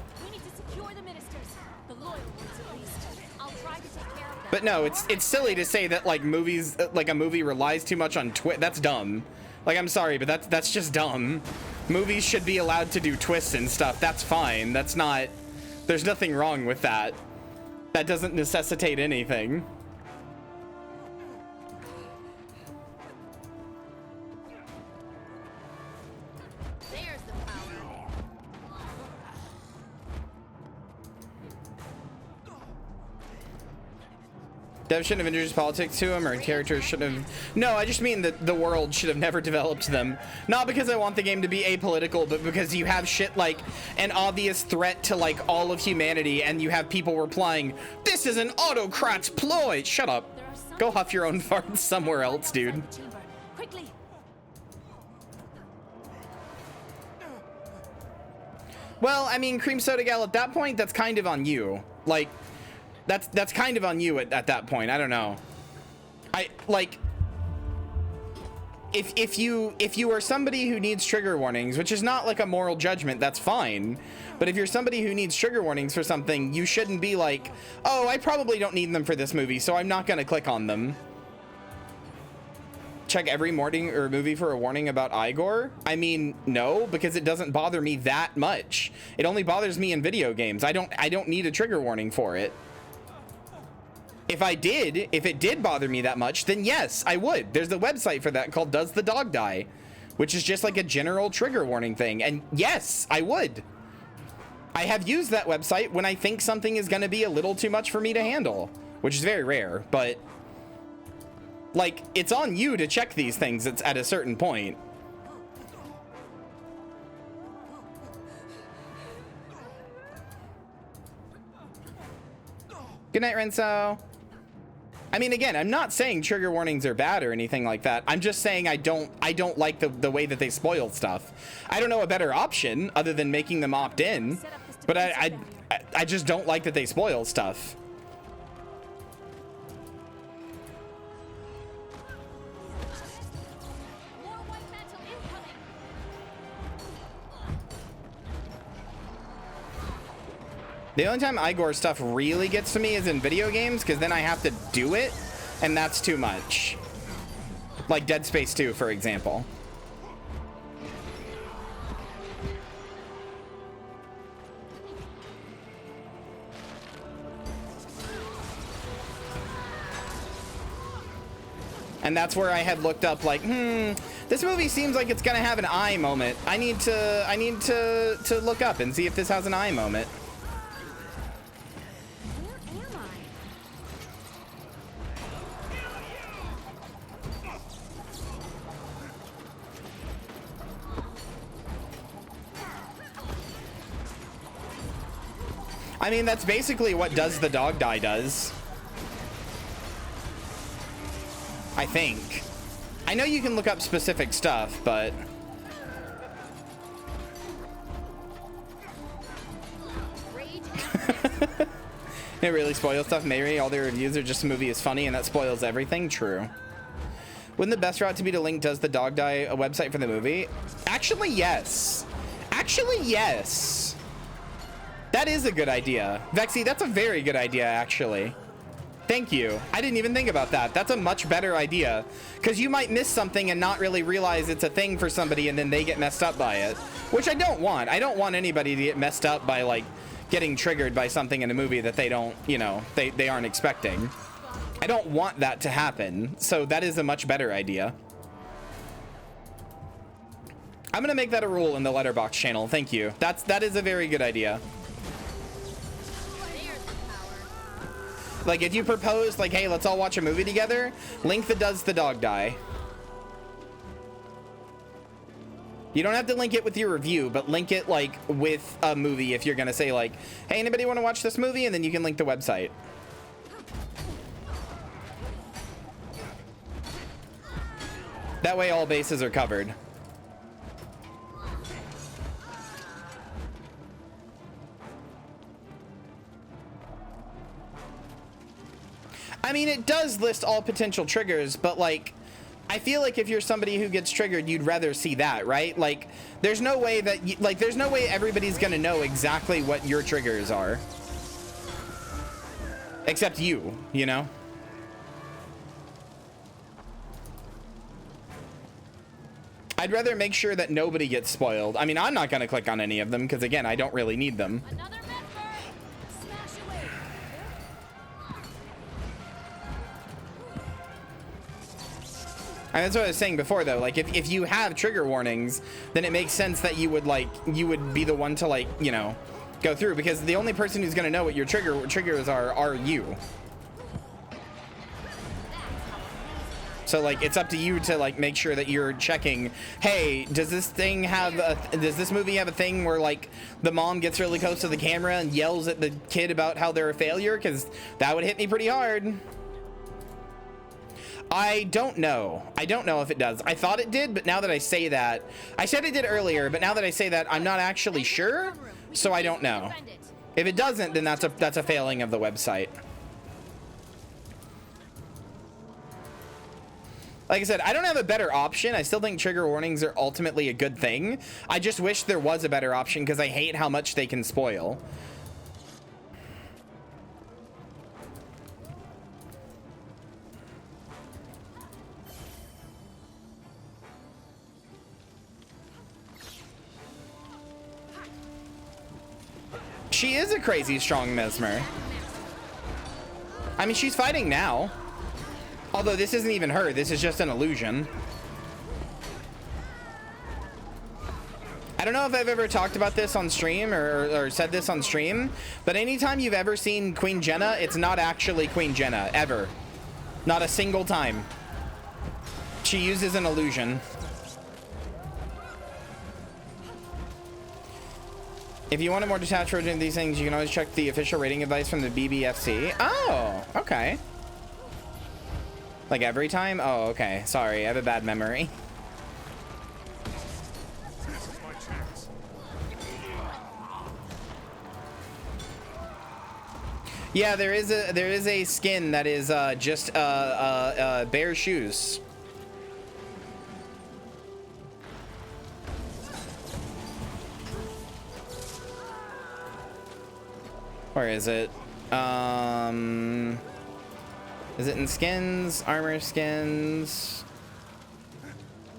But no, it's silly to say that like movies, like a movie relies too much on twist. That's dumb. Like, I'm sorry, but that's just dumb. Movies should be allowed to do twists and stuff. That's fine. That's not, there's nothing wrong with that. That doesn't necessitate anything. There's the power. Dev shouldn't have introduced politics to him, or characters shouldn't have. No, I just mean that the world should have never developed them. Not because I want the game to be apolitical, but because you have shit like an obvious threat to like all of humanity, and you have people replying, "This is an autocrat's ploy." Shut up. Go huff your own farts somewhere else, dude. Quickly. Well, I mean, Cream Soda Gal, at that point, that's kind of on you. Like, that's kind of on you at that point. I don't know. if you are somebody who needs trigger warnings, which is not like a moral judgment, that's fine. But if you're somebody who needs trigger warnings for something, you shouldn't be like, oh, I probably don't need them for this movie, so I'm not gonna click on them. Check every morning or movie for a warning about Igor? I mean, no, because it doesn't bother me that much. It only bothers me in video games. I don't need a trigger warning for it. If it did bother me that much, then yes, I would. There's a website for that called Does the Dog Die? Which is just like a general trigger warning thing. And yes, I would. I have used that website when I think something is gonna be a little too much for me to handle, which is very rare, but like, it's on you to check these things at a certain point. Good night, Renzo. I mean, again, I'm not saying trigger warnings are bad or anything like that. I'm just saying I don't like the way that they spoil stuff. I don't know a better option other than making them opt in, but I just don't like that they spoil stuff. The only time Igor stuff really gets to me is in video games, because then I have to do it, and that's too much. Like Dead Space 2, for example. And that's where I had looked up like, this movie seems like it's gonna have an eye moment. I need to look up and see if this has an eye moment. I mean, that's basically what Does the Dog Die does. I think. I know you can look up specific stuff, but... It really spoils stuff. Maybe all their reviews are just the movie is funny and that spoils everything. True. Wouldn't the best route to be to link Does the Dog Die a website for the movie? Actually, yes. Actually, yes. That is a good idea. Vexy, that's a very good idea, actually. Thank you. I didn't even think about that. That's a much better idea. Because you might miss something and not really realize it's a thing for somebody and then they get messed up by it. Which I don't want. I don't want anybody to get messed up by, like, getting triggered by something in a movie that they don't, you know, they aren't expecting. I don't want that to happen. So that is a much better idea. I'm going to make that a rule in the Letterboxd channel. Thank you. That is a very good idea. Like, if you propose, like, hey, let's all watch a movie together, link the Does the Dog Die. You don't have to link it with your review, but link it, like, with a movie if you're going to say, like, hey, anybody want to watch this movie? And then you can link the website. That way all bases are covered. I mean, it does list all potential triggers, but like, I feel like if you're somebody who gets triggered, you'd rather see that, right? Like, there's no way that, there's no way everybody's gonna know exactly what your triggers are. Except you know? I'd rather make sure that nobody gets spoiled. I mean, I'm not gonna click on any of them, because again, I don't really need them. And that's what I was saying before, though. Like, if you have trigger warnings, then it makes sense that you would be the one to, like, you know, go through, because the only person who's going to know what your triggers are you. So, like, it's up to you to, like, make sure that you're checking, hey, does this movie have a thing where, like, the mom gets really close to the camera and yells at the kid about how they're a failure? Because that would hit me pretty hard. I don't know. I don't know if it does. I thought it did, but now that I say that, I said it did earlier, but now that I say that, I'm not actually sure, so I don't know. If it doesn't, then that's a failing of the website. Like I said, I don't have a better option. I still think trigger warnings are ultimately a good thing. I just wish there was a better option because I hate how much they can spoil. She is a crazy strong Mesmer. I mean, she's fighting now. Although this isn't even her, this is just an illusion. I don't know if I've ever talked about this on stream or said this on stream, but anytime you've ever seen Queen Jennah, it's not actually Queen Jennah, ever. Not a single time. She uses an illusion. If you want a more detached version of these things, you can always check the official rating advice from the BBFC. Oh, okay. Like every time? Oh, okay. Sorry, I have a bad memory. Yeah, there is a skin that is just bare shoes. Where is it? Is it in skins? Armor skins?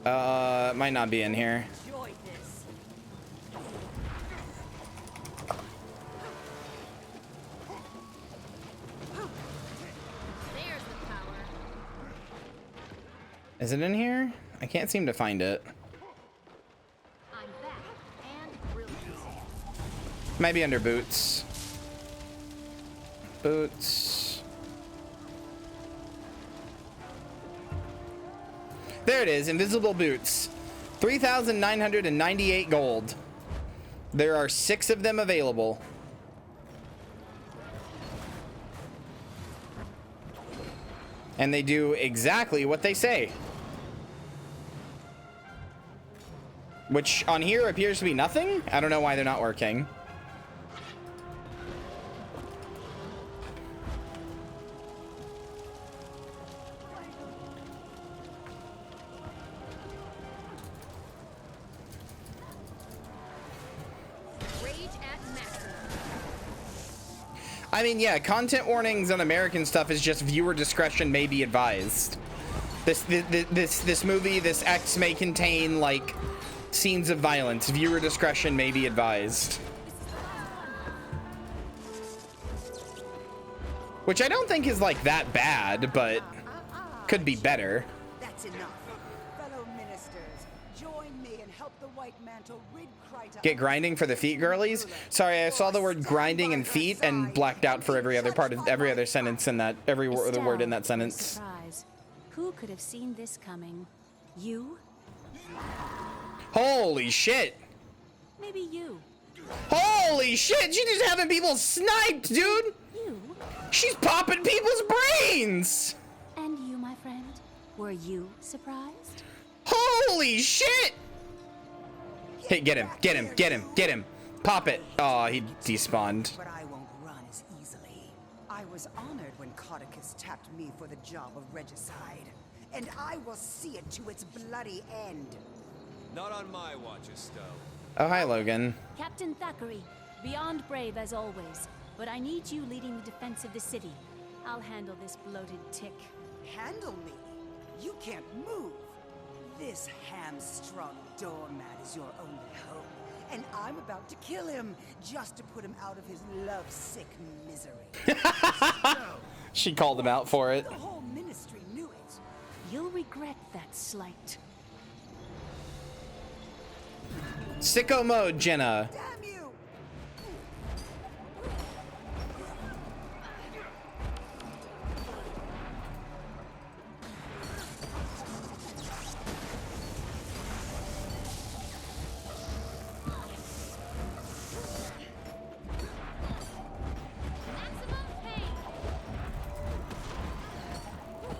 Might not be in here. Is it in here? I can't seem to find it. Might be under boots. Boots. There it is, invisible boots. 3,998 gold. There are 6 of them available. And they do exactly what they say. Which on here appears to be nothing. I don't know why they're not working. I mean, yeah, content warnings on American stuff is just viewer discretion may be advised. This movie, this X may contain, like, scenes of violence. Viewer discretion may be advised. Which I don't think is, like, that bad, but could be better. That's enough. Fellow ministers, join me and help the White Mantle rid Kryta. Get grinding for the feet, girlies. Sorry, I saw the word grinding and feet and blacked out for every other part of every other sentence in that other word in that sentence. Surprise. Who could have seen this coming? You? Holy shit! Maybe you. Holy shit! She's just having people sniped, dude. You? She's popping people's brains. And you, my friend? Were you surprised? Holy shit! Hey, get him, get him, get him, get him. Pop it. Oh, he despawned. But I won't run as easily. I was honored when Codicus tapped me for the job of regicide. And I will see it to its bloody end. Not on my watch, Estelle. Oh, hi, Logan. Captain Thackeray, beyond brave as always, but I need you leading the defense of the city. I'll handle this bloated tick. Handle me? You can't move. This hamstrung doormat is your only hope. And I'm about to kill him, just to put him out of his lovesick misery. She called him out for it. The whole ministry knew it. You'll regret that slight. Sicko mode, Jennah. Damn you!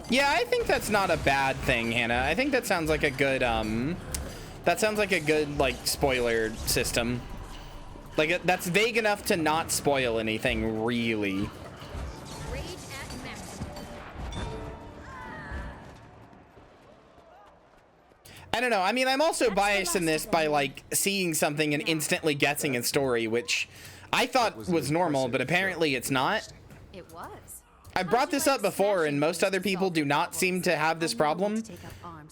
Yeah, I think that's not a bad thing, Hannah. I think that sounds like a good, that sounds like a good, like, spoiler system. Like, that's vague enough to not spoil anything, really. don't know. I mean, I'm also biased in this by like seeing something and instantly guessing a story, which I thought was normal, but apparently it's not. It was. I brought this up before, and most other people do not seem to have this problem.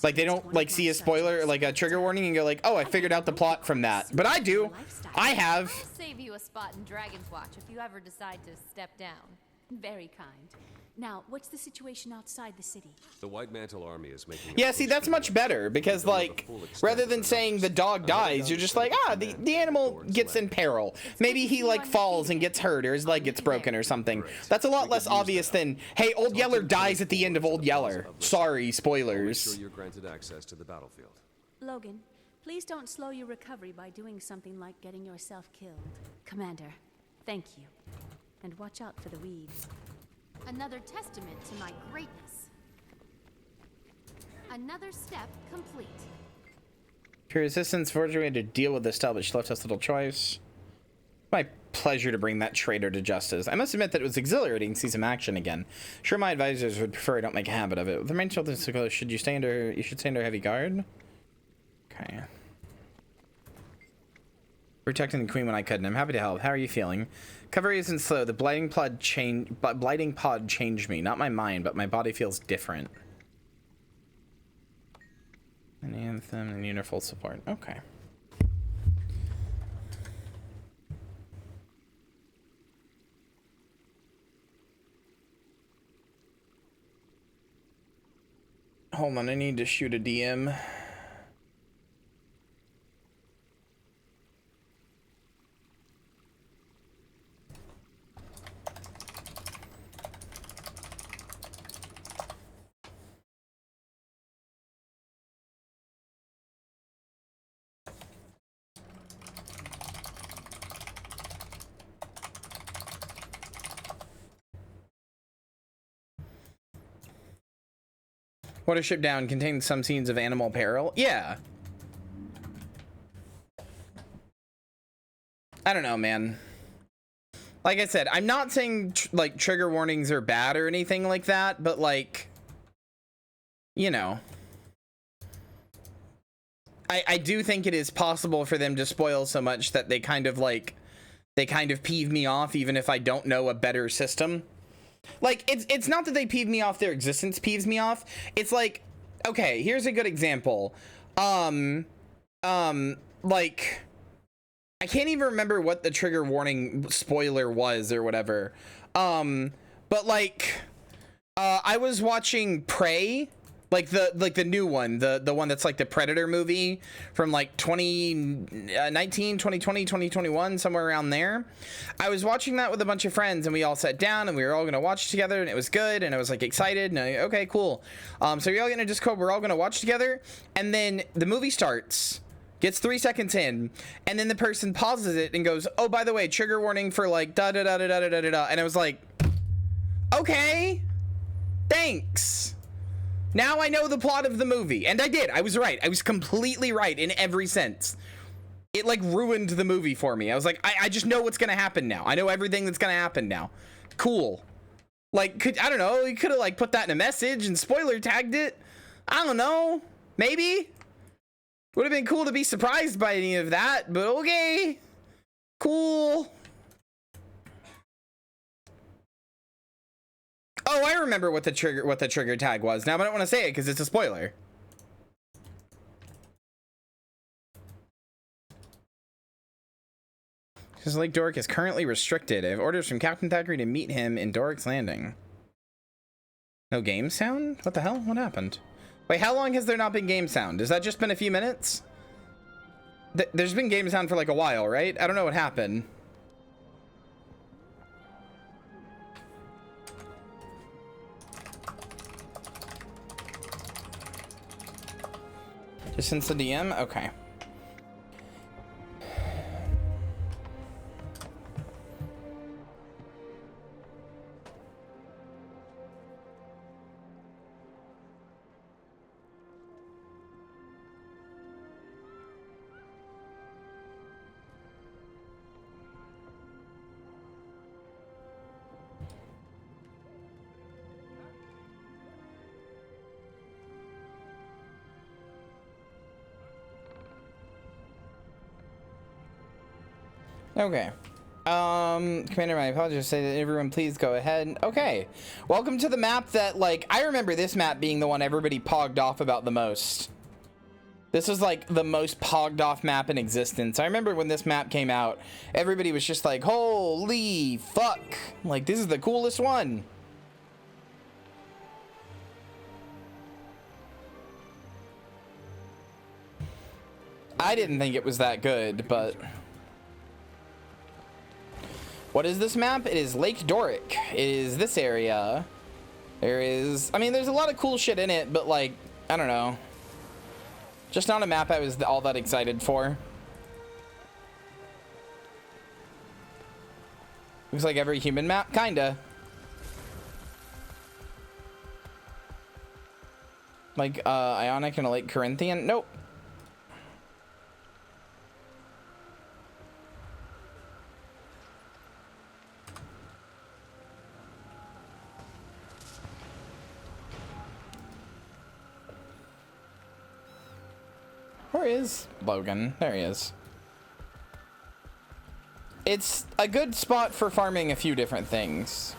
Like, they don't like see a spoiler, like a trigger warning, and go like, "Oh, I figured out the plot from that." But I do. I have. I'll save you a spot in Dragon's Watch if you ever decide to step down. Very kind. Now, what's the situation outside the city? The White Mantle Army is making. Yeah, see, that's much better because, like, rather than saying the dog dies, you're just like, ah, the animal gets in peril. Maybe he, like, falls and gets hurt or his leg gets broken or something. That's a lot less obvious than, hey, Old Yeller dies at the end of Old Yeller. Sorry, spoilers. Make sure you're granted access to the battlefield. Logan, please don't slow your recovery by doing something like getting yourself killed. Commander, thank you. And watch out for the weeds. Another testament to my greatness. Another step complete. Your resistance forged a way to deal with this style, but she left us little choice. My pleasure to bring that traitor to justice. I must admit that it was exhilarating to see some action again. Sure, my advisors would prefer I don't make a habit of it. With the main children so close, you should stay under heavy guard. Okay. Protecting the queen when I couldn't. I'm happy to help. How are you feeling? Recovery isn't slow. The blighting pod changed me. Not my mind, but my body feels different. An anthem and universal support. Okay. Hold on, I need to shoot a DM. Watership Down contains some scenes of animal peril. Yeah. I don't know, man. Like I said, I'm not saying like trigger warnings are bad or anything like that, but like, you know, I do think it is possible for them to spoil so much that they kind of peeve me off even if I don't know a better system. Like, it's not that they peeve me off, their existence peeves me off. It's like, okay, here's a good example. Like, I can't even remember what the trigger warning spoiler was or whatever. But like, I was watching Prey, like the new one, the one that's like the Predator movie from like 2019, 2020, 2021, somewhere around there. I was watching that with a bunch of friends and we all sat down and we were all going to watch together and it was good and I was like excited and okay, cool. So you're all going to Discord, we're all going to watch together, and then the movie starts, gets 3 seconds in, and then the person pauses it and goes, oh, by the way, trigger warning for like da da da da da da da da, and I was like, okay, thanks. Now I know the plot of the movie. And I did. I was right. I was completely right in every sense. It like ruined the movie for me. I was like, I just know what's gonna happen now. I know everything that's gonna happen now. Cool. Like, I don't know, you could have like put that in a message and spoiler tagged it. I don't know. Maybe. Would have been cool to be surprised by any of that, but okay. Cool. Oh, I remember what the trigger tag was now, but I don't want to say it because it's a spoiler. Because Lake Doric is currently restricted. I have orders from Captain Thackeray to meet him in Doric's Landing. No game sound? What the hell? What happened? Wait, how long has there not been game sound? Has that just been a few minutes? There's been game sound for like a while, right? I don't know what happened. Just since the DM? Okay. Okay. Commander, my apologies. Say that everyone please go ahead. Okay. Welcome to the map that, like, I remember this map being the one everybody pogged off about the most. This was like the most pogged off map in existence. I remember when this map came out, everybody was just like, holy fuck. Like, this is the coolest one. I didn't think it was that good, but... What is this map? It is Lake Doric. It is this area. There is... I mean, there's a lot of cool shit in it, but, like, I don't know. Just not a map I was all that excited for. Looks like every human map, kinda. Like, Ionic and a Lake Corinthian? Nope. Where is Logan? There he is. It's a good spot for farming a few different things.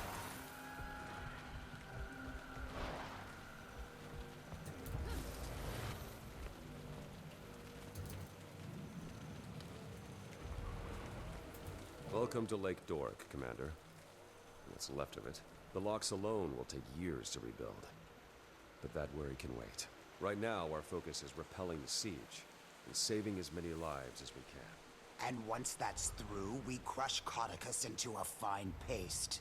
Welcome to Lake Doric, Commander. What's left of it. The locks alone will take years to rebuild. But that worry can wait. Right now, our focus is repelling the siege and saving as many lives as we can. And once that's through, we crush Codicus into a fine paste.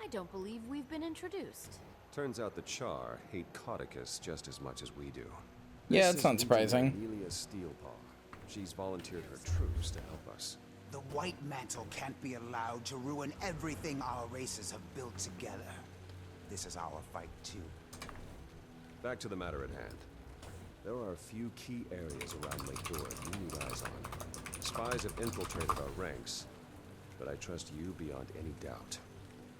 I don't believe we've been introduced. Turns out the Char hate Codicus just as much as we do. Yeah, it's not surprising. Amelia Steelpaw. She's volunteered her troops to help us. The White Mantle can't be allowed to ruin everything our races have built together. This is our fight, too. Back to the matter at hand. There are a few key areas around Lake Doric we need eyes on. Spies have infiltrated our ranks, but I trust you beyond any doubt.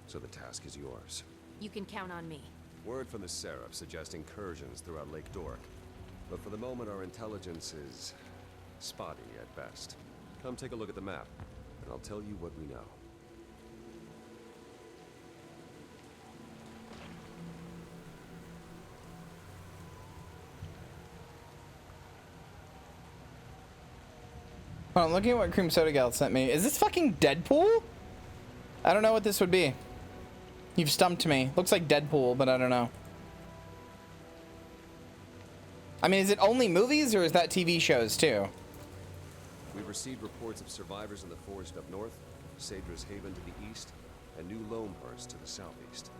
So the task is yours. You can count on me. Word from the Seraph suggests incursions throughout Lake Doric. But for the moment, our intelligence is spotty at best. Come take a look at the map, and I'll tell you what we know. Oh, I'm looking at what Cream Soda Gal sent me. Is this fucking Deadpool? I don't know what this would be. You've stumped me. Looks like Deadpool, but I don't know. I mean, is it only movies or is that TV shows too? We've received reports of survivors in the forest up north, Sadra's Haven to the east, and New Loamhurst to the southeast.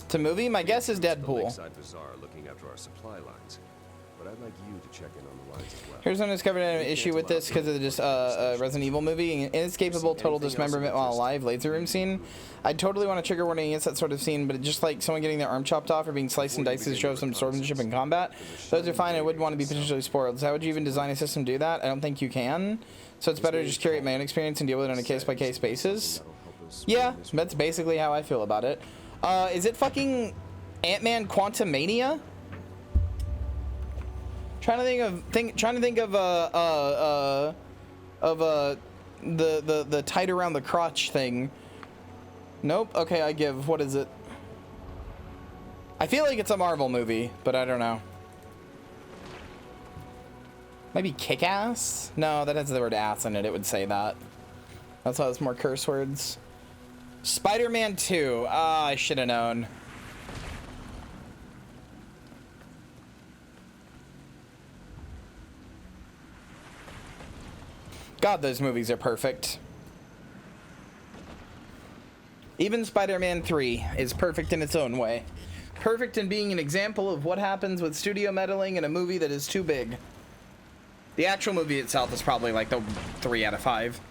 It's a movie? My guess is The Deadpool. Lakeside Bazaar looking after our supply lines, but I'd like you to check in on the lines as well. Here's one who discovered an issue with this because of the Resident Evil movie. Inescapable total dismemberment while alive. Laser room scene. I totally want to trigger warning against that sort of scene, but just like someone getting their arm chopped off or being sliced and diced to show some swordsmanship in combat. Those are fine. I would want to be potentially spoiled. So how would you even design a system to do that? I don't think you can. So it's better to just curate my own experience and deal with it on a case-by-case basis. Yeah, that's basically how I feel about it. Is it fucking Ant-Man Quantumania? Trying to think of the tight around the crotch thing. Nope. Okay, I give. What is it? I feel like it's a Marvel movie, but I don't know. Maybe Kick-Ass? No, that has the word ass in it. It would say that. That's why it's more curse words. Spider-Man 2. Ah, I should have known. God, those movies are perfect. Even Spider-Man 3 is perfect in its own way. Perfect in being an example of what happens with studio meddling in a movie that is too big. The actual movie itself is probably like the 3 out of 5,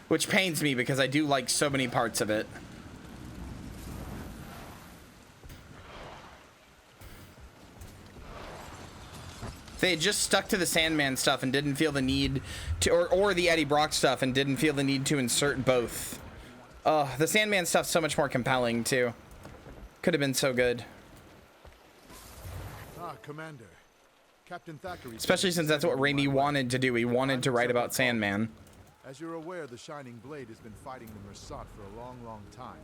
which pains me because I do like so many parts of it. If they had just stuck to the Sandman stuff and didn't feel the need to, or the Eddie Brock stuff and didn't feel the need to insert both. The Sandman stuff's so much more compelling too. Could have been so good. Ah, Commander. Captain Thackeray. Especially since that's what Raimi wanted to do. He wanted to write about Sandman. As you're aware, the Shining Blade has been fighting the Mersat for a long, long time.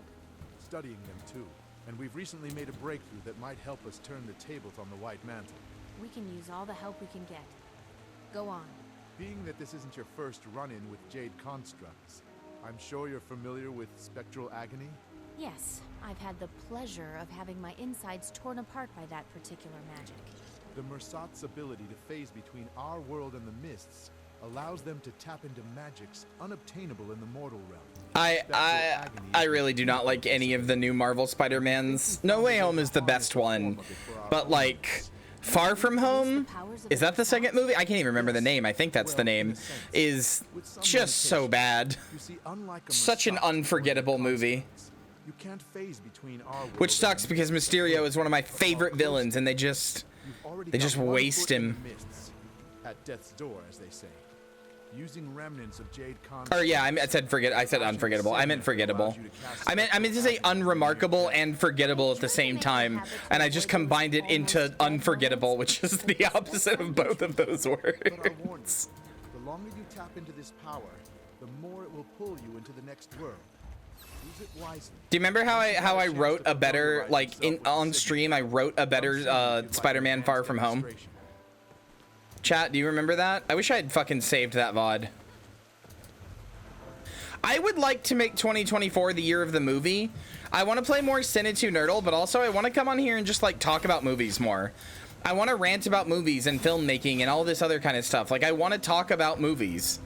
Studying them too. And we've recently made a breakthrough that might help us turn the tables on the White Mantle. We can use all the help we can get. Go on. Being that this isn't your first run-in with Jade constructs, I'm sure you're familiar with spectral agony? Yes, I've had the pleasure of having my insides torn apart by that particular magic. The Mersat's ability to phase between our world and the Mists allows them to tap into magics unobtainable in the mortal realm. I really do not like any of the new Marvel Spider-Mans. No Way Home is the best one, but like Far From Home, is that the second movie? I can't even remember the name. I think that's the name. Is just so bad. Such an unforgettable movie. You can't phase between our world. Which sucks because Mysterio is one of my favorite villains, and they just waste him. At death's door, as they say. Using remnants of Jade Or yeah, I said unforgettable. I meant forgettable. I meant to say unremarkable and forgettable at the same time, and I just combined it into unforgettable, which is the opposite of both of those words. The longer you tap into this power, the more it will pull you into the next world. Use it wisely. Do you remember how I wrote a better, like on stream, I wrote a better Spider-Man Far From Home? Chat, do you remember that? I wish I had fucking saved that VOD. I would like to make 2024 the year of the movie. I want to play more Sin 2 Nerdle, but also I want to come on here and just like talk about movies more. I want to rant about movies and filmmaking and all this other kind of stuff. Like I want to talk about movies.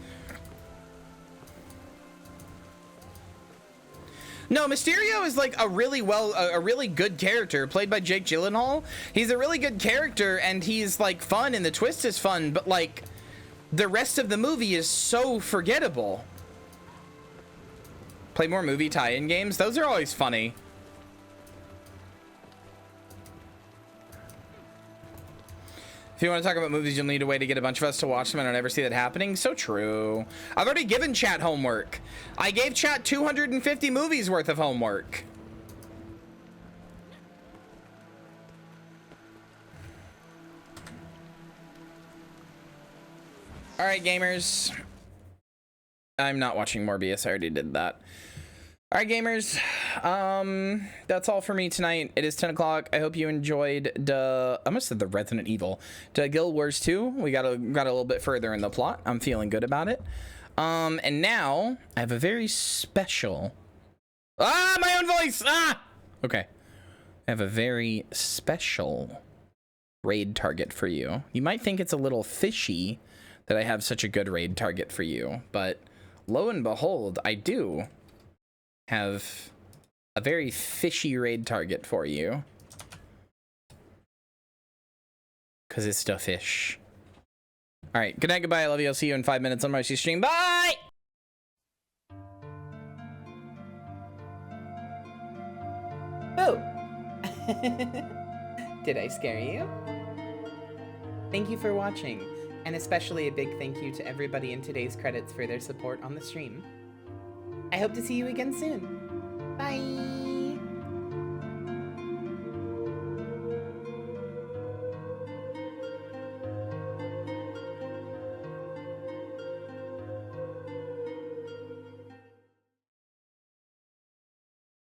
No, Mysterio is like a really good character played by Jake Gyllenhaal. He's a really good character and he's like fun and the twist is fun, but like the rest of the movie is so forgettable. Play more movie tie-in games. Those are always funny. If you want to talk about movies, you'll need a way to get a bunch of us to watch them, and I'll never see that happening. So true. I've already given chat homework. I gave chat 250 movies worth of homework. All right, gamers. I'm not watching Morbius. I already did that. All right, gamers. That's all for me tonight. It is 10 o'clock. I hope you enjoyed I almost said the Resident Evil. Guild Wars 2. We got a little bit further in the plot. I'm feeling good about it. And now I have a very special. My own voice. Okay. I have a very special raid target for you. You might think it's a little fishy that I have such a good raid target for you, but lo and behold, I do have a very fishy raid target for you. Because it's the fish. All right, good night, goodbye, I love you. I'll see you in 5 minutes on my stream. Bye! Oh. Did I scare you? Thank you for watching, and especially a big thank you to everybody in today's credits for their support on the stream. I hope to see you again soon. Bye!